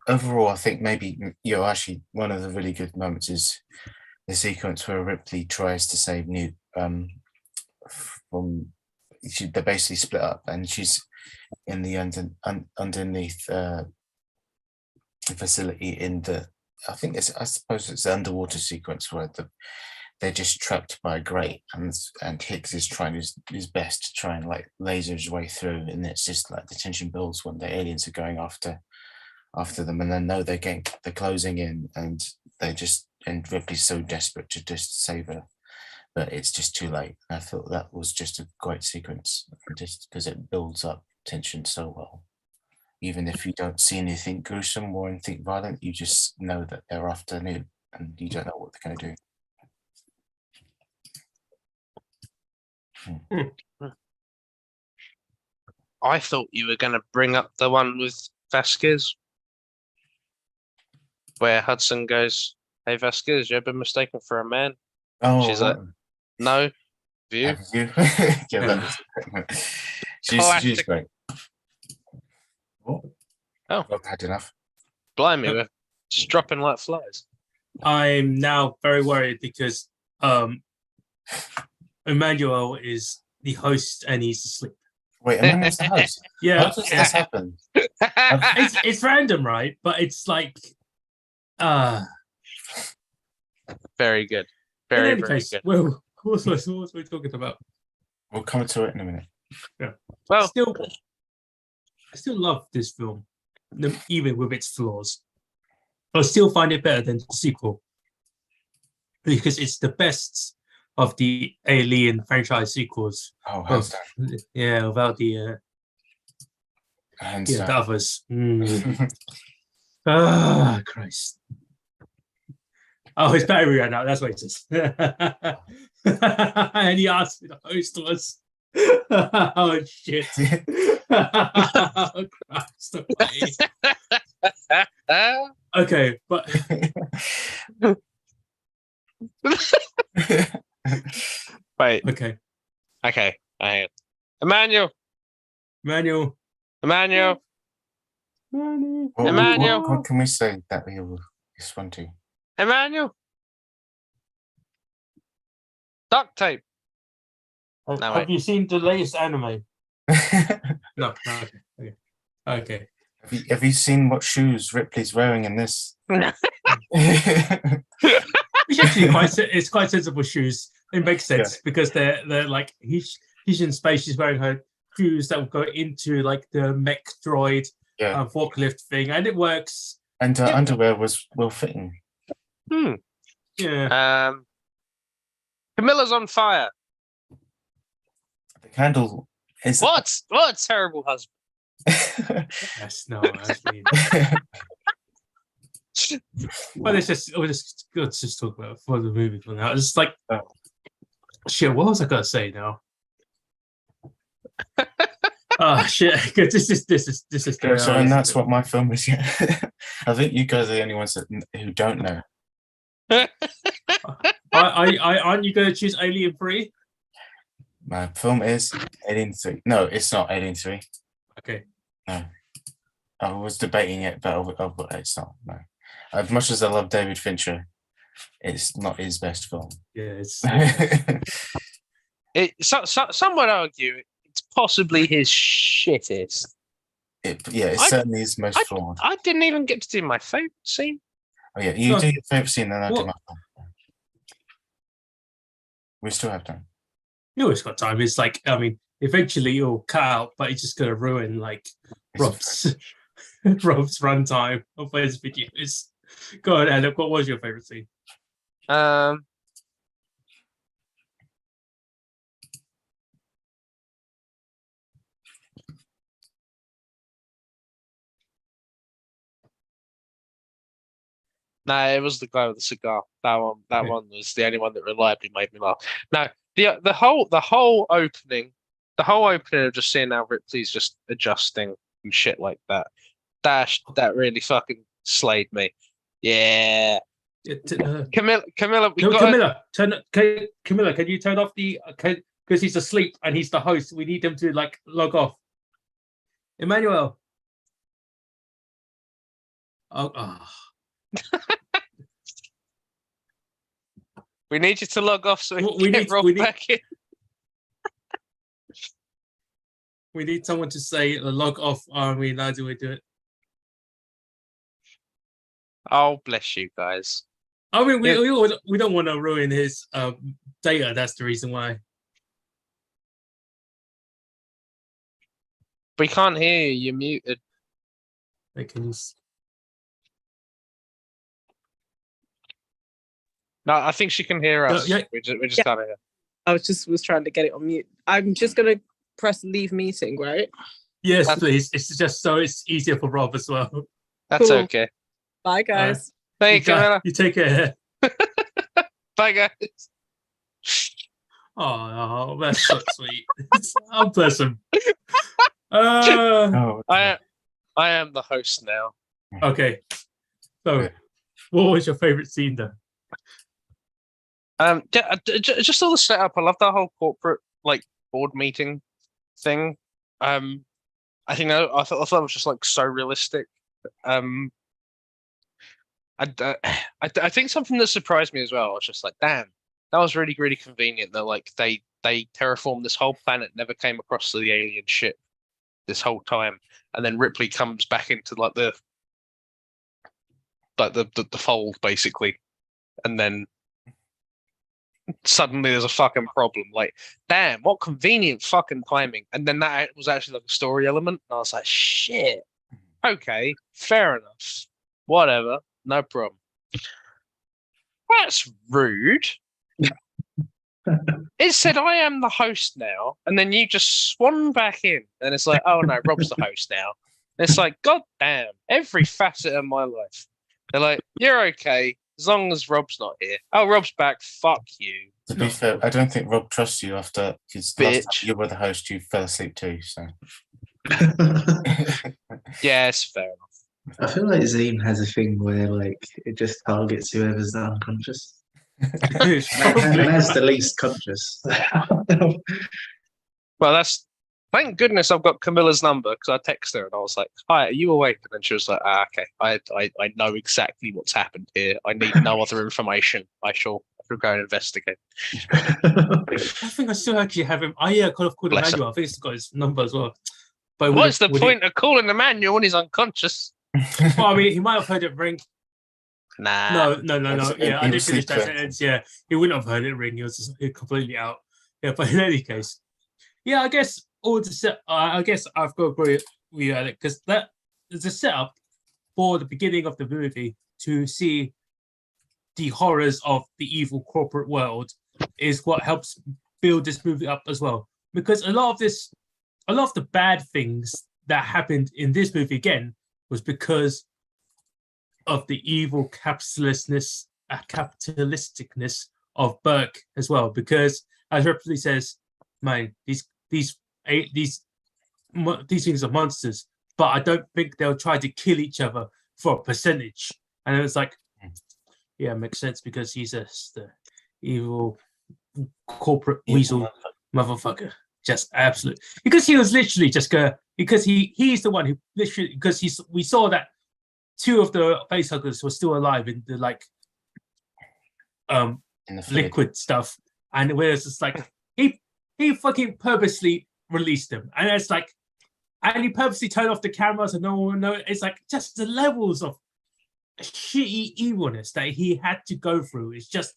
Speaker 6: Overall, I think maybe actually one of the really good moments is the sequence where Ripley tries to save Newt. They're basically split up, and she's in the underneath facility in the. I suppose it's the underwater sequence where they're just trapped by a grate, and Hicks is trying his best to try and like laser his way through, and it's just like the tension builds when the aliens are going after them, and then they're closing in, and Ripley's so desperate to just save her, but it's just too late. I thought that was just a great sequence, just because it builds up tension so well. Even if you don't see anything gruesome or anything violent, you just know that they're after Newt, and you don't know what they're going to do.
Speaker 2: I thought you were going to bring up the one with Vasquez, where Hudson goes, "Hey Vasquez, you've been mistaken for a man."
Speaker 6: Oh,
Speaker 2: She's like, "No, view."
Speaker 6: Yeah, she's great.
Speaker 2: Oh,
Speaker 6: I've had enough.
Speaker 2: blimey, we're just dropping like flies.
Speaker 1: I'm now very worried because Emmanuel is the host and he's asleep.
Speaker 6: Wait, Emmanuel's the host.
Speaker 1: Yeah,
Speaker 6: How does this happen?
Speaker 1: it's random, right? But it's like,
Speaker 2: Very good.
Speaker 1: in
Speaker 2: Very,
Speaker 1: any
Speaker 2: very
Speaker 1: case,
Speaker 2: good.
Speaker 1: well, what was we talking about?
Speaker 6: We'll come to it in a minute.
Speaker 2: Well,
Speaker 1: I still love this film, even with its flaws. I still find it better than the sequel because it's the best of the Alien franchise sequels.
Speaker 6: Oh, how's that?
Speaker 1: Yeah, about the
Speaker 6: Hands
Speaker 1: Yeah, the
Speaker 6: down.
Speaker 1: others. Ah, Christ. Oh, his battery ran out. That's what it says. And he asked me the host was. Oh, shit. Oh, Christ. Okay, but
Speaker 2: Wait.
Speaker 1: okay.
Speaker 2: Okay. Hang on. Emmanuel.
Speaker 1: Manuel.
Speaker 2: Emmanuel. Emmanuel.
Speaker 6: What can we say that we will respond to?
Speaker 2: Emmanuel. Duct tape. No,
Speaker 1: Have
Speaker 2: wait.
Speaker 1: you seen the latest anime? No. Okay. Okay.
Speaker 6: Have you seen what shoes Ripley's wearing in this?
Speaker 1: It's actually it's quite sensible shoes. It makes sense because they're like he's in space. She's wearing her shoes that will go into like the mech droid
Speaker 6: Yeah.
Speaker 1: forklift thing, and it works.
Speaker 6: And her underwear was well fitting.
Speaker 1: Yeah.
Speaker 2: Camilla's on fire.
Speaker 6: The candle is.
Speaker 2: What a terrible husband.
Speaker 1: Yes. No. Actually. Well, let's just talk about it for the movie for now. It's like, shit. What was I gonna say now? Oh shit! This is.
Speaker 6: Yeah, so, and that's what my film is. Yeah, I think you guys are the only ones who don't know.
Speaker 1: Aren't you gonna choose Alien 3?
Speaker 6: My film is Alien 3. No, it's not Alien 3.
Speaker 1: Okay.
Speaker 6: No, I was debating it, but it's not. No, as much as I love David Fincher, it's not his best film.
Speaker 1: Yeah, it's.
Speaker 2: Some would argue it's possibly his shittest.
Speaker 6: It's certainly his most flawed.
Speaker 2: I didn't even get to do my favorite scene.
Speaker 6: Oh yeah, you
Speaker 1: So-
Speaker 6: do your favorite scene, then I do
Speaker 1: What-
Speaker 6: my film. We still have time.
Speaker 1: You always got time. It's like, I mean, eventually it'll cut out, but it's just gonna ruin like Rob's runtime of his videos. Go on, Alec. What was your favorite scene?
Speaker 2: No, it was the guy with the cigar. That
Speaker 1: Okay.
Speaker 2: one was the only one that reliably made me laugh. No, the whole opening of just seeing how Ripley's just adjusting and shit like that. That really fucking slayed me. Yeah, Camilla,
Speaker 1: Camilla, Camilla, can you turn off the because he's asleep and he's the host. We need him to like log off. Emmanuel. Oh.
Speaker 2: we need you to log off so we
Speaker 1: Well,
Speaker 2: can get Rob back in.
Speaker 1: We need someone to say log off. How do we do it?
Speaker 2: Oh, bless you guys.
Speaker 1: I mean, we don't want to ruin his data. That's the reason why.
Speaker 2: We can't hear you. You're muted.
Speaker 1: Like, can you...
Speaker 2: No, I think she can hear us.
Speaker 1: yeah.
Speaker 2: We just
Speaker 7: Yeah.
Speaker 2: can't hear.
Speaker 7: I was trying to get it on mute. I'm just gonna press leave meeting, right?
Speaker 1: Yes,
Speaker 2: That's-
Speaker 1: please. It's just so it's easier for Rob as well.
Speaker 2: That's
Speaker 7: Cool.
Speaker 2: okay.
Speaker 7: Bye, guys.
Speaker 2: Thank you, Camilla.
Speaker 1: You take care.
Speaker 2: Bye, guys.
Speaker 1: Oh, that's so sweet. Oh, bless him.
Speaker 6: Oh,
Speaker 2: I am the host now.
Speaker 1: Okay. So, what was your favorite scene then?
Speaker 2: Just all the setup. I love that whole corporate like board meeting thing. I think I thought it was just like so realistic. I think something that surprised me as well. I was just like, damn, that was really really convenient. That like they terraformed this whole planet, never came across the alien ship this whole time, and then Ripley comes back into like the fold basically, and then suddenly there's a fucking problem. Like, damn, what convenient fucking timing. And then that was actually like a story element. And I was like, shit. Okay, fair enough. Whatever, no problem. That's rude. It said I am the host now, and then you just swan back in, and it's like, oh no, Rob's the host now. It's like, God damn, every facet of my life. They're like, you're okay as long as Rob's not here. Oh, Rob's back. Fuck you,
Speaker 6: To be fair, I don't think Rob trusts you after because last
Speaker 2: bitch.
Speaker 6: time you were the host, you fell asleep too. So
Speaker 2: Yeah, it's fair enough.
Speaker 3: I feel like Zine has a thing where like it just targets whoever's unconscious and as the least conscious.
Speaker 2: Well, that's thank goodness I've got Camilla's number because I texted her and I was like, "Hi, are you awake?" And then she was like, "Okay, I know exactly what's happened here. I need no other information. I shall go and investigate."
Speaker 1: I think I still actually have him. I could have called
Speaker 2: Bless him.
Speaker 1: Emmanuel. I think it's got his number as well. But it
Speaker 2: What's the
Speaker 1: would've-
Speaker 2: point of calling Emmanuel when he's unconscious?
Speaker 1: Well, I mean, he might have heard it ring.
Speaker 2: Nah.
Speaker 1: No.
Speaker 6: It's-
Speaker 1: Yeah, I
Speaker 6: he
Speaker 1: did
Speaker 6: was
Speaker 1: finish that
Speaker 6: sleep
Speaker 1: sentence. Yeah, he wouldn't have heard it ring. He was just completely out. Yeah, but in any case, yeah, I guess all the set. I guess I've got to agree with you, Alec, because that is a setup for the beginning of the movie to see the horrors of the evil corporate world is what helps build this movie up as well. Because a lot of the bad things that happened in this movie again was because of the evil capitalisticness of Burke as well. Because as Ripley says, man, these things are monsters, but I don't think they'll try to kill each other for a percentage. And it was like, yeah, it makes sense because he's the evil corporate weasel motherfucker. Just absolute, because he was literally just because he's the one who literally, because we saw that two of the facehuggers were still alive in the
Speaker 6: in the fluid.
Speaker 1: liquid stuff, and where it's just like he fucking purposely released them, and it's like, and he purposely turned off the cameras and no one know. It's like just the levels of shitty evilness that he had to go through. It's just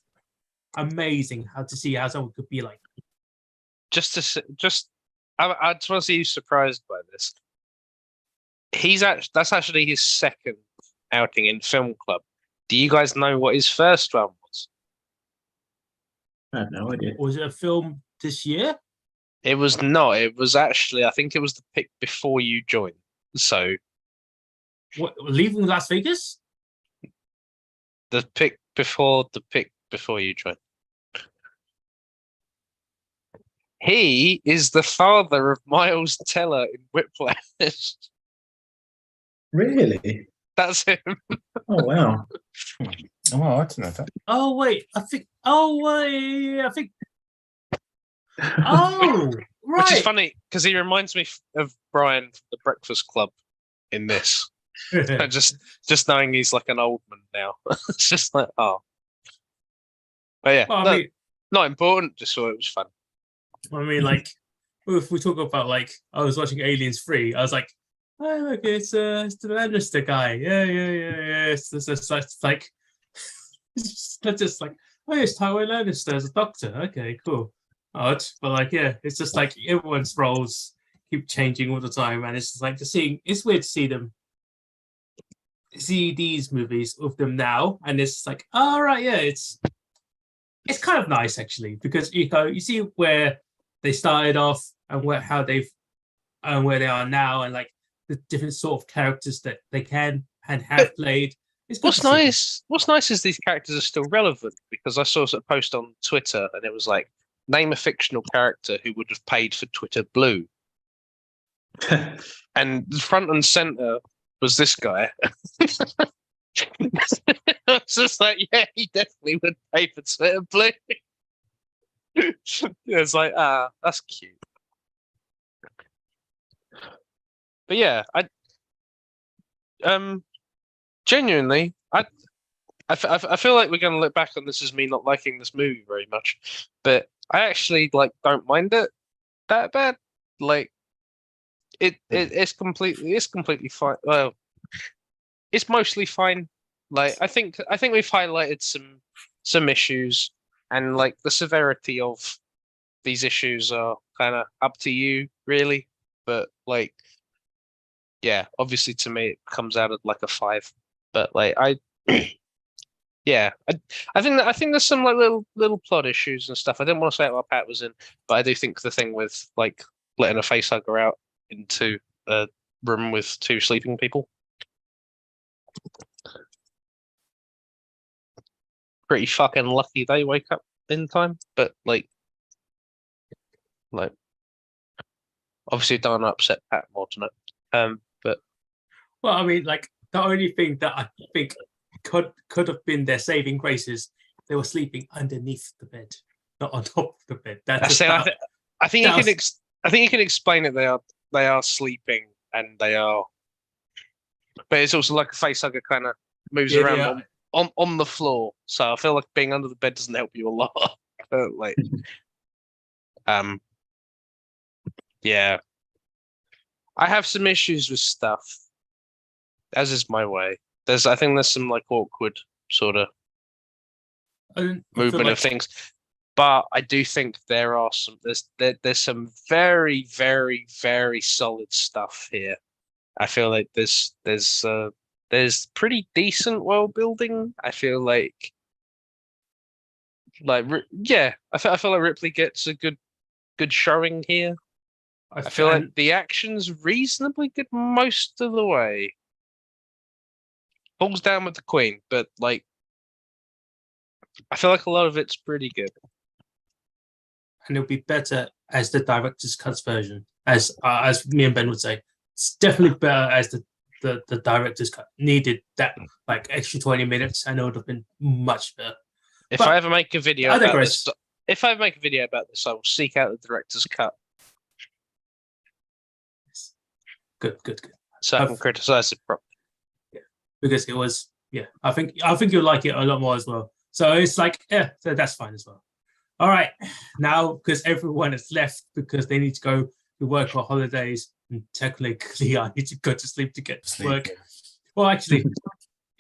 Speaker 1: amazing how to see how someone could be like.
Speaker 2: I just want to see you surprised by this. That's actually his second outing in film club. Do you guys know what his first one was?
Speaker 3: I have no idea.
Speaker 1: Was it a film this year?
Speaker 2: It was not. It was actually, I think it was the pick before you joined. So
Speaker 1: What, leaving Las Vegas?
Speaker 2: the pick before you joined. He is the father of Miles Teller in Whiplash.
Speaker 3: Really?
Speaker 2: That's him.
Speaker 3: Oh wow.
Speaker 6: Oh, well, I didn't know that.
Speaker 1: Oh wait, I think. Oh wait, I think. Oh right.
Speaker 2: Which is funny because he reminds me of Brian from the Breakfast Club in this. just knowing he's like an old man now. It's just like, oh. But yeah,
Speaker 1: Well, I
Speaker 2: no,
Speaker 1: mean,
Speaker 2: not important. Just thought it was fun.
Speaker 1: like, if we talk about like, I was watching Aliens 3, I was like, oh look, it's the Lannister guy. Yeah. It's like, it's just like, oh, it's Tywin Lannister as a doctor. Okay, cool. Odd, but like, yeah, it's just like everyone's roles keep changing all the time, and it's just like it's weird to see these movies with them now, and it's like, all right, yeah, it's kind of nice actually, because you see where they started off and how they've and where they are now, and like the different sort of characters that they can and have played. It's good
Speaker 2: What's
Speaker 1: to see.
Speaker 2: nice? What's nice is these characters are still relevant because I saw a post on Twitter and it was like, name a fictional character who would have paid for Twitter Blue, and front and center was this guy. It's just like, yeah, he definitely would pay for Twitter Blue. It's like, that's cute. But yeah, genuinely, I feel like we're going to look back on this as me not liking this movie very much, but I actually don't mind it that bad. Like, it's completely fine. Well, it's mostly fine. Like, I think we've highlighted some issues, and like the severity of these issues are kind of up to you, really. But like, yeah, obviously to me it comes out at like a 5. But like yeah, I think there's some like little plot issues and stuff. I didn't want to say it while Pat was in, but I do think the thing with like letting a facehugger out into room with 2 sleeping people. Pretty fucking lucky they wake up in time, but like obviously don't upset Pat Morton. But
Speaker 1: Well, I mean, like the only thing that I think could have been their saving grace is they were sleeping underneath the bed, not on top of the bed. That's
Speaker 2: I think you
Speaker 1: that
Speaker 2: can
Speaker 1: was-
Speaker 2: I think you can explain it. They are sleeping and they are, but it's also like a face hugger kind of moves
Speaker 1: Yeah,
Speaker 2: around on the floor. So I feel like being under the bed doesn't help you a lot. But like, yeah, I have some issues with stuff, as is my way. I think there's some like awkward sort of
Speaker 1: I feel
Speaker 2: movement
Speaker 1: like-
Speaker 2: of things, but I do think there are there's some very, very, very solid stuff here. I feel like there's pretty decent world building. I feel like yeah, I feel like Ripley gets a good showing here. I feel like the action's reasonably good most of the way. Falls down with the Queen, but like I feel like a lot of it's pretty good.
Speaker 1: and it'll be better as the director's cuts version, as me and Ben would say. It's definitely better as the director's cut. Needed that like extra 20 minutes, and it would have been much better.
Speaker 2: If
Speaker 1: But
Speaker 2: I ever make a video
Speaker 1: I
Speaker 2: about
Speaker 1: digress.
Speaker 2: this, if I make a video about this, I will seek out the director's cut
Speaker 1: Good.
Speaker 2: so I can criticize it properly.
Speaker 1: Because it was, yeah, I think you'll like it a lot more as well. So it's like, yeah, so that's fine as well. All right, now because everyone has left because they need to go to work or holidays, and technically I need to go to sleep to get to
Speaker 6: Sleep,
Speaker 1: work.
Speaker 6: yeah.
Speaker 1: Well, actually,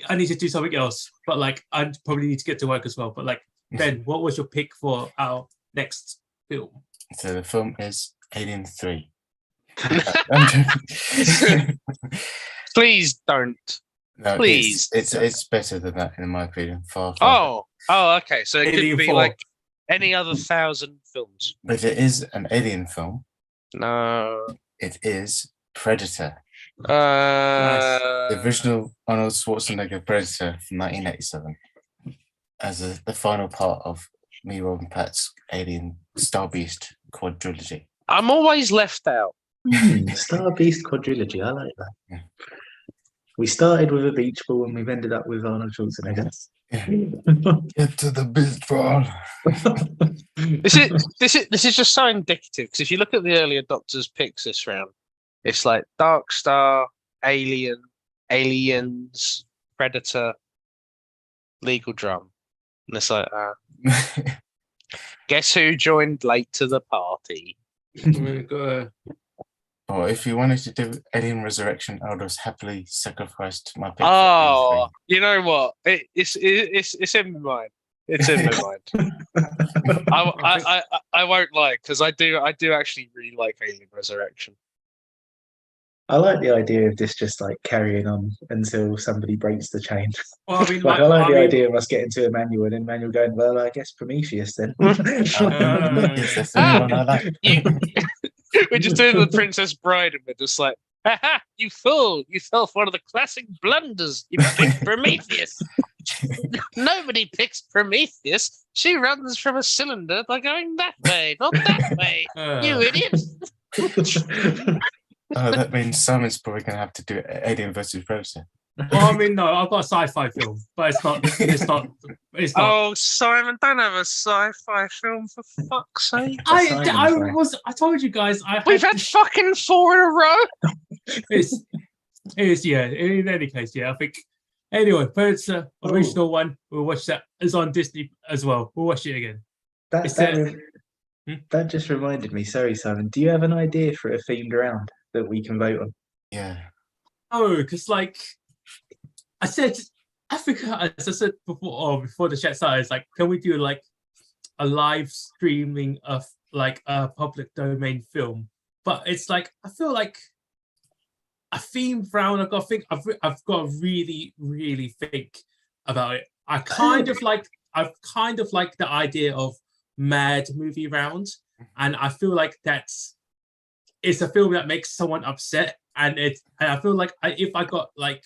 Speaker 1: I need to do something else, but like I probably need to get to work as well. But like, Ben, what was your pick for our next film?
Speaker 6: So the film is Alien 3. I'm joking.
Speaker 2: Please don't.
Speaker 6: No,
Speaker 2: Please.
Speaker 6: it's better than that in my opinion. Far.
Speaker 2: Oh, okay. So it
Speaker 1: Alien
Speaker 2: could be
Speaker 1: 4.
Speaker 2: like any other 1,000 films.
Speaker 6: But it is an alien film.
Speaker 2: No.
Speaker 6: It is Predator,
Speaker 2: Uh,
Speaker 6: the original Arnold Schwarzenegger Predator from 1987, as the final part of me, Rob, and Pat's Alien Star Beast quadrilogy.
Speaker 2: I'm always left out.
Speaker 3: Star Beast quadrilogy. I like that.
Speaker 6: Yeah.
Speaker 3: We started with a beach ball and we've ended up with Arnold Schwarzenegger.
Speaker 6: Yeah. Get to the beach ball.
Speaker 2: This is just so indicative because if you look at the earlier Doctor's picks this round, it's like Dark Star, Alien, Aliens, Predator, Legal Drum, and it's like, guess who joined late to the party?
Speaker 6: Or if you wanted to do Alien Resurrection, I would have happily sacrificed my pick. for
Speaker 2: Oh,
Speaker 6: Alien
Speaker 2: you know what? It's in my mind. It's in my mind. I won't lie because I do actually really like Alien Resurrection.
Speaker 3: I like the idea of this just like carrying on until somebody breaks the chain.
Speaker 1: Well, I mean,
Speaker 3: Like, I like the idea of us getting to Emmanuel and Emmanuel going, well, I guess Prometheus then.
Speaker 6: 3. Yes, that's the only one I like.
Speaker 2: We're just doing the Princess Bride and we're just like, haha, you fool! You fell for one of the classic blunders. You picked Prometheus. Nobody picks Prometheus. She runs from a cylinder by going that way, not that way. You idiot!
Speaker 6: That means Simon's probably going to have to do Alien versus Predator.
Speaker 1: Well, I mean, no, I've got a sci-fi film, but it's not.
Speaker 2: Oh, Simon, don't have a sci-fi film for fuck's sake.
Speaker 1: I told you guys.
Speaker 2: We've had fucking 4 in a row.
Speaker 1: It's yeah. In any case, yeah. I think anyway, Predator original one. We'll watch that. It's on Disney as well. We'll watch it again.
Speaker 3: That just reminded me. Sorry, Simon. Do you have an idea for a themed round that we can vote on?
Speaker 6: Yeah.
Speaker 1: Oh, because like I said, Africa, as I said before the chat started, it's like, can we do like a live streaming of like a public domain film? But it's like I feel like a themed round. I've got to think. I've got to really, really think about it. I kind of like the idea of mad movie round, and I feel like it's a film that makes someone upset, and I feel like if I got like,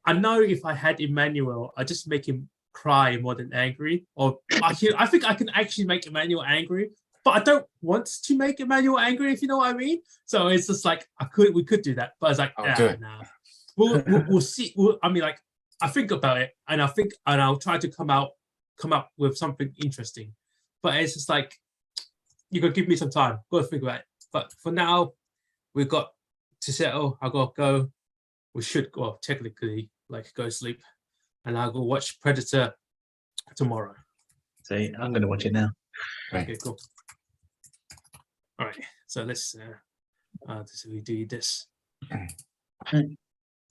Speaker 1: I know if I had Emmanuel, I just make him cry more than angry. Or I think I can actually make Emmanuel angry, but I don't want to make Emmanuel angry, if you know what I mean. So it's just like we could do that, but I was like,
Speaker 6: Oh, good.
Speaker 1: nah. We'll see. I mean, like, I think about it, and I'll try to come up with something interesting. But it's just like, you gotta give me some time. Gotta think about it. But for now, we've got to settle. I gotta go. We should go technically like go sleep, and I'll go watch Predator tomorrow.
Speaker 3: So I'm going to watch it now.
Speaker 1: Okay, cool. All right, so let's we do this.